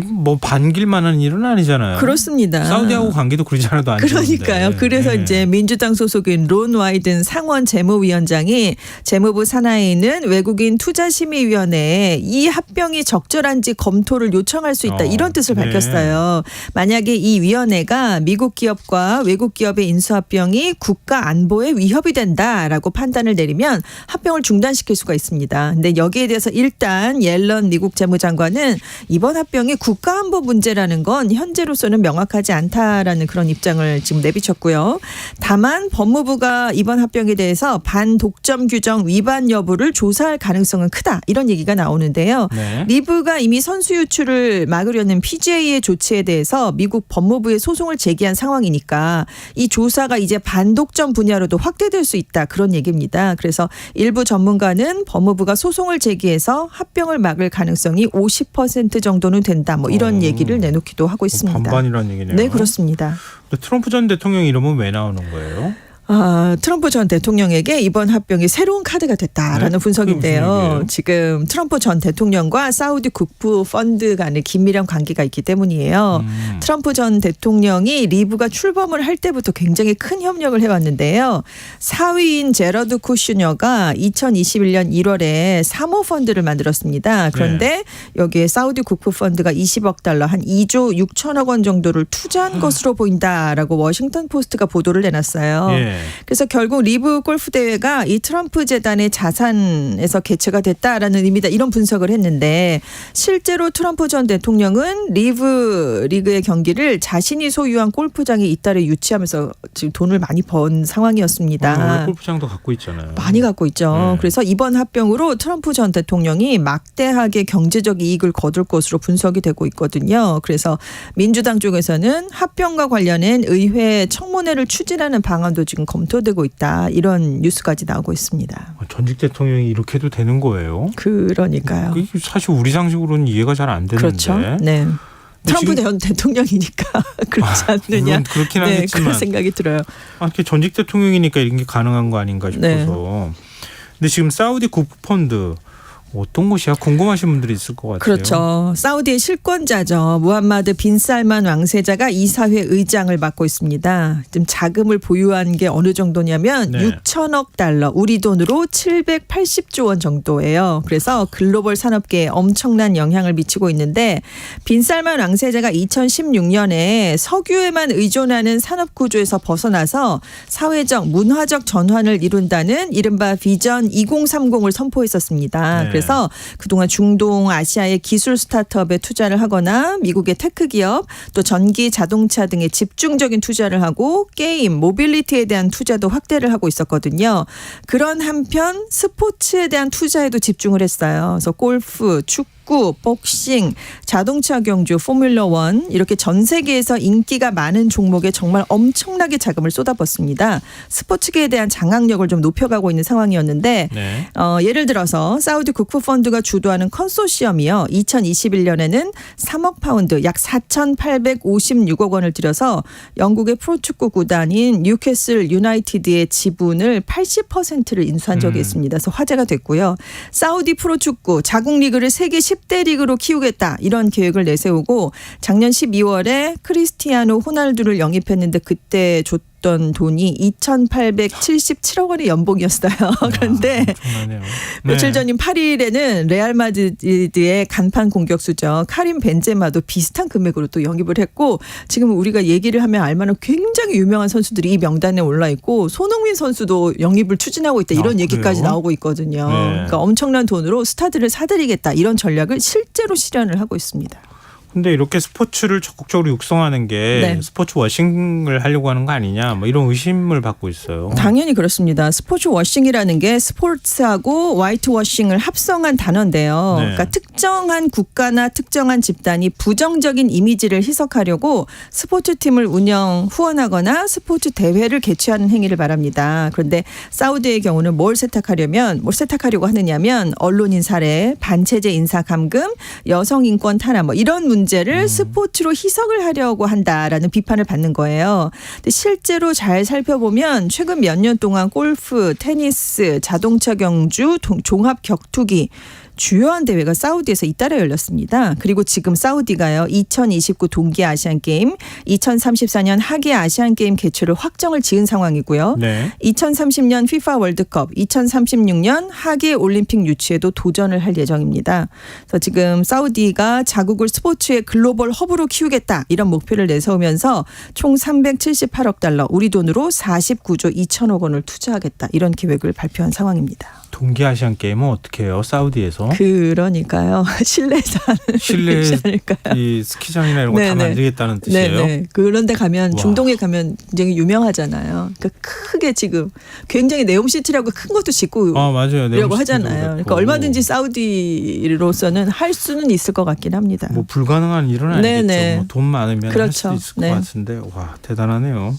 뭐 반길만한 일은 아니잖아요. 그렇습니다. 사우디하고 관계도 그러지 않아도 안 그러니까요. 좋은데. 그래서 이제 민주당 소속인 론 와이든 상원 재무위원장이 재무부 산하에 있는 외국인 투자심의위원회에 이 합병이 적절한지 검토를 요청할 수 있다. 이런 뜻을 밝혔어요. 만약에 이 위원회가 미국 기업과 외국 기업의 인수합병이 국가 안보에 위협이 된다라고 판단을 내리면 합병을 중단시킬 수가 있습니다. 근데 여기에 대해서 일단 옐런 미국 재무장관은 이번 합병이 국가안보 문제라는 건 현재로서는 명확하지 않다라는 그런 입장을 지금 내비쳤고요. 다만 법무부가 이번 합병에 대해서 반독점 규정 위반 여부를 조사할 가능성은 크다. 이런 얘기가 나오는데요. 네. 리브가 이미 선수 유출을 막으려는 PGA의 조치에 대해서 미국 법무부에 소송을 제기한 상황이니까 이 조사가 이제 반독점 분야로도 확대될 수 있다. 그런 얘기입니다. 그래서 일부 전문가는 법무부가 소송을 제기해서 합병을 막을 가능성이 50% 정도는 된다. 뭐 이런 얘기를 내놓기도 하고 있습니다. 반반이라는 얘기네요. 네, 그렇습니다. 근데 트럼프 전 대통령 이름은 왜 나오는 거예요? 트럼프 전 대통령에게 이번 합병이 새로운 카드가 됐다라는 네? 분석인데요. 지금 트럼프 전 대통령과 사우디 국부 펀드 간의 긴밀한 관계가 있기 때문이에요. 트럼프 전 대통령이 리브가 출범을 할 때부터 굉장히 큰 협력을 해왔는데요. 사위인 제러드 쿠슈너가 2021년 1월에 사모펀드를 만들었습니다. 그런데 여기에 사우디 국부 펀드가 20억 달러 한 2조 6천억 원 정도를 투자한 것으로 보인다라고 워싱턴 포스트가 보도를 내놨어요. 예. 그래서 결국 리브 골프 대회가 이 트럼프 재단의 자산에서 개최가 됐다라는 의미다 이런 분석을 했는데 실제로 트럼프 전 대통령은 리브 리그의 경기를 자신이 소유한 골프장에 잇따라 유치하면서 지금 돈을 많이 번 상황이었습니다. 원래 골프장도 갖고 있잖아요. 많이 갖고 있죠. 그래서 이번 합병으로 트럼프 전 대통령이 막대하게 경제적 이익을 거둘 것으로 분석이 되고 있거든요. 그래서 민주당 쪽에서는 합병과 관련된 의회 청문회를 추진하는 방안도 지금 검토되고 있다. 이런 뉴스까지 나오고 있습니다. 전직 대통령이 이렇게 해도 되는 거예요? 그러니까요. 사실 우리 상식으로는 이해가 잘 안 되는데. 그렇죠. 네. 트럼프 전 대통령이니까 그렇지 않느냐. 물론 그렇긴 하겠지만. 그런 생각이 들어요. 이렇게 전직 대통령이니까 이런 게 가능한 거 아닌가 싶어서. 네. 근데 지금 사우디 국부펀드 어떤 곳이야? 궁금하신 분들이 있을 것 같아요. 그렇죠. 사우디의 실권자죠. 무함마드 빈 살만 왕세자가 이사회 의장을 맡고 있습니다. 지금 자금을 보유한 게 어느 정도냐면 6천억 달러, 우리 돈으로 780조 원 정도예요. 그래서 글로벌 산업계에 엄청난 영향을 미치고 있는데 빈 살만 왕세자가 2016년에 석유에만 의존하는 산업 구조에서 벗어나서 사회적, 문화적 전환을 이룬다는 이른바 비전 2030을 선포했었습니다. 네. 그래서 그동안 중동 아시아의 기술 스타트업에 투자를 하거나 미국의 테크 기업 또 전기 자동차 등에 집중적인 투자를 하고 게임, 모빌리티에 대한 투자도 확대를 하고 있었거든요. 그런 한편 스포츠에 대한 투자에도 집중을 했어요. 그래서 골프, 축구, 복싱, 자동차 경주, 포뮬러 1 이렇게 전 세계에서 인기가 많은 종목에 정말 엄청나게 자금을 쏟아붓습니다. 스포츠계에 대한 장악력을 좀 높여가고 있는 상황이었는데 예를 들어서 사우디 국부펀드가 주도하는 컨소시엄이요. 2021년에는 3억 파운드 약 4,856억 원을 들여서 영국의 프로축구 구단인 뉴캐슬 유나이티드의 지분을 80%를 인수한 적이 있습니다. 그래서 화제가 됐고요. 사우디 프로축구 자국 리그를 세계 10대 리그로 키우겠다 이런 계획을 내세우고 작년 12월에 크리스티아노 호날두를 영입했는데 그때 줬던 돈이 2,877억 원의 연봉이었어요. 그런데 며칠 전인 8일에는 레알 마드리드의 간판 공격수죠. 카림 벤제마도 비슷한 금액으로 또 영입을 했고 지금 우리가 얘기를 하면 알만한 굉장히 유명한 선수들이 이 명단에 올라 있고 손흥민 선수도 영입을 추진하고 있다 이런 얘기까지 나오고 있거든요. 그러니까 엄청난 돈으로 스타들을 사들이겠다 이런 전략을 실제로 실현을 하고 있습니다. 근데 이렇게 스포츠를 적극적으로 육성하는 게 스포츠 워싱을 하려고 하는 거 아니냐 뭐 이런 의심을 받고 있어요. 당연히 그렇습니다. 스포츠 워싱이라는 게 스포츠하고 화이트 워싱을 합성한 단어인데요. 그러니까 특정한 국가나 특정한 집단이 부정적인 이미지를 희석하려고 스포츠팀을 후원하거나 스포츠 대회를 개최하는 행위를 말합니다. 그런데 사우디의 경우는 뭘 세탁하려고 하느냐면 언론인 살해, 반체제 인사 감금, 여성 인권 탄압 뭐 이런 문제를 스포츠로 희석을 하려고 한다라는 비판을 받는 거예요. 근데 실제로 잘 살펴보면 최근 몇 년 동안 골프, 테니스, 자동차 경주, 종합 격투기 주요한 대회가 사우디에서 잇따라 열렸습니다. 그리고 지금 사우디가요. 2029 동계 아시안게임, 2034년 하계 아시안게임 개최를 확정을 지은 상황이고요. 2030년 FIFA 월드컵, 2036년 하계 올림픽 유치에도 도전을 할 예정입니다. 그래서 지금 사우디가 자국을 스포츠의 글로벌 허브로 키우겠다 이런 목표를 내세우면서 총 378억 달러, 우리 돈으로 49조 2천억 원을 투자하겠다 이런 계획을 발표한 상황입니다. 동계 아시안 게임은 어떻게 해요? 사우디에서? 그러니까요. 실내에서 하는 실내 것이 아닐까요? 이 스키장이나 이런 거 다 네네. 만들겠다는 뜻이에요. 네네. 그런데 가면 와. 중동에 가면 굉장히 유명하잖아요. 그러니까 크게 지금 굉장히 네옴시티라고 큰 것도 짓고 맞아요. 이라고 하잖아요. 그러니까 얼마든지 사우디로서는 할 수는 있을 것 같긴 합니다. 뭐 불가능한 일은 아니겠죠. 네네. 뭐 돈 많으면 그렇죠. 할 수도 있을 네. 것 같은데 와 대단하네요.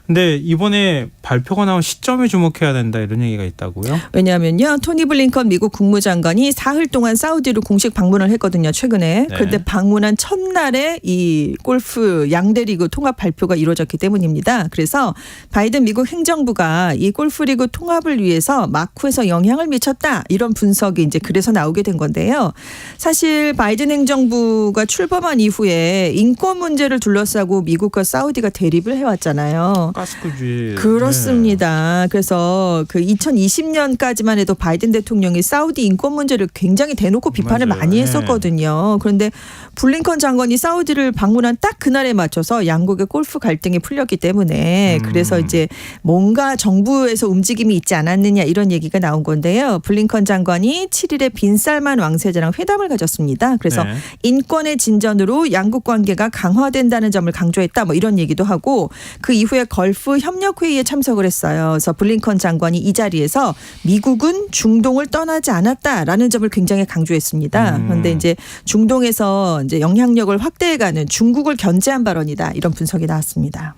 근데 이번에 발표가 나온 시점에 주목해야 된다 이런 얘기가 있다고요? 왜냐하면요. 토니 블링컨 미국 국무장관이 사흘 동안 사우디로 공식 방문을 했거든요. 최근에. 네. 그런데 방문한 첫날에 이 골프 양대리그 통합 발표가 이루어졌기 때문입니다. 그래서 바이든 미국 행정부가 이 골프리그 통합을 위해서 마쿠에서 영향을 미쳤다. 이런 분석이 이제 그래서 나오게 된 건데요. 사실 바이든 행정부가 출범한 이후에 인권 문제를 둘러싸고 미국과 사우디가 대립을 해왔잖아요. 가스구지. 그렇습니다. 그래서 그 2020년까지만 해도 바이든 대통령이 사우디 인권 문제를 굉장히 대놓고 비판을 맞아요. 많이 네. 했었거든요. 그런데 블링컨 장관이 사우디를 방문한 딱 그날에 맞춰서 양국의 골프 갈등이 풀렸기 때문에 그래서 이제 뭔가 정부에서 움직임이 있지 않았느냐 이런 얘기가 나온 건데요. 블링컨 장관이 7일에 빈살만 왕세자랑 회담을 가졌습니다. 그래서 네. 인권의 진전으로 양국 관계가 강화된다는 점을 강조했다. 뭐 이런 얘기도 하고 그 이후에 걸프 협력회의에 참석을 했어요. 그래서 블링컨 장관이 이 자리에서 미국은 중동을 떠나지 않았다라는 점을 굉장히 강조했습니다. 그런데 이제 중동에서 이제 영향력을 확대해가는 중국을 견제한 발언이다. 이런 분석이 나왔습니다.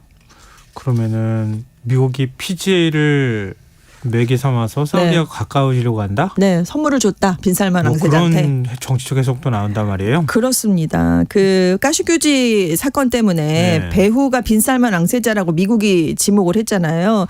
그러면은 미국이 PGA를 매개 삼아서 사우디와 네. 가까워지려고 한다? 네, 선물을 줬다. 빈살만 뭐 왕세자한테. 그런 정치적 해석도 나온단 말이에요. 그렇습니다. 그 카슈규지 사건 때문에 네. 배후가 빈살만 왕세자라고 미국이 지목을 했잖아요.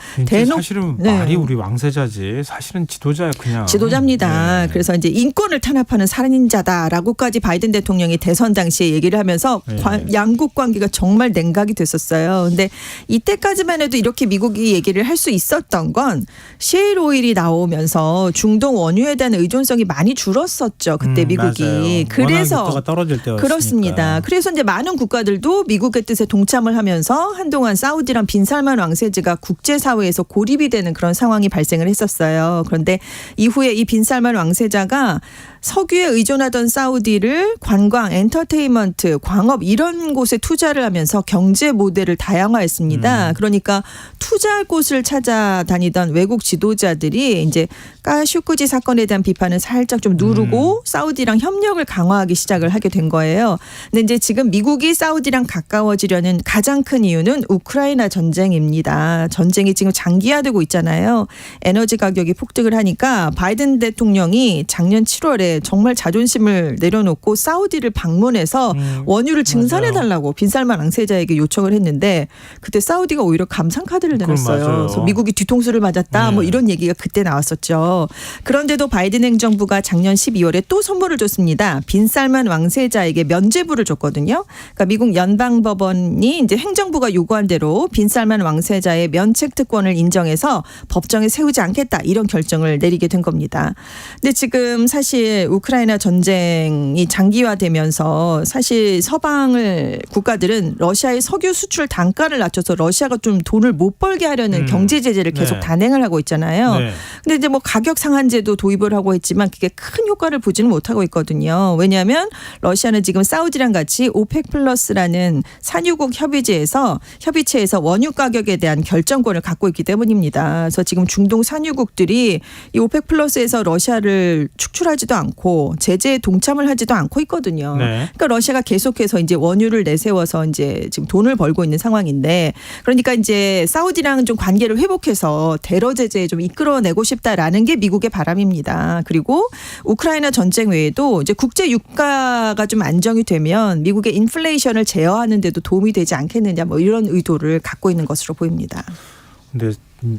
사실은 네. 말이 우리 왕세자지 사실은 지도자야 그냥. 지도자입니다. 네. 그래서 이제 인권을 탄압하는 살인자다라고까지 바이든 대통령이 대선 당시에 얘기를 하면서 네. 양국 관계가 정말 냉각이 됐었어요. 근데 이때까지만 해도 이렇게 미국이 얘기를 할 수 있었던 건 셰일 오일이 나오면서 중동 원유에 대한 의존성이 많이 줄었었죠. 그때 미국이. 맞아요. 그래서 워낙 유가가 떨어질 때였으니까. 그렇습니다. 그래서 이제 많은 국가들도 미국의 뜻에 동참을 하면서 한동안 사우디랑 빈살만 왕세자가 국제사회에서 고립이 되는 그런 상황이 발생을 했었어요. 그런데 이후에 이 빈살만 왕세자가 석유에 의존하던 사우디를 관광, 엔터테인먼트, 광업 이런 곳에 투자를 하면서 경제 모델을 다양화했습니다. 그러니까 투자할 곳을 찾아다니던 외국 지도자들이 이제 카슈쿠지 사건에 대한 비판을 살짝 좀 누르고 사우디랑 협력을 강화하기 시작을 하게 된 거예요. 근데 이제 지금 미국이 사우디랑 가까워지려는 가장 큰 이유는 우크라이나 전쟁입니다. 전쟁이 지금 장기화되고 있잖아요. 에너지 가격이 폭등을 하니까 바이든 대통령이 작년 7월에 정말 자존심을 내려놓고 사우디를 방문해서 원유를 증산해달라고 빈살만 왕세자에게 요청을 했는데 그때 사우디가 오히려 감상 카드를 내놨어요. 맞아요. 그래서 미국이 뒤통수를 맞았다. 뭐 이런 얘기가 그때 나왔었죠. 그런데도 바이든 행정부가 작년 12월에 또 선물을 줬습니다. 빈살만 왕세자에게 면죄부를 줬거든요. 그러니까 미국 연방법원이 이제 행정부가 요구한 대로 빈살만 왕세자의 면책 특권을 인정해서 법정에 세우지 않겠다 이런 결정을 내리게 된 겁니다. 근데 지금 사실 우크라이나 전쟁이 장기화되면서 사실 서방을 국가들은 러시아의 석유 수출 단가를 낮춰서 러시아가 좀 돈을 못 벌게 하려는 경제 제재를 계속 네. 단행을 하고 있잖아요. 네. 근데 이제 뭐 가격 상한제도 도입을 하고 있지만 그게 큰 효과를 보지는 못하고 있거든요. 왜냐하면 러시아는 지금 사우디랑 같이 오펙 플러스라는 산유국 협의체에서 원유 가격에 대한 결정권을 갖고 있기 때문입니다. 그래서 지금 중동 산유국들이 이 오펙 플러스에서 러시아를 축출하지도 않고 제재에 동참을 하지도 않고 있거든요. 네. 그러니까 러시아가 계속해서 이제 원유를 내세워서 이제 지금 돈을 벌고 있는 상황인데 그러니까 이제 사우디랑 좀 관계를 회복해서 대러 제재에 좀 이끌어내고 싶다라는 게 미국의 바람입니다. 그리고 우크라이나 전쟁 외에도 이제 국제 유가가 좀 안정이 되면 미국의 인플레이션을 제어하는 데도 도움이 되지 않겠느냐 뭐 이런 의도를 갖고 있는 것으로 보입니다. 근데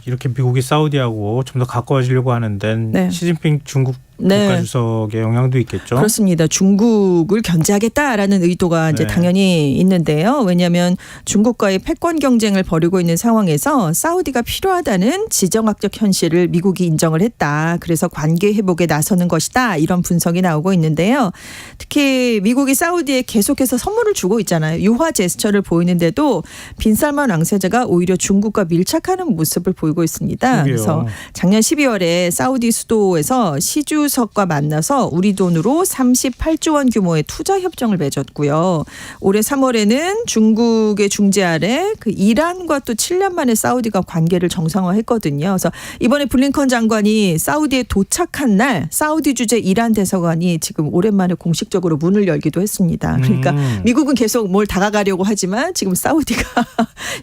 이렇게 미국이 사우디하고 좀 더 가까워지려고 하는 데는 네. 시진핑 중국 네. 국가주석의 영향도 있겠죠. 그렇습니다. 중국을 견제하겠다라는 의도가 이제 네. 당연히 있는데요. 왜냐하면 중국과의 패권 경쟁을 벌이고 있는 상황에서 사우디가 필요하다는 지정학적 현실을 미국이 인정을 했다. 그래서 관계 회복에 나서는 것이다. 이런 분석이 나오고 있는데요. 특히 미국이 사우디에 계속해서 선물을 주고 있잖아요. 유화 제스처를 보이는데도 빈살만 왕세자가 오히려 중국과 밀착하는 모습을 보이고 있습니다. 그러게요. 그래서 작년 12월에 사우디 수도에서 시 주석과 만나서 우리 돈으로 38조 원 규모의 투자 협정을 맺었고요. 올해 3월에는 중국의 중재 아래 그 이란과 또 7년 만에 사우디가 관계를 정상화했거든요. 그래서 이번에 블링컨 장관이 사우디에 도착한 날 사우디 주재 이란 대사관이 지금 오랜만에 공식적으로 문을 열기도 했습니다. 그러니까 미국은 계속 뭘 다가가려고 하지만 지금 사우디가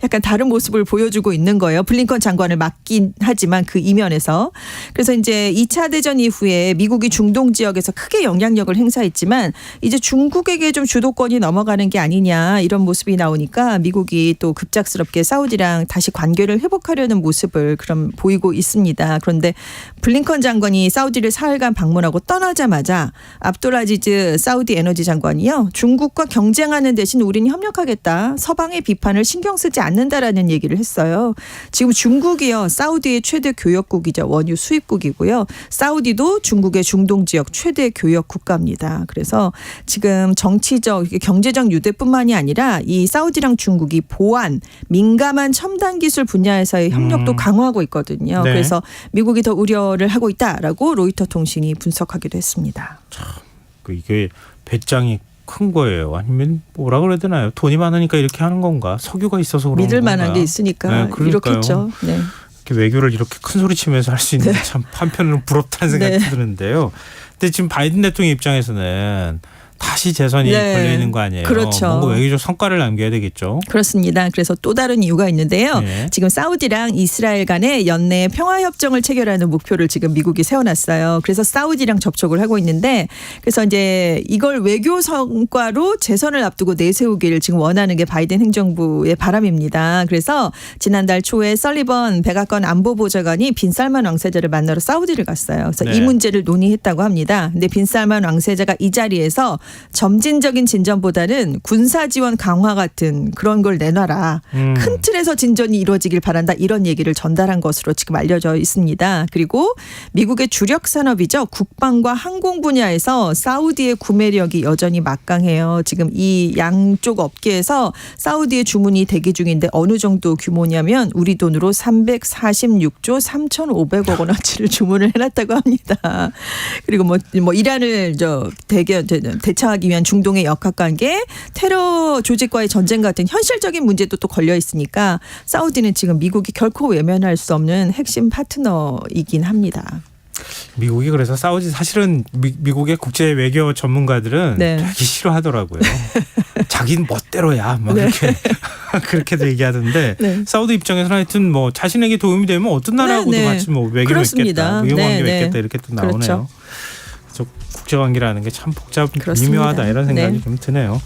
약간 다른 모습을 보여주고 있는 거예요. 블링컨 장관을 맡긴 하지만 그 이면에서. 그래서 이제 2차 대전 이후에 미국이 중동 지역에서 크게 영향력을 행사했지만 이제 중국에게 좀 주도권이 넘어가는 게 아니냐 이런 모습이 나오니까 미국이 또 급작스럽게 사우디랑 다시 관계를 회복하려는 모습을 그럼 보이고 있습니다. 그런데 블링컨 장관이 사우디를 사흘간 방문하고 떠나자마자 압돌아지즈 사우디 에너지 장관이요. 중국과 경쟁하는 대신 우리는 협력하겠다. 서방의 비판을 신경 쓰지 않는다라는 얘기를 했어요. 지금 중국이요. 사우디의 최대 교역국이죠. 원유 수입국이고요. 사우디도 중국의 중동 지역 최대 교역 국가입니다. 그래서 지금 정치적, 경제적 유대뿐만이 아니라 이 사우디랑 중국이 보안, 민감한 첨단 기술 분야에서의 협력도 강화하고 있거든요. 네. 그래서 미국이 더 우려를 하고 있다라고 로이터 통신이 분석하기도 했습니다. 이게 배짱이 큰 거예요? 아니면 뭐라 그래야 되나요? 돈이 많으니까 이렇게 하는 건가? 석유가 있어서 그런 건가? 믿을 만한 게 있으니까 네, 이렇겠죠. 네. 이렇게 외교를 이렇게 큰 소리 치면서 할 수 있는 게 참 한편으로는 부럽다는 생각이 네. 드는데요. 근데 지금 바이든 대통령 입장에서는 다시 재선이 네. 걸려 있는 거 아니에요? 그렇죠. 뭔가 외교적 성과를 남겨야 되겠죠. 그렇습니다. 그래서 또 다른 이유가 있는데요. 네. 지금 사우디랑 이스라엘 간의 연내 평화협정을 체결하는 목표를 지금 미국이 세워놨어요. 그래서 사우디랑 접촉을 하고 있는데 그래서 이제 이걸 외교 성과로 재선을 앞두고 내세우기를 지금 원하는 게 바이든 행정부의 바람입니다. 그래서 지난달 초에 설리번 백악관 안보보좌관이 빈살만 왕세자를 만나러 사우디를 갔어요. 그래서 네. 이 문제를 논의했다고 합니다. 근데 빈살만 왕세자가 이 자리에서 점진적인 진전보다는 군사 지원 강화 같은 그런 걸 내놔라. 큰 틀에서 진전이 이루어지길 바란다. 이런 얘기를 전달한 것으로 지금 알려져 있습니다. 그리고 미국의 주력 산업이죠. 국방과 항공 분야에서 사우디의 구매력이 여전히 막강해요. 지금 이 양쪽 업계에서 사우디의 주문이 대기 중인데 어느 정도 규모냐면 우리 돈으로 346조 3,500억 원어치를 주문을 해놨다고 합니다. 그리고 뭐 이란을 대처하기 위한 중동의 역학관계, 테러 조직과의 전쟁 같은 현실적인 문제도 또 걸려 있으니까 사우디는 지금 미국이 결코 외면할 수 없는 핵심 파트너이긴 합니다. 미국이 그래서 사우디 사실은 미국의 국제 외교 전문가들은 네. 되게 싫어하더라고요. 자기는 멋대로야. 막 네. 이렇게 그렇게도 얘기하던데 네. 사우디 입장에서는 하여튼 뭐 자신에게 도움이 되면 어떤 나라하고도 네, 네. 같이 뭐 외교 그렇습니다. 맺겠다, 외교 관계 네, 맺겠다 네. 이렇게 또 나오네요. 그렇죠. 그래서 국제관계라는 게 참 그렇습니다. 미묘하다 이런 생각이 네. 좀 드네요.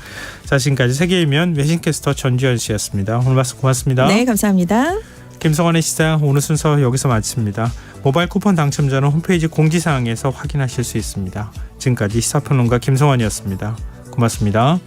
자, 지금까지 세계이면 외신캐스터 전주현 씨였습니다. 오늘 말씀 고맙습니다. 네, 감사합니다. 김성환의 시사 오늘 순서 여기서 마칩니다. 모바일 쿠폰 당첨자는 홈페이지 공지사항에서 확인하실 수 있습니다. 지금까지 시사평론가 김성환이었습니다. 고맙습니다.